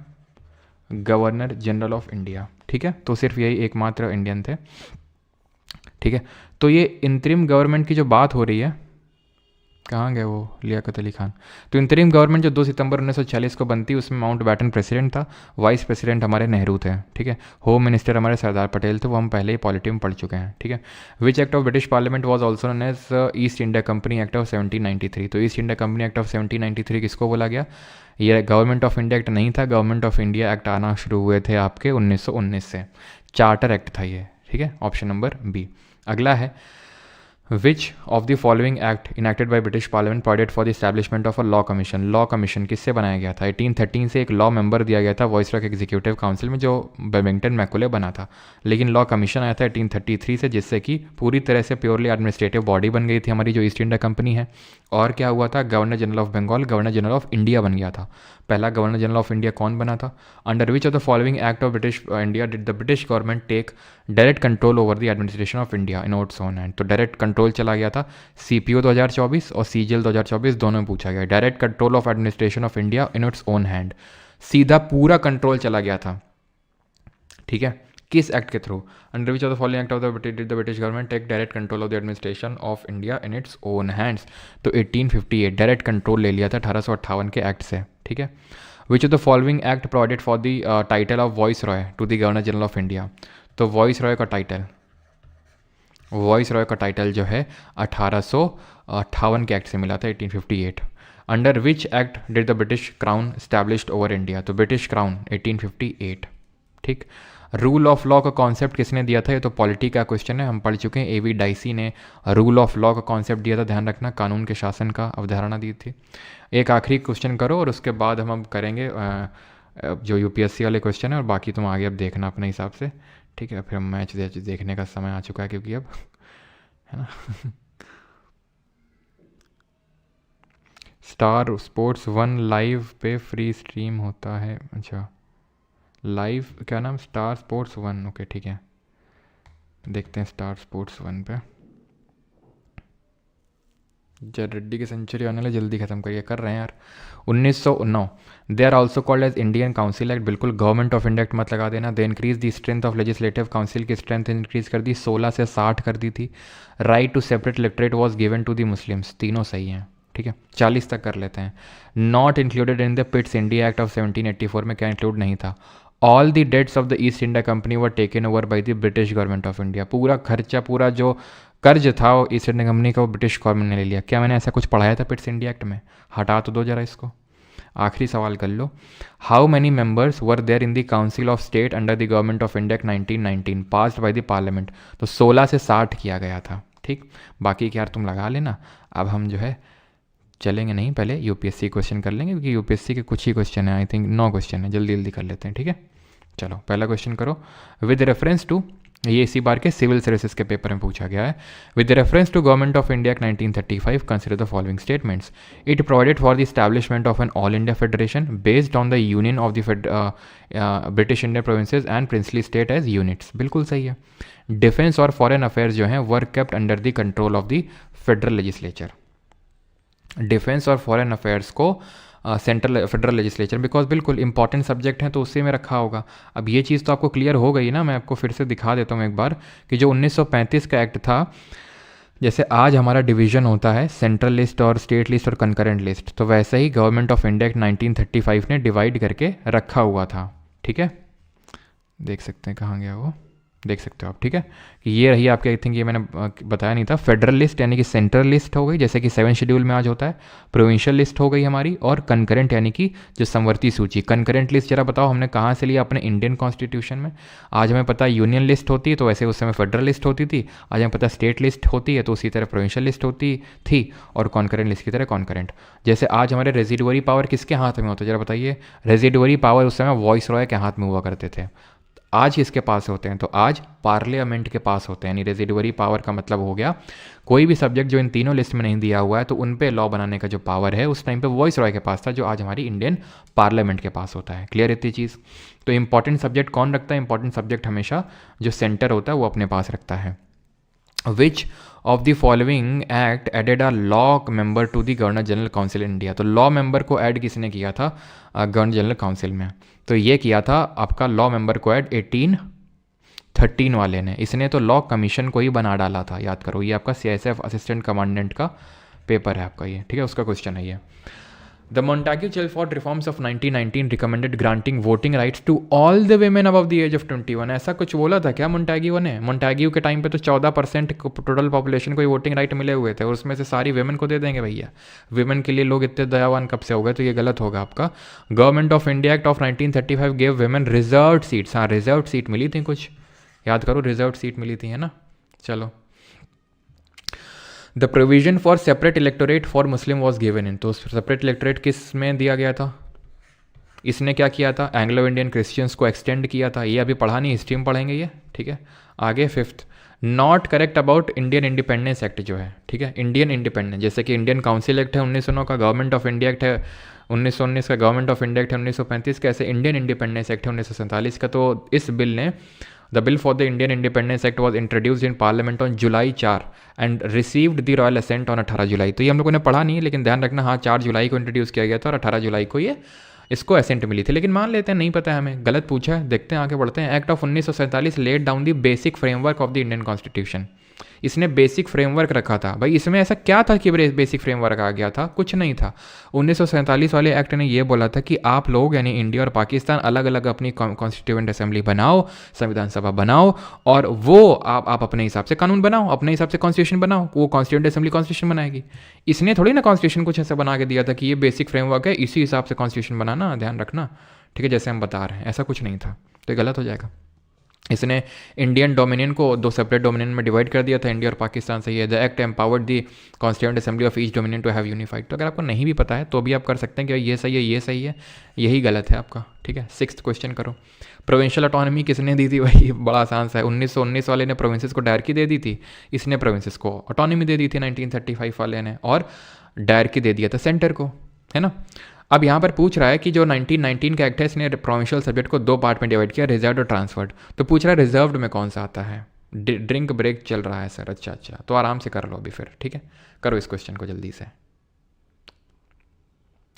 Governor general of India, ठीक है। तो सिर्फ यही एकमात्र इंडियन थे, ठीक है। तो ये इंतरिम गवर्नमेंट की जो बात हो रही है, कहाँ गए वो लियाकत अली खान। तो इंतरिम गवर्नमेंट जो 2 सितंबर 1940 को बनती, उसमें माउंट बैटन प्रेसिडेंट था, वाइस प्रेसिडेंट हमारे नेहरू थे, ठीक है। होम मिनिस्टर हमारे सरदार पटेल थे, वो हम पहले ही पॉलिटी में पढ़ चुके हैं, ठीक है। Which act of British parliament was also known as East India Company act of 1793। तो East India Company act of 1793 किसको बोला गया? ये गवर्नमेंट ऑफ इंडिया एक्ट नहीं था, गवर्नमेंट ऑफ इंडिया एक्ट आना शुरू हुए थे आपके 1919 से, चार्टर एक्ट था ये, ठीक है। Option number B. अगला है which of the following act enacted by British parliament provided for the establishment of a law commission. Law commission किससे बनाया गया था? 1813 से एक लॉ मेंबर दिया गया था वॉइसरॉय के एग्जीक्यूटिव काउंसिल में, जो बेबिंगटन मैकुले बना था। लेकिन लॉ कमीशन आया था 1833 से, जिससे कि पूरी तरह से प्योरली एडमिनिस्ट्रेटिव बॉडी बन गई थी हमारी जो ईस्ट इंडिया कंपनी है। और क्या हुआ था? Governor general of Bengal governor general of India बन गया था। पहला गवर्नर जनरल ऑफ इंडिया कौन बना था? Under which of the following act of British India did the British government take direct control over the administration of India in its own hand. तो direct control चला गया था, CPO 2024 और CGL 2024 दोनों में पूछा गया। Direct control of administration of India in its own hand, सीधा पूरा कंट्रोल चला गया था, ठीक है। किस एक्ट के through? Under which of the following act of the British government take direct control of the administration of India in its own hands. तो 1858 डायरेक्ट कंट्रोल ले लिया था 1858 के एक्ट से, ठीक है। Which of the following act provided for the title of viceroy to the governor general of India. तो viceroy का टाइटल जो है 1858 के एक्ट से मिला था, 1858। Under which act did the British crown established over India. तो British crown 1858, ठीक। रूल ऑफ लॉ का कॉन्सेप्ट किसने दिया था? ये तो पॉलिटी का क्वेश्चन है, हम पढ़ चुके हैं। एवी डाइसी ने रूल ऑफ लॉ का कॉन्सेप्ट दिया था, ध्यान रखना, कानून के शासन का अवधारणा दी थी। एक आखिरी क्वेश्चन करो और उसके बाद हम करेंगे जो यूपीएससी वाले क्वेश्चन है, और बाकी तुम आगे अब देखना अपने हिसाब से, ठीक है। फिर मैच देखने का समय आ चुका है क्योंकि अब, है ना। स्टार स्पोर्ट्स 1 लाइव पे फ्री स्ट्रीम होता है, अच्छा लाइव क्या नाम? स्टार स्पोर्ट्स 1, ओके ठीक है, देखते हैं स्टार स्पोर्ट्स 1 पे। जय रेड्डी की सेंचुरी आने वाली, जल्दी खत्म करिए, कर रहे हैं यार। 1909 they are also called as Indian council act, बिल्कुल गवर्नमेंट ऑफ इंडिया एक्ट मत लगा देना। They increase the strength of legislative council की स्ट्रेंथ इंक्रीज कर दी, 16 से 60 कर दी थी। Right to separate electorate was given to the Muslims, तीनों सही हैं, ठीक है। 40 तक कर लेते हैं। Not included in the Pitt's India act of 1784 में क्या इंक्लूड नहीं था? All the debts of the East India Company were taken over by the British government of India. पूरा खर्चा, पूरा जो कर्ज था वो ईस्ट इंडिया कंपनी का, वो ब्रिटिश गवर्नमेंट ने ले लिया। क्या मैंने ऐसा कुछ पढ़ाया था पिट्स इंडिया एक्ट में? हटा तो दो जरा इसको। आखिरी सवाल कर लो। How many members were there in the council of state under the government of India 1919 passed by the parliament. तो 16 से 60 किया गया था, ठीक। बाकी क्या तुम लगा लेना। अब हम जो है चलेंगे नहीं, पहले यूपीएससी क्वेश्चन कर लेंगे, क्योंकि यूपीएससी के कुछ ही क्वेश्चन है, आई थिंक 9 क्वेश्चन है, जल्दी जल्दी कर लेते हैं, ठीक है। चलो पहला क्वेश्चन करो। विद रेफरेंस टू, ये इसी बार के सिविल सर्विसेज के पेपर में पूछा गया है। With reference to government of India 1935 consider the following statements. It provided for the establishment of an all India federation based on the union of the British Indian provinces and princely state as units, बिल्कुल सही है। Defence और foreign affairs जो हैं were kept under the control of the federal legislature. Defence और foreign affairs को central federal legislature, because बिल्कुल important subject हैं तो उसी में रखा होगा। अब ये चीज़ तो आपको क्लियर हो गई ना, मैं आपको फिर से दिखा देता हूँ एक बार कि जो 1935 का एक्ट था, जैसे आज हमारा डिवीजन होता है सेंट्रल लिस्ट और स्टेट लिस्ट और कंकरेंट लिस्ट, तो वैसे ही गवर्नमेंट ऑफ इंडिया एक्ट 1935 ने डिवाइड करके रखा हुआ था, ठीक है। देख सकते हैं कहाँ गया वो, देख सकते हो आप, ठीक है। कि ये रही आपके, आई थिंक ये मैंने बताया नहीं था, फेडरल लिस्ट यानी कि सेंट्रल लिस्ट हो गई, जैसे कि 7 शेड्यूल में आज होता है। प्रोविंशियल लिस्ट हो गई हमारी, और कंकरेंट यानी कि जो समवर्ती सूची। कंकरेंट लिस्ट जरा बताओ हमने कहाँ से लिया? अपने इंडियन कॉन्स्टिट्यूशन में। आज हमें पता है यूनियन लिस्ट होती है, तो वैसे उस समय फेडरल लिस्ट होती थी। आज हमें पता है स्टेट लिस्ट होती है, तो उसी तरह प्रोविंशियल लिस्ट होती थी, और कॉन्करेंट लिस्ट की तरह कॉन्करेंट। जैसे आज हमारे रेजिडुअरी पावर किसके हाथ में होता है, जरा बताइए? रेजिडुअरी पावर उस समय वॉइस रॉय के हाथ में हुआ करते थे। आज किसके पास होते हैं? तो आज पार्लियामेंट के पास होते हैं। यानी रेजिडुअरी पावर का मतलब हो गया कोई भी सब्जेक्ट जो इन तीनों लिस्ट में नहीं दिया हुआ है, तो उन पे लॉ बनाने का जो पावर है उस टाइम पे वॉइस रॉय के पास था, जो आज हमारी इंडियन पार्लियामेंट के पास होता है। क्लियर इतनी चीज़? तो इंपॉर्टेंट सब्जेक्ट कौन रखता है? इंपॉर्टेंट सब्जेक्ट हमेशा जो सेंटर होता है वो अपने पास रखता है। Which of the following act added a law member to the governor general council India. तो लॉ मेंबर को ऐड किसने किया था गवर्नर जनरल काउंसिल में? तो ये किया था आपका लॉ मेंबर को ऐड 1813 वाले ने। इसने तो लॉ कमीशन को ही बना डाला था, याद करो। ये आपका CISF असिस्टेंट कमांडेंट का पेपर है आपका, ये ठीक है, उसका क्वेश्चन है ये। The Montagu Chelmsford reforms of 1919 recommended granting voting rights to all the women above the age of 21। ऐसा कुछ बोला था क्या मोन्टैग्यू ने? मोन्टैग्यू के टाइम पे तो 14% टोटल पॉपुलेशन को ही वोटिंग राइट मिले हुए थे, और उसमें से सारी वेमेन को दे देंगे भैया। वेमेन के लिए लोग इतने दयावान कब से हो गए? तो ये गलत होगा आपका। Government of India act of 1935 gave women reserved seats. हाँ, रिजर्व्ड सीट मिली थी कुछ, याद करो, रिजर्व्ड सीट मिली थी, है ना। चलो, the provision for separate electorate for Muslim was given in. तो सेपरेट इलेक्टोरेट किस में दिया गया था? इसने क्या किया था? एंग्लो इंडियन क्रिश्चियंस को एक्सटेंड किया था। ये अभी पढ़ा नहीं, हिस्ट्री में पढ़ेंगे ये, ठीक है। आगे 5th, not correct about Indian independence act जो है, ठीक है, इंडियन इंडिपेंडेंस, जैसे कि इंडियन काउंसिल एक्ट है 1909 का, गवर्नमेंट ऑफ इंडिया एक्ट है 1919 का, गवर्नमेंट ऑफ इंडिया एक्ट है 1935 का, ऐसे इंडियन इंडिपेंडेंस एक्ट है 1947 का। तो इस बिल ने The bill for the Indian Independence Act was introduced in Parliament on July 4 and received the royal assent on 18 जुलाई। तो ये हम लोगों ने पढ़ा नहीं, लेकिन ध्यान रखना, हाँ 4 जुलाई को इंट्रोड्यूस किया गया था और 18 जुलाई को ये इसको असेंट मिली थी। लेकिन मान लेते हैं नहीं पता है हमें, गलत पूछा है, देखते हैं आगे बढ़ते हैं। Act of 1947 laid down the basic framework of the Indian constitution. इसने बेसिक फ्रेमवर्क रखा था। भाई इसमें ऐसा क्या था कि बेसिक फ्रेमवर्क आ गया था? कुछ नहीं था। 1947 वाले एक्ट ने ये बोला था कि आप लोग यानी इंडिया और पाकिस्तान अलग अलग अपनी कॉन्स्टिट्यूएंट असेंबली बनाओ, संविधान सभा बनाओ, और वो आप अपने हिसाब से कानून बनाओ, अपने हिसाब से कॉन्स्टिट्यूशन बनाओ। वो कॉन्स्टिट्यूएंट असेंबली कॉन्स्टिट्यूशन बनाएगी। इसने थोड़ी ना कॉन्स्टिट्यूशन कुछ ऐसा बना के दिया था कि ये बेसिक फ्रेमवर्क है, इसी हिसाब से कॉन्स्टिट्यूशन बनाना, ध्यान रखना, ठीक है, जैसे हम बता रहे हैं, ऐसा कुछ नहीं था। तो ये गलत हो जाएगा। इसने इंडियन डोमिनियन को 2 सेपरेट डोमिनियन में डिवाइड कर दिया था, इंडिया और पाकिस्तान से। ये the act empowered the constituent assembly of each dominion to have unified. तो अगर आपको नहीं भी पता है तो भी आप कर सकते हैं कि ये सही है, ये सही है, यही गलत है आपका, ठीक है। 6th क्वेश्चन करो। प्रोविंशियल ऑटोनॉमी किसने दी थी? भाई बड़ा आसान सा है, 1919 वाले ने प्रोविंसेस को डायरकी दे दी थी, इसने प्रोविंसेस को ऑटोनॉमी दे दी थी 1935 वाले ने, और डायरकी दे दिया था सेंटर को, है ना। अब यहाँ पर पूछ रहा है कि जो 1919 का एक्ट है, इसने प्रोविंशियल सब्जेक्ट को 2 पार्ट में डिवाइड किया, रिजर्व्ड और ट्रांसफर्ड। तो पूछ रहा है रिजर्व्ड में कौन सा आता है? ड्रिंक ब्रेक चल रहा है सर, अच्छा, तो आराम से कर लो अभी फिर, ठीक है। करो इस क्वेश्चन को जल्दी से,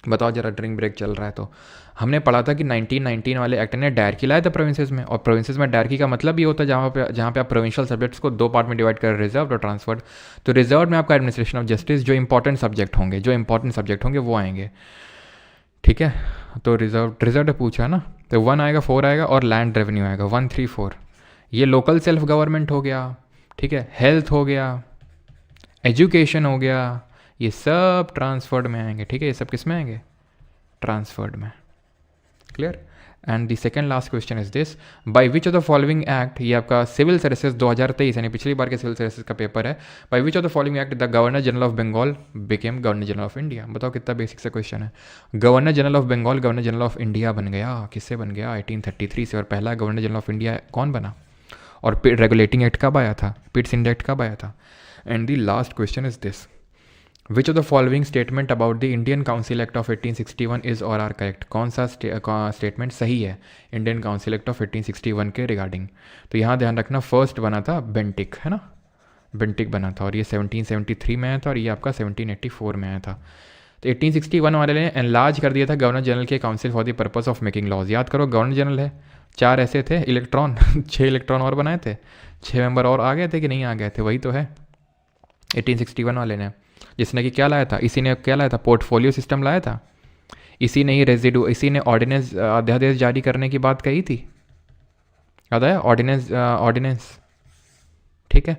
बताओ जरा, ड्रिंक ब्रेक चल रहा है। तो हमने पढ़ा था कि 1919 वाले एक्ट ने डायरकी लाया था प्रोविंसेस में, और प्रोविंसेस में डायरकी का मतलब ये होता है जहाँ पे आप प्रोविंशियल सब्जेक्ट्स को 2 पार्ट में डिवाइड कर, रिजर्व और ट्रांसफर्ड। तो रिजर्व में आपका एडमिनिस्ट्रेशन ऑफ जस्टिस, जो इंपॉर्टेंट सब्जेक्ट होंगे वो आएंगे, ठीक है। तो रिजर्व पूछा ना, तो 1 आएगा, 4 आएगा, और लैंड रेवेन्यू आएगा 1, 3, 4। ये लोकल सेल्फ गवर्नमेंट हो गया, ठीक है, हेल्थ हो गया, एजुकेशन हो गया, ये सब ट्रांसफर्ड में आएंगे, ठीक है। ये सब किस में आएंगे? ट्रांसफर्ड में, clear. And the second last question is this, by which of the following act, ये आपका सिविल सर्विसेज 2023 यानी पिछली बार के सिविल सर्विसेज का पेपर है। By which of the following act the governor general of Bengal became governor general of India. बताओ कितना बेसिक सा क्वेश्चन है। Governor general of Bengal governor general of India बन गया, किससे बन गया? 1833 से। और पहला गवर्नर जनरल ऑफ इंडिया कौन बना? और रेगुलेटिंग एक्ट कब आया था? पिट्स इंडेक्ट एक्ट कब आया था? And the last question is this, which of the following statement about the Indian council act of 1861 is और आर करेक्ट। कौन सा स्टेटमेंट सही है इंडियन काउंसिल एक्ट ऑफ 1861 के रिगार्डिंग? तो यहाँ ध्यान रखना, फर्स्ट बना था बेंटिक, है ना, बेंटिक बना था, और ये 1773 में आया था, और ये आपका 1784 में आया था। तो 1861 वाले ने एनलार्ज कर दिया था गवर्नर जनरल के council for the purpose of making laws. याद करो, गवर्नर जनरल है, 4 ऐसे थे इलेक्ट्रॉन 6 इलेक्ट्रॉन और बनाए थे, 6 मेंबर और आ गए थे कि नहीं आ गए थे? वही तो है 1861 वाले ने, जिसने कि क्या लाया था? इसी ने क्या लाया था? पोर्टफोलियो सिस्टम लाया था। इसी ने ही इसी ने ऑर्डिनेंस अध्यादेश जारी करने की बात कही थी, याद आया? ऑर्डिनेंस, ठीक है।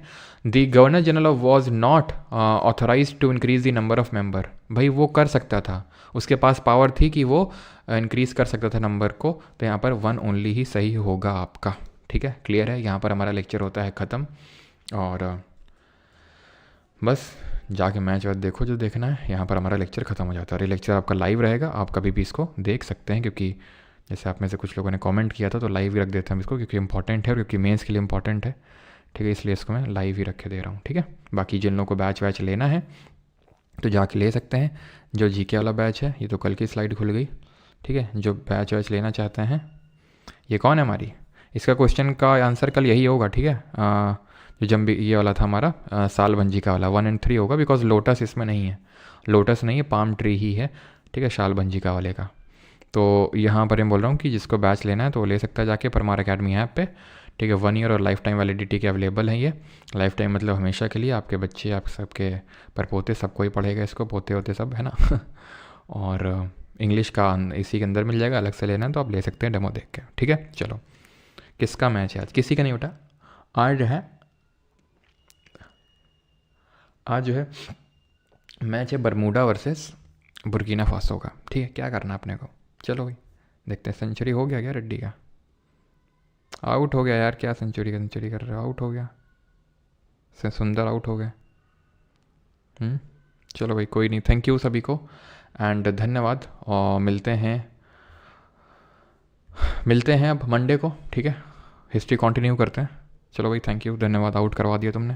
The governor general was not authorise to increase the number of member. भाई वो कर सकता था, उसके पास पावर थी कि वो इंक्रीज कर सकता था नंबर को। तो यहाँ पर 1 ओनली ही सही होगा आपका, ठीक है, क्लियर है। यहाँ पर हमारा लेक्चर होता है ख़त्म, और बस जाके मैच वैच देखो जो देखना है, यहाँ पर हमारा लेक्चर ख़त्म हो जाता है। और ये लेक्चर आपका लाइव रहेगा, आप कभी भी इसको देख सकते हैं, क्योंकि जैसे आप में से कुछ लोगों ने कमेंट किया था, तो लाइव ही रख देते हैं हम इसको, क्योंकि इंपॉर्टेंट है, और क्योंकि मेंस के लिए इंपॉर्टेंट है, ठीक है, इसलिए इसको मैं लाइव ही रख के दे रहा हूँ, ठीक है। बाकी जिन लोगों को बैच वैच लेना है तो जाके ले सकते हैं। जो जीके वाला बैच है, ये तो कल की स्लाइड खुल गई, ठीक है। जो बैच वैच लेना चाहते हैं, ये कौन है हमारी, इसका क्वेश्चन का आंसर कल यही होगा, ठीक है। जो जम्बी ये वाला था हमारा साल भंजी का वाला 1 and 3 होगा, बिकॉज लोटस इसमें नहीं है, लोटस नहीं है, पाम ट्री ही है, ठीक है, शाल भंजी का वाले का। तो यहाँ पर मैं बोल रहा हूँ कि जिसको बैच लेना है तो वो ले सकता है जाके परमार अकेडमी ऐप पे, ठीक है। 1 ईयर और लाइफ टाइम वैलिडिटी के अवेलेबल है ये। लाइफ टाइम मतलब हमेशा के लिए, आपके बच्चे, आप सबके परपोते, सबको ही पढ़ेगा इसको, पोते होते सब, है ना। और इंग्लिश का इसी के अंदर मिल जाएगा, अलग से लेना है तो आप ले सकते हैं डेमो देख के, ठीक है। चलो, किसका मैच है आज? किसी का नहीं उठा आज है। आज जो है मैच है बरमूडा वर्सेस बुर्किना फासो का, ठीक है। क्या करना अपने को, चलो भाई देखते हैं। सेंचुरी हो गया क्या रेड्डी का? आउट हो गया यार, क्या सेंचुरी कर रहे हो, आउट हो गया, सुंदर आउट हो गए। चलो भाई कोई नहीं, थैंक यू सभी को एंड धन्यवाद, और मिलते हैं अब मंडे को, ठीक है। हिस्ट्री कंटिन्यू करते हैं। चलो भाई, थैंक यू, धन्यवाद, आउट करवा दिया तुमने।